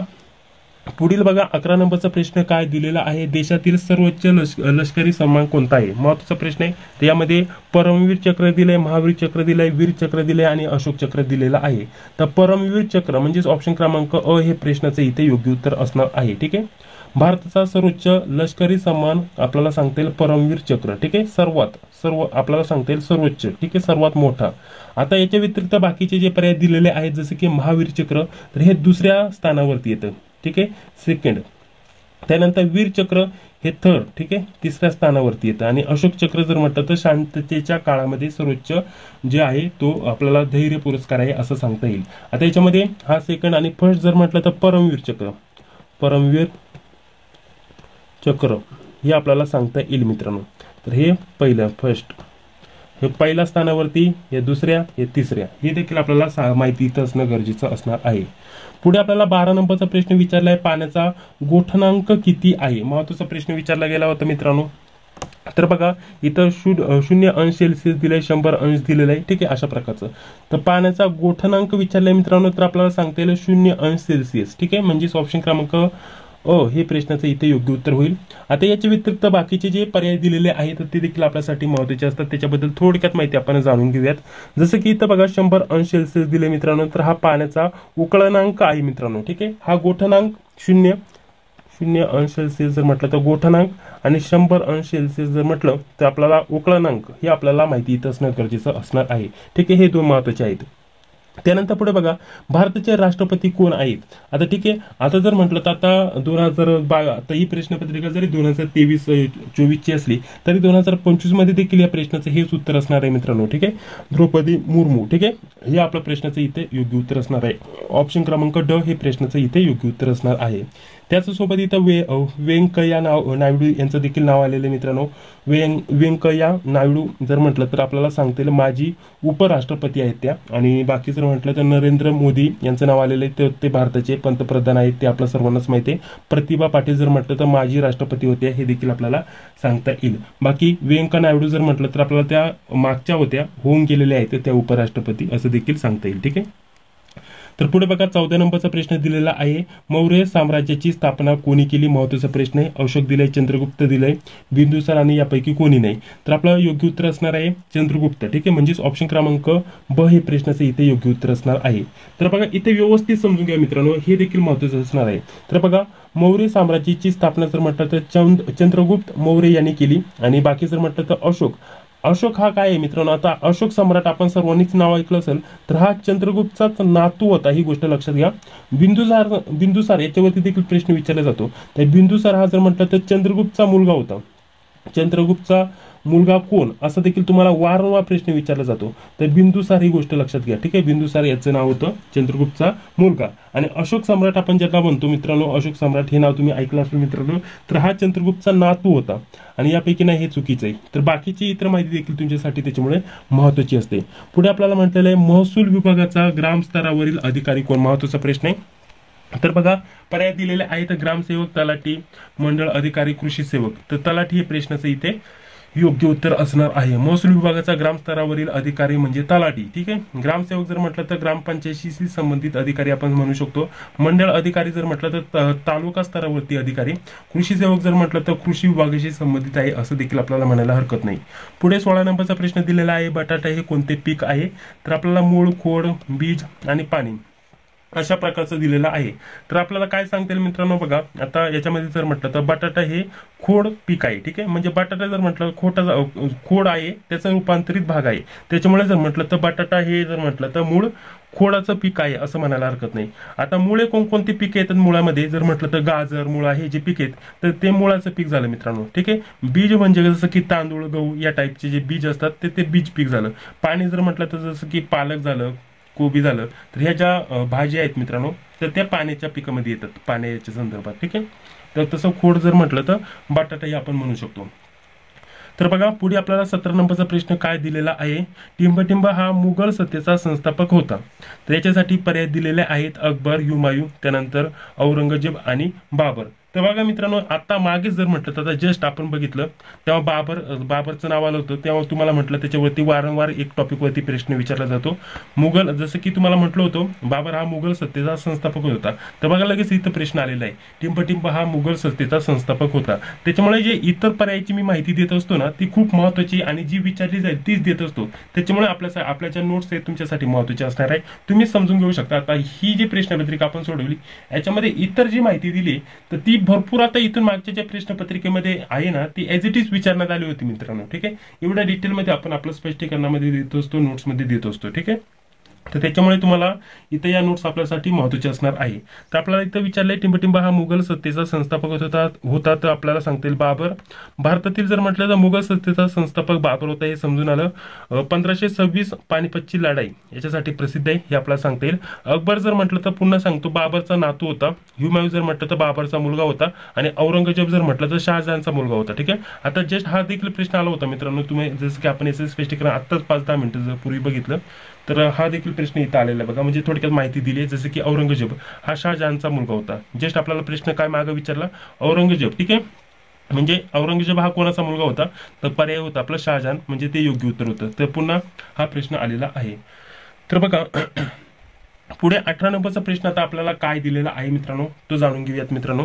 S1: पुढील बघा, 11 नंबरचा प्रश्न काय दिलेला आहे, देशातील सर्वोच्च लष्करी सन्मान कोणता आहे, महत्वाचा प्रश्न आहे. तर यामध्ये परमवीर चक्र दिलंय, महावीर चक्र दिलंय, वीर चक्र दिलंय आणि अशोक चक्र दिलेलं आहे. तर परमवीर चक्र म्हणजेच ऑप्शन क्रमांक अ हे प्रश्नाचं इथे योग्य उत्तर असणार आहे. ठीक आहे, भारताचा सर्वोच्च लष्करी सन्मान आपल्याला सांगता येईल परमवीर चक्र. ठीक आहे, सर्व आपल्याला सांगता येईल सर्वोच्च, ठीक आहे, सर्वात मोठा. आता याच्या व्यतिरिक्त बाकीचे जे पर्याय दिलेले आहेत, जसे की महावीर चक्र, तर हे दुसऱ्या स्थानावरती येतं. ठीक आहे, सेकंड. त्यानंतर वीर चक्र हे थर्ड, ठीक आहे, तिसऱ्या स्थानावरती येतं. आणि अशोक चक्र जर म्हटलं तर शांततेच्या काळामध्ये सर्वोच्च जे आहे तो आपल्याला धैर्य पुरस्कार आहे असं सांगता येईल. आता याच्यामध्ये हा सेकंड आणि फर्स्ट जर म्हटलं तर परमवीर चक्र हे आपल्याला सांगता येईल मित्रांनो. तर हे पहिलं फर्स्ट, हे पहिल्या स्थानावरती, हे दुसऱ्या, हे तिसऱ्या, हे देखील आपल्याला माहिती इथं असणं गरजेचं असणार आहे. पुढे आपल्याला 12 नंबरचा प्रश्न विचारलाय, पाण्याचा गोठणांक किती आहे, महत्वाचा प्रश्न विचारला गेला होता मित्रांनो. तर बघा इथं 0°C दिलंय, 100° दिलेलं आहे. ठीक आहे, अशा प्रकारचं. तर पाण्याचा गोठणांक विचारलाय मित्रांनो, तर आपल्याला सांगता येईल 0°C. ठीक आहे, म्हणजेच ऑप्शन क्रमांक हे प्रश्नाचं इथे योग्य उत्तर होईल. आता याच्या व्यतिरिक्त बाकीचे जे पर्याय दिलेले आहेत ते देखील आपल्यासाठी महत्त्वाचे असतात, त्याच्याबद्दल थोडक्यात माहिती आपण जाणून घेऊयात. जसं की इथं बघा 100°C दिले मित्रांनो, तर हा पाण्याचा उकळणांक आहे मित्रांनो. ठीक आहे, हा गोठणांक 0°C जर म्हटलं तर गोठणांक, आणि 100°C जर म्हटलं तर आपल्याला उकळणांक, हे आपल्याला माहिती इथं असणं गरजेचं असणार आहे. ठीक आहे, हे दोन महत्त्वाचे आहेत. त्यानंतर पुढे बघा, भारताचे राष्ट्रपती कोण आहेत. आता ठीक आहे, आता जर म्हटलं तर आता 2012, आता ही प्रश्नपत्रिका जरी 2023-24 ची असली तरी 2025 मध्ये देखील या प्रश्नाचं हेच उत्तर असणार आहे मित्रांनो. ठीक आहे, द्रौपदी मुर्मू. ठीक आहे, हे आपलं प्रश्नाचं इथे योग्य उत्तर असणार आहे. ऑप्शन क्रमांक ड हे प्रश्नाचं इथे योग्य उत्तर असणार आहे. त्याचसोबत इथं व्यंकय्या नायडू यांचं देखील नाव आलेलं मित्रांनो. व्यंकय्या नायडू जर म्हटलं तर आपल्याला सांगता येईल माजी उपराष्ट्रपती आहेत त्या. आणि बाकी जर म्हटलं तर नरेंद्र मोदी यांचं नाव आलेलं आहे, ते भारताचे पंतप्रधान आहेत, ते आपल्या सर्वांनाच माहिती आहे. प्रतिभा पाटील जर म्हटलं तर माजी राष्ट्रपती होत्या, हे देखील आपल्याला सांगता येईल. बाकी व्यंकय्या नायडू जर म्हटलं तर आपल्याला त्या मागच्या होत्या, होऊन गेलेल्या आहेत त्या उपराष्ट्रपती असं देखील सांगता येईल. ठीक आहे, तर पुढे बघा 14 नंबरचा प्रश्न दिलेला आहे, मौर्य साम्राज्याची स्थापना कोणी केली, महत्वाचा प्रश्न आहे. अशोक दिलाय, चंद्रगुप्त दिलाय, बिंदुसार आणि यापैकी कोणी नाही. तर आपलं योग्य उत्तर असणार आहे चंद्रगुप्त. ठीक आहे, म्हणजेच ऑप्शन क्रमांक ब हे प्रश्नाचे इथे योग्य उत्तर असणार आहे. तर बघा इथे व्यवस्थित समजून घ्या मित्रांनो, हे देखील महत्वाचं असणार आहे. तर बघा मौर्य साम्राज्याची स्थापना जर म्हटलं तर चंद्रगुप्त मौर्य यांनी केली. आणि बाकी जर म्हटलं तर अशोक हा काय आहे मित्रांनो, आता अशोक सम्राट आपण सर्वांनीच नाव ऐकलं असेल, तर हा चंद्रगुप्तचाच नातू होता, ही गोष्ट लक्षात घ्या. बिंदुसार याच्यावरती देखील प्रश्न विचारला जातो. तर बिंदुसार हा जर म्हटलं तर चंद्रगुप्तचा मुलगा होता. चंद्रगुप्तचा मुलगा कोण, असं देखील तुम्हाला वारंवार प्रश्न विचारला जातो. तर बिंदुसार ही गोष्ट लक्षात घ्या. ठीक आहे, बिंदुसार याचं नाव होतं चंद्रगुप्तचा मुलगा. आणि अशोक सम्राट आपण ज्याला म्हणतो मित्रांनो, अशोक सम्राट हे नाव तुम्ही ऐकलं असेल मित्रांनो, तर हा चंद्रगुप्तचा नातू होता. आणि यापैकी नाही, हे चुकीचं आहे. तर बाकीची इतर माहिती देखील तुमच्यासाठी त्याच्यामुळे महत्वाची असते. पुढे आपल्याला म्हटलेलं आहे महसूल विभागाचा ग्रामस्तरावरील अधिकारी कोण, महत्वाचा प्रश्न आहे. तर बघा पर्याय दिलेले आहेत, ग्रामसेवक, तलाठी, मंडळ अधिकारी, कृषी सेवक. तर तलाठी हे प्रश्नाचं इथे योग्य उत्तर असणार आहे. महसूल विभागाचा ग्रामस्तरावरील अधिकारी म्हणजे तलाठी. ठीक आहे, ग्रामसेवक जर म्हटलं तर ग्रामपंचायतीशी संबंधित अधिकारी आपण म्हणू शकतो. मंडळ अधिकारी जर म्हटलं तर तालुका स्तरावरती अधिकारी. कृषी सेवक जर म्हटलं तर कृषी विभागाशी संबंधित आहे असं देखील आपल्याला म्हणायला हरकत नाही. पुढे 16 नंबरचा प्रश्न दिलेला आहे, बटाटा हे कोणते पीक आहे. तर आपल्याला मूळ, खोड, बीज आणि पाणी अशा प्रकारचं दिलेलं आहे. तर आपल्याला काय सांगता येईल मित्रांनो बघा, आता याच्यामध्ये जर म्हटलं तर बटाटा हे खोड पीक आहे. ठीक आहे, म्हणजे बटाटा जर म्हटलं खोड आहे, त्याचा रूपांतरित भाग आहे. त्याच्यामुळे जर म्हटलं तर बटाटा हे जर म्हटलं तर मूळ खोडाचं पीक आहे असं म्हणायला हरकत नाही. आता मुळे कोणकोणती पिके येतात मुळामध्ये जर म्हटलं तर गाजर, मुळा हे जे पीक आहेत तर ते मुळाचं पीक झालं मित्रांनो. ठीक आहे, बीज म्हणजे जसं की तांदूळ, गहू या टाईपचे जे बीज असतात ते बीज पीक झालं. पाणी जर म्हटलं तर जसं की पालक झालं, कोबी झालं, तर ह्या ज्या भाज्या आहेत मित्रांनो तर त्या पाण्याच्या पिकामध्ये येतात, पाण्याच्या संदर्भात. ठीक आहे, तर तसं खोड जर म्हटलं तर बटाटाही आपण म्हणू शकतो. तर बघा पुढे आपल्याला 17 नंबरचा प्रश्न काय दिलेला आहे, टिंबटिंब हा मुघल सत्तेचा संस्थापक होता. तर याच्यासाठी पर्याय दिलेले आहेत अकबर, हुमायूं, त्यानंतर औरंगजेब आणि बाबर. तर बघा मित्रांनो, आता मागेच जर म्हटलं तर जस्ट आपण बघितलं तेव्हा बाबरचं नाव आलं होतं, तेव्हा तुम्हाला म्हटलं त्याच्यावरती वारंवार एक टॉपिक वरती प्रश्न विचारला जातो. मुघल, जसं की तुम्हाला म्हटलं होतं बाबर हा मुघल सत्तेचा संस्थापक होता. तर बघा लगेच इथं प्रश्न आलेला आहे, टिंबटिंब हा मुघल सत्तेचा संस्थापक होता. त्याच्यामुळे जे इतर पर्यायाची मी माहिती देत असतो ना ती खूप महत्वाची आणि जी विचारली जाईल तीच देत असतो. त्याच्यामुळे आपल्या ज्या नोट्स आहेत तुमच्यासाठी महत्वाचे असणार आहे, तुम्ही समजून घेऊ शकता. आता ही जी प्रश्नपत्रिका आपण सोडवली याच्यामध्ये इतर जी माहिती दिली तर ती भरपूर आता इथून मागच्या ज्या प्रश्नपत्रिकेमध्ये आहे ना ती ॲज इट इज विचारण्यात आली होती मित्रांनो. ठीक आहे, एवढ्या डिटेलमध्ये आपण आपलं स्पष्टीकरणामध्ये देत असतो, नोट्समध्ये देत असतो. ठीक आहे, तर त्याच्यामुळे तुम्हाला इथं या नोट्स आपल्यासाठी महत्वाचे असणार आहे. तर आपल्याला इथं विचारलंय टिंबटिंब हा मुघल सत्तेचा संस्थापक होता तर आपल्याला सांगता येईल बाबर. भारतातील जर म्हटलं तर मुघल सत्तेचा संस्थापक बाबर होता हे समजून आलं. 1526 पानिपतची लढाई याच्यासाठी प्रसिद्ध आहे हे आपल्याला सांगता येईल. अकबर जर म्हटलं तर पुन्हा सांगतो बाबरचा नातू होता. हुमायूं जर म्हटलं तर बाबरचा मुलगा होता आणि औरंगजेब जर म्हटलं तर शहाजहानचा मुलगा होता. ठीक आहे, आता जस्ट हा देखील प्रश्न आला होता मित्रांनो, तुम्ही जसं की आपण याचं स्पष्टीकरण आत्ताच 5-10 मिनिटं पूर्वी बघितलं तर हा देखील प्रश्न इथं आलेला बघा. म्हणजे थोडक्यात माहिती दिली आहे, जसं की औरंगजेब हा शहाजहानचा मुलगा होता. जस्ट आपल्याला प्रश्न काय मागे विचारला, औरंगजेब. ठीक आहे, म्हणजे औरंगजेब हा कोणाचा मुलगा होता तर पर्याय होता आपला शहाजहान, म्हणजे ते योग्य उत्तर होतं. तर पुन्हा हा प्रश्न आलेला आहे. तर बघा पुढे 18 नंबरचा प्रश्न आता आपल्याला काय दिलेला आहे मित्रांनो तो जाणून घेऊयात मित्रांनो.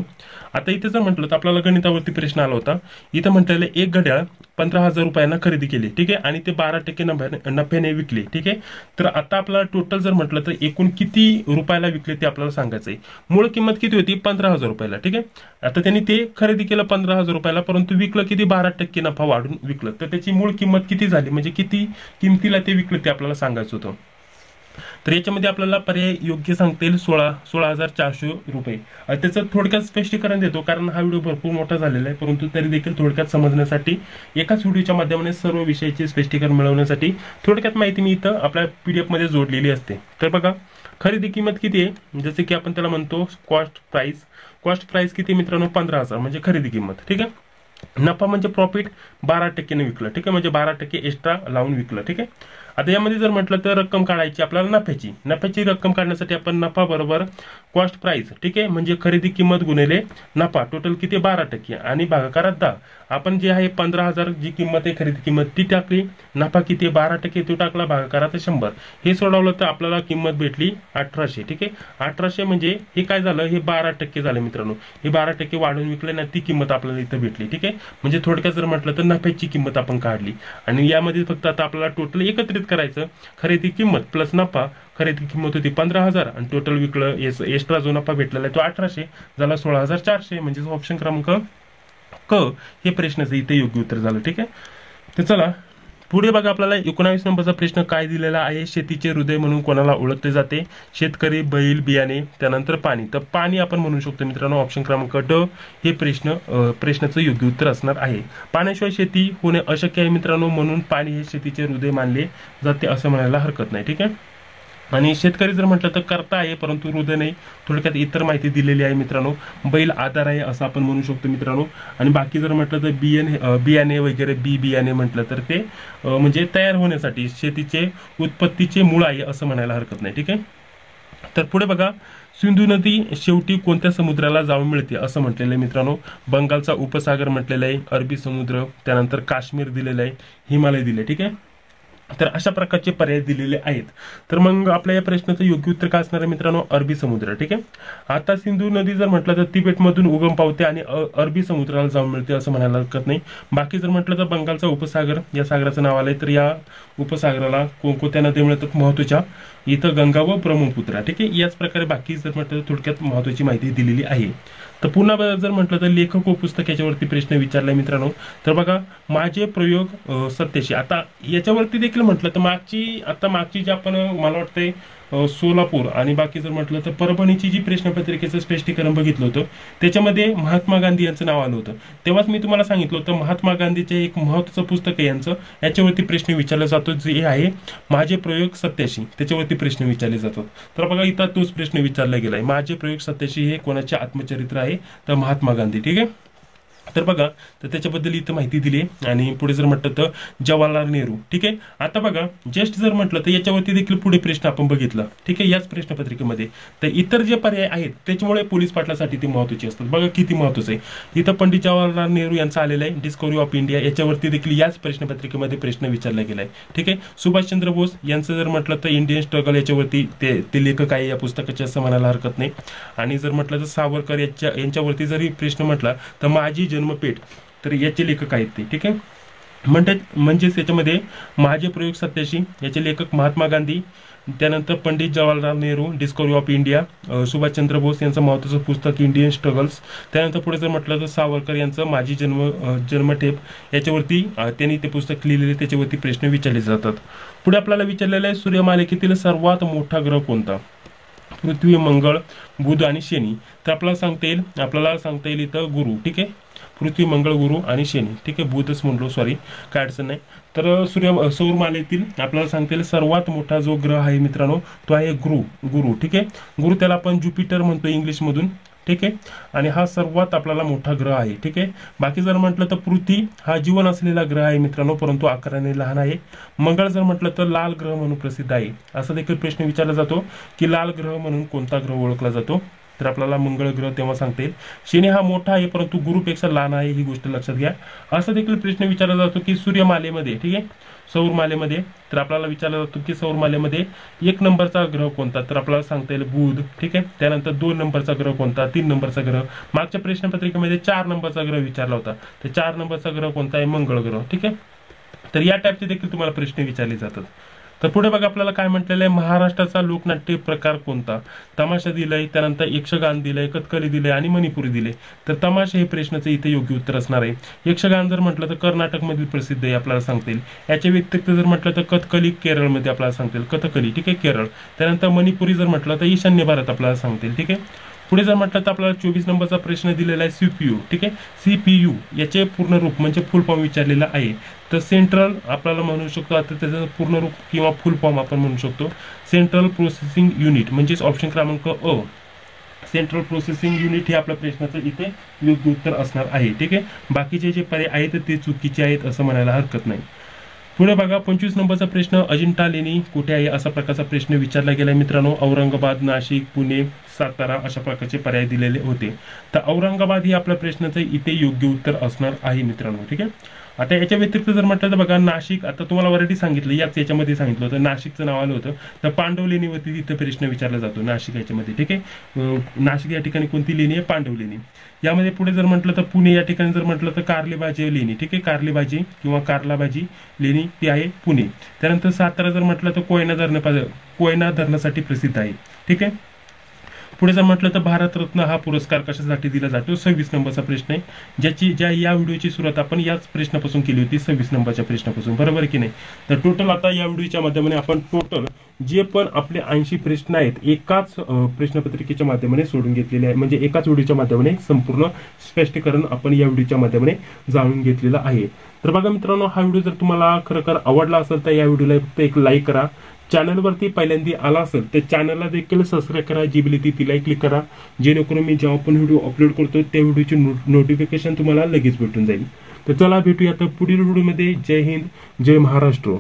S1: आता इथे जर म्हटलं तर आपल्याला गणितावरती प्रश्न आला होता. इथं म्हटलेलं एक घड्याळ 15,000 रुपयांना खरेदी केली. ठीक आहे, आणि ते 12% नफ्याने विकले. ठीक आहे, तर आता आपल्याला टोटल जर म्हटलं तर एकूण किती रुपयाला विकले ते आपल्याला सांगायचं आहे. मूळ किंमत किती होती 15,000 रुपयाला. ठीक आहे, आता त्यांनी ते खरेदी केलं 15,000 रुपयाला, परंतु विकलं किती 12% नफा वाढून विकलं. तर त्याची मूळ किंमत किती झाली, म्हणजे किती किमतीला ते विकलं ते आपल्याला सांगायचं होतं. तर याच्यामध्ये आपल्याला पर्याय योग्य सांगता येईल 16,400 रुपये. त्याचं थोडक्यात स्पष्टीकरण देतो कारण हा व्हिडिओ भरपूर मोठा झालेला आहे, परंतु तरी देखील थोडक्यात समजण्यासाठी एकाच व्हिडिओच्या माध्यमाने सर्व विषयाचे स्पष्टीकरण मिळवण्यासाठी थोडक्यात माहिती मी इथं आपल्या PDF मध्ये जोडलेली असते. तर बघा खरेदी किंमत किती आहे, जसे की आपण त्याला म्हणतो कॉस्ट प्राइस किती मित्रांनो 15,000 म्हणजे खरेदी किंमत. ठीक आहे, नफा म्हणजे प्रॉफिट 12% विकलं. ठीक आहे, म्हणजे 12% एक्स्ट्रा लावून विकलं. ठीक आहे, आता यामध्ये जर म्हटलं तर रक्कम काढायची आपल्याला नफ्याची रक्कम काढण्यासाठी आपण नफा बरोबर कॉस्ट प्राइस. ठीक आहे, म्हणजे खरेदी किंमत गुणिले नफा, टोटल किती 12% आणि भागाकारात 10. आपण जे आहे 15,000 जी किंमत आहे खरेदी किंमत ती टाकली, नफा किती 12% तो टाकला, भागाकारात 100. हे सोडवलं तर आपल्याला किंमत भेटली 1800. ठीक आहे, 1800 म्हणजे हे काय झालं, हे 12% झालं मित्रांनो. हे 12% वाढून विकले ना ती किंमत आपल्याला इथं भेटली. ठीक आहे, म्हणजे थोडक्यात जर म्हटलं तर नफ्याची किंमत आपण काढली आणि यामध्ये फक्त आता आपल्याला टोटल एकत्रित करायचं, खरेदी किंमत प्लस नफा. खरेदी किंमत होती 15,000 आणि टोटल विकलं एक्स्ट्रा जो नफा भेटलेला आहे तो 1800 झाला 16,400, म्हणजे ऑप्शन क्रमांक क हे प्रश्नाचं इथे योग्य उत्तर झालं. ठीक आहे, तर चला पुढे बघा आपल्याला 19 नंबरचा प्रश्न काय दिलेला आहे, शेतीचे हृदय म्हणून कोणाला ओळखले जाते, शेतकरी, बैल, बियाणे, त्यानंतर पाणी. तर पाणी आपण म्हणू शकतो मित्रांनो, ऑप्शन क्रमांक ड हे प्रश्नाचं योग्य उत्तर असणार आहे. पाण्याशिवाय शेती होणे अशक्य आहे मित्रांनो, म्हणून पाणी हे शेतीचे हृदय मानले जाते असं म्हणायला हरकत नाही. ठीक आहे, आणि शेतकरी जर म्हटलं तर कर्ता आहे परंतु हृदय नाही. थोडक्यात इतर माहिती दिलेली आहे मित्रांनो. बैल आधार आहे असं आपण म्हणू शकतो मित्रांनो. आणि बाकी जर म्हटलं तर बियाणे वगैरे बियाणे म्हटलं तर ते म्हणजे तयार होण्यासाठी शेतीचे उत्पत्तीचे मूळ आहे असं म्हणायला हरकत नाही. ठीक आहे, तर पुढे बघा सिंधू नदी शेवटी कोणत्या समुद्राला जाऊन मिळते असं म्हटलेलं आहे मित्रांनो. बंगालचा उपसागर म्हटलेला आहे, अरबी समुद्र, त्यानंतर काश्मीर दिलेलं आहे, हिमालय दिले. ठीक आहे,
S2: तर अशा प्रकारचे पर्याय दिलेले आहेत. तर मग आपल्या या प्रश्नाचं योग्य उत्तर काय असणार आहे मित्रांनो? अरबी समुद्र. ठीक आहे. आता सिंधू नदी जर म्हटलं तर तिबेटमधून उगम पावते आणि अरबी समुद्राला जाऊन मिळते असं म्हणायला हरकत नाही. बाकी जर म्हटलं तर बंगालचा उपसागर या सागराचं नाव आलंय. तर या उपसागराला कोणकोणत्या नद्या मिळतात महत्वाच्या? इथं गंगा व ब्रह्मपुत्रा. ठीक आहे. याच प्रकारे बाकी जर म्हटलं तर थोडक्यात महत्वाची माहिती दिलेली आहे. तर पुन्हा जर म्हटलं तर लेखक व पुस्तक याच्यावरती प्रश्न विचारलाय मित्रांनो. तर बघा, माझे प्रयोग सत्याशी. आता याच्यावरती देखील म्हटलं तर मागची जी आपण मला वाटतंय सोलापूर आणि बाकी जर म्हटलं तर परभणीची जी प्रश्नपत्रिकेचं स्पष्टीकरण बघितलं होतं त्याच्यामध्ये महात्मा गांधी यांचं नाव आलं होतं. तेव्हाच मी तुम्हाला सांगितलं होतं महात्मा गांधीचे एक महत्वाचं पुस्तक आहे यांचं, याच्यावरती प्रश्न विचारला जातो जे आहे माझे प्रयोग सत्याशी. त्याच्यावरती प्रश्न विचारले जातात. तर बघा इथं तोच प्रश्न विचारला गेलाय. माझे प्रयोग सत्याशी हे कोणाचे आत्मचरित्र आहे? तर महात्मा गांधी. ठीक आहे. तर बघा, तर त्याच्याबद्दल इथं माहिती दिली आहे. आणि पुढे जर म्हटलं तर जवाहरलाल नेहरू. ठीक आहे. आता बघा, जस्ट जर म्हटलं तर याच्यावरती देखील पुढे प्रश्न आपण बघितला. ठीक आहे. याच प्रश्नपत्रिकेमध्ये तर इतर जे पर्याय आहेत त्याच्यामुळे पोलीस पाटलासाठी ते महत्वाचे असतात. बघा किती महत्वाचं आहे. इथं पंडित जवाहरलाल नेहरू यांचं आलेलं आहे डिस्कव्हरी ऑफ इंडिया. याच्यावरती देखील याच प्रश्नपत्रिकेमध्ये प्रश्न विचारला गेलाय. ठीक आहे. सुभाषचंद्र बोस यांचं जर म्हटलं तर इंडियन स्ट्रगल याच्यावरती ते लेखक आहे या पुस्तकाचे असं म्हणायला हरकत नाही. आणि जर म्हटलं तर सावरकर यांच्यावरती जरी प्रश्न म्हटला तर माझी जन्मपेठ, तर याचे लेखक आहेत ते. ठीक आहे. म्हणजेच याच्यामध्ये माझे प्रयोग सत्याशी याचे लेखक महात्मा गांधी, त्यानंतर Pandit Jawaharlal Nehru discovery of India, Subhash Chandra Bose यांचं महत्त्वाचं पुस्तक इंडियन स्ट्रगल्स, त्यानंतर पुढे जर म्हटलं तर सावरकर यांचं माझी जन्मठेप, याच्यावरती त्यांनी ते पुस्तक लिहिलेले, त्याच्यावरती प्रश्न विचारले जातात. पुढे आपल्याला विचारलेलं आहे सूर्यमालिकेतील सर्वात मोठा ग्रह कोणता? पृथ्वी, मंगळ, बुध आणि शनी. तर आपल्याला सांगता येईल इथं गुरु. ठीक आहे. पृथ्वी, मंगळ, गुरु आणि शनी. ठीक आहे. बुधच म्हणलो, सॉरी, काय अडचण नाही. तर सौरमालेतील आपल्याला सांगता येईल सर्वात मोठा जो ग्रह आहे मित्रांनो तो आहे गुरु. ठीक आहे. गुरु त्याला आपण ज्युपिटर म्हणतो इंग्लिश मधून. ठीक आहे. आणि हा सर्वात आपल्याला मोठा ग्रह आहे. ठीक आहे. बाकी जर म्हटलं तर पृथ्वी हा जीवन असलेला ग्रह आहे मित्रांनो, परंतु आकाराने लहान आहे. मंगळ जर म्हटलं तर लाल ग्रह म्हणून प्रसिद्ध आहे. असा देखील प्रश्न विचारला जातो की लाल ग्रह म्हणून कोणता ग्रह ओळखला जातो? तर आपल्याला मंगळ ग्रह तेव्हा सांगता येईल. शनी हा मोठा आहे परंतु गुरुपेक्षा लहान आहे, ही गोष्ट लक्षात घ्या. असा देखील प्रश्न विचारला जातो की सूर्यमालेमध्ये, ठीक आहे, सौरमालेमध्ये, तर आपल्याला विचारला जातो की सौरमालेमध्ये 1 नंबरचा ग्रह कोणता? तर आपल्याला सांगता येईल बुध. ठीक आहे. त्यानंतर 2 नंबरचा ग्रह कोणता? 3 नंबरचा ग्रह. मागच्या प्रश्नपत्रिकेमध्ये 4 नंबरचा ग्रह विचारला होता. तर 4 नंबरचा ग्रह कोणता आहे? मंगळ ग्रह. ठीक आहे. तर या टाईपचे देखील तुम्हाला प्रश्न विचारले जातात. तर पुढे बघा आपल्याला काय म्हटलेलं आहे, महाराष्ट्राचा लोकनाट्य प्रकार कोणता? तमाशा दिलाय, त्यानंतर यक्षगान दिलंय, कथकली दिलंय आणि मणिपुरी दिले. तर तमाशा हे प्रश्नाचं इथे योग्य उत्तर असणार आहे. यक्षगान जर म्हटलं तर कर्नाटकमधील प्रसिद्ध आहे, आपल्याला सांगता येईल. याच्या व्यतिरिक्त जर म्हटलं तर कथकली केरळमध्ये आपल्याला सांगता येईल. कथकली, ठीक आहे, केरळ. त्यानंतर मणिपुरी जर म्हटलं तर ईशान्य भारत आपल्याला सांगता येईल. ठीक आहे. पुढे जर म्हटलं तर आपल्याला 24 नंबरचा प्रश्न दिलेला आहे सीपीयू. ठीक आहे. सीपीयू याचे पूर्ण रूप म्हणजे फुल फॉर्म विचारलेला आहे. तर सेंट्रल आपल्याला म्हणू शकतो, आता त्याचं पूर्ण रूप किंवा फुल फॉर्म आपण म्हणू शकतो सेंट्रल प्रोसेसिंग युनिट, म्हणजेच ऑप्शन क्रमांक अ, सेंट्रल प्रोसेसिंग युनिट हे आपल्या प्रश्नाचं इथे योग्य उत्तर असणार आहे. ठीक आहे. बाकीचे जे पर्याय आहेत ते चुकीचे आहेत असं म्हणायला हरकत नाही. पुढे बघा 25 नंबरचा प्रश्न, अजिंठा लेणी कुठे आहे असा प्रकारचा प्रश्न विचारला गेलाय मित्रांनो. औरंगाबाद, नाशिक, पुणे, सातारा अशा प्रकारचे पर्याय दिलेले होते. तर औरंगाबाद ही आपल्या प्रश्नाचं इथे योग्य उत्तर असणार आहे मित्रांनो. ठीक आहे. आता याच्या व्यतिरिक्त जर म्हटलं तर बघा नाशिक, आता तुम्हाला ऑलरेडी सांगितलं, याच्यामध्ये सांगितलं होतं नाशिकचं नाव आलं होतं. तर पांडव लेणीवरती तिथे प्रश्न विचारला जातो नाशिक याच्यामध्ये. ठीक आहे. नाशिक या ठिकाणी कोणती लेणी आहे? पांडव लेणी. यामध्ये पुढे जर म्हटलं तर पुणे या ठिकाणी जर म्हटलं तर कार्लेबाजी लेणी. ठीक आहे. कार्लेबाजी किंवा कार्लाबाजी लेणी ती आहे पुणे. त्यानंतर सातारा जर म्हटलं तर कोयना धरणासाठी प्रसिद्ध आहे. ठीक आहे. पुढे जर म्हटलं तर भारतरत्न हा पुरस्कार कशासाठी दिला जातो? 26 नंबरचा प्रश्न आहे, या व्हिडिओची सुरुवात आपण याच प्रश्नापासून केली होती, 26 नंबरच्या प्रश्नापासून, बरोबर की नाही? तर टोटल आता या व्हिडिओच्या माध्यमाने आपण टोटल जे पण आपले 80 प्रश्न आहेत एकाच प्रश्नपत्रिकेच्या माध्यमाने सोडून घेतलेले आहे, म्हणजे एकाच व्हिडिओच्या माध्यमाने संपूर्ण स्पष्टीकरण आपण या व्हिडिओच्या माध्यमाने जाणून घेतलेलं आहे. तर बघा मित्रांनो, हा व्हिडिओ जर तुम्हाला खरोखर आवडला असेल तर या व्हिडिओला फक्त एक लाईक करा. चॅनलवरती पहिल्यांदा आला असेल तर चॅनलला देखील सबस्क्राईब करा, जी बेल येते तिला क्लिक करा, जेणेकरून मी जेव्हा पण व्हिडिओ अपलोड करतो त्या व्हिडिओची नोटिफिकेशन तुम्हाला लगेच भेटून जाईल. तर चला भेटूया आता पुढील व्हिडिओमध्ये. जय हिंद, जय महाराष्ट्र.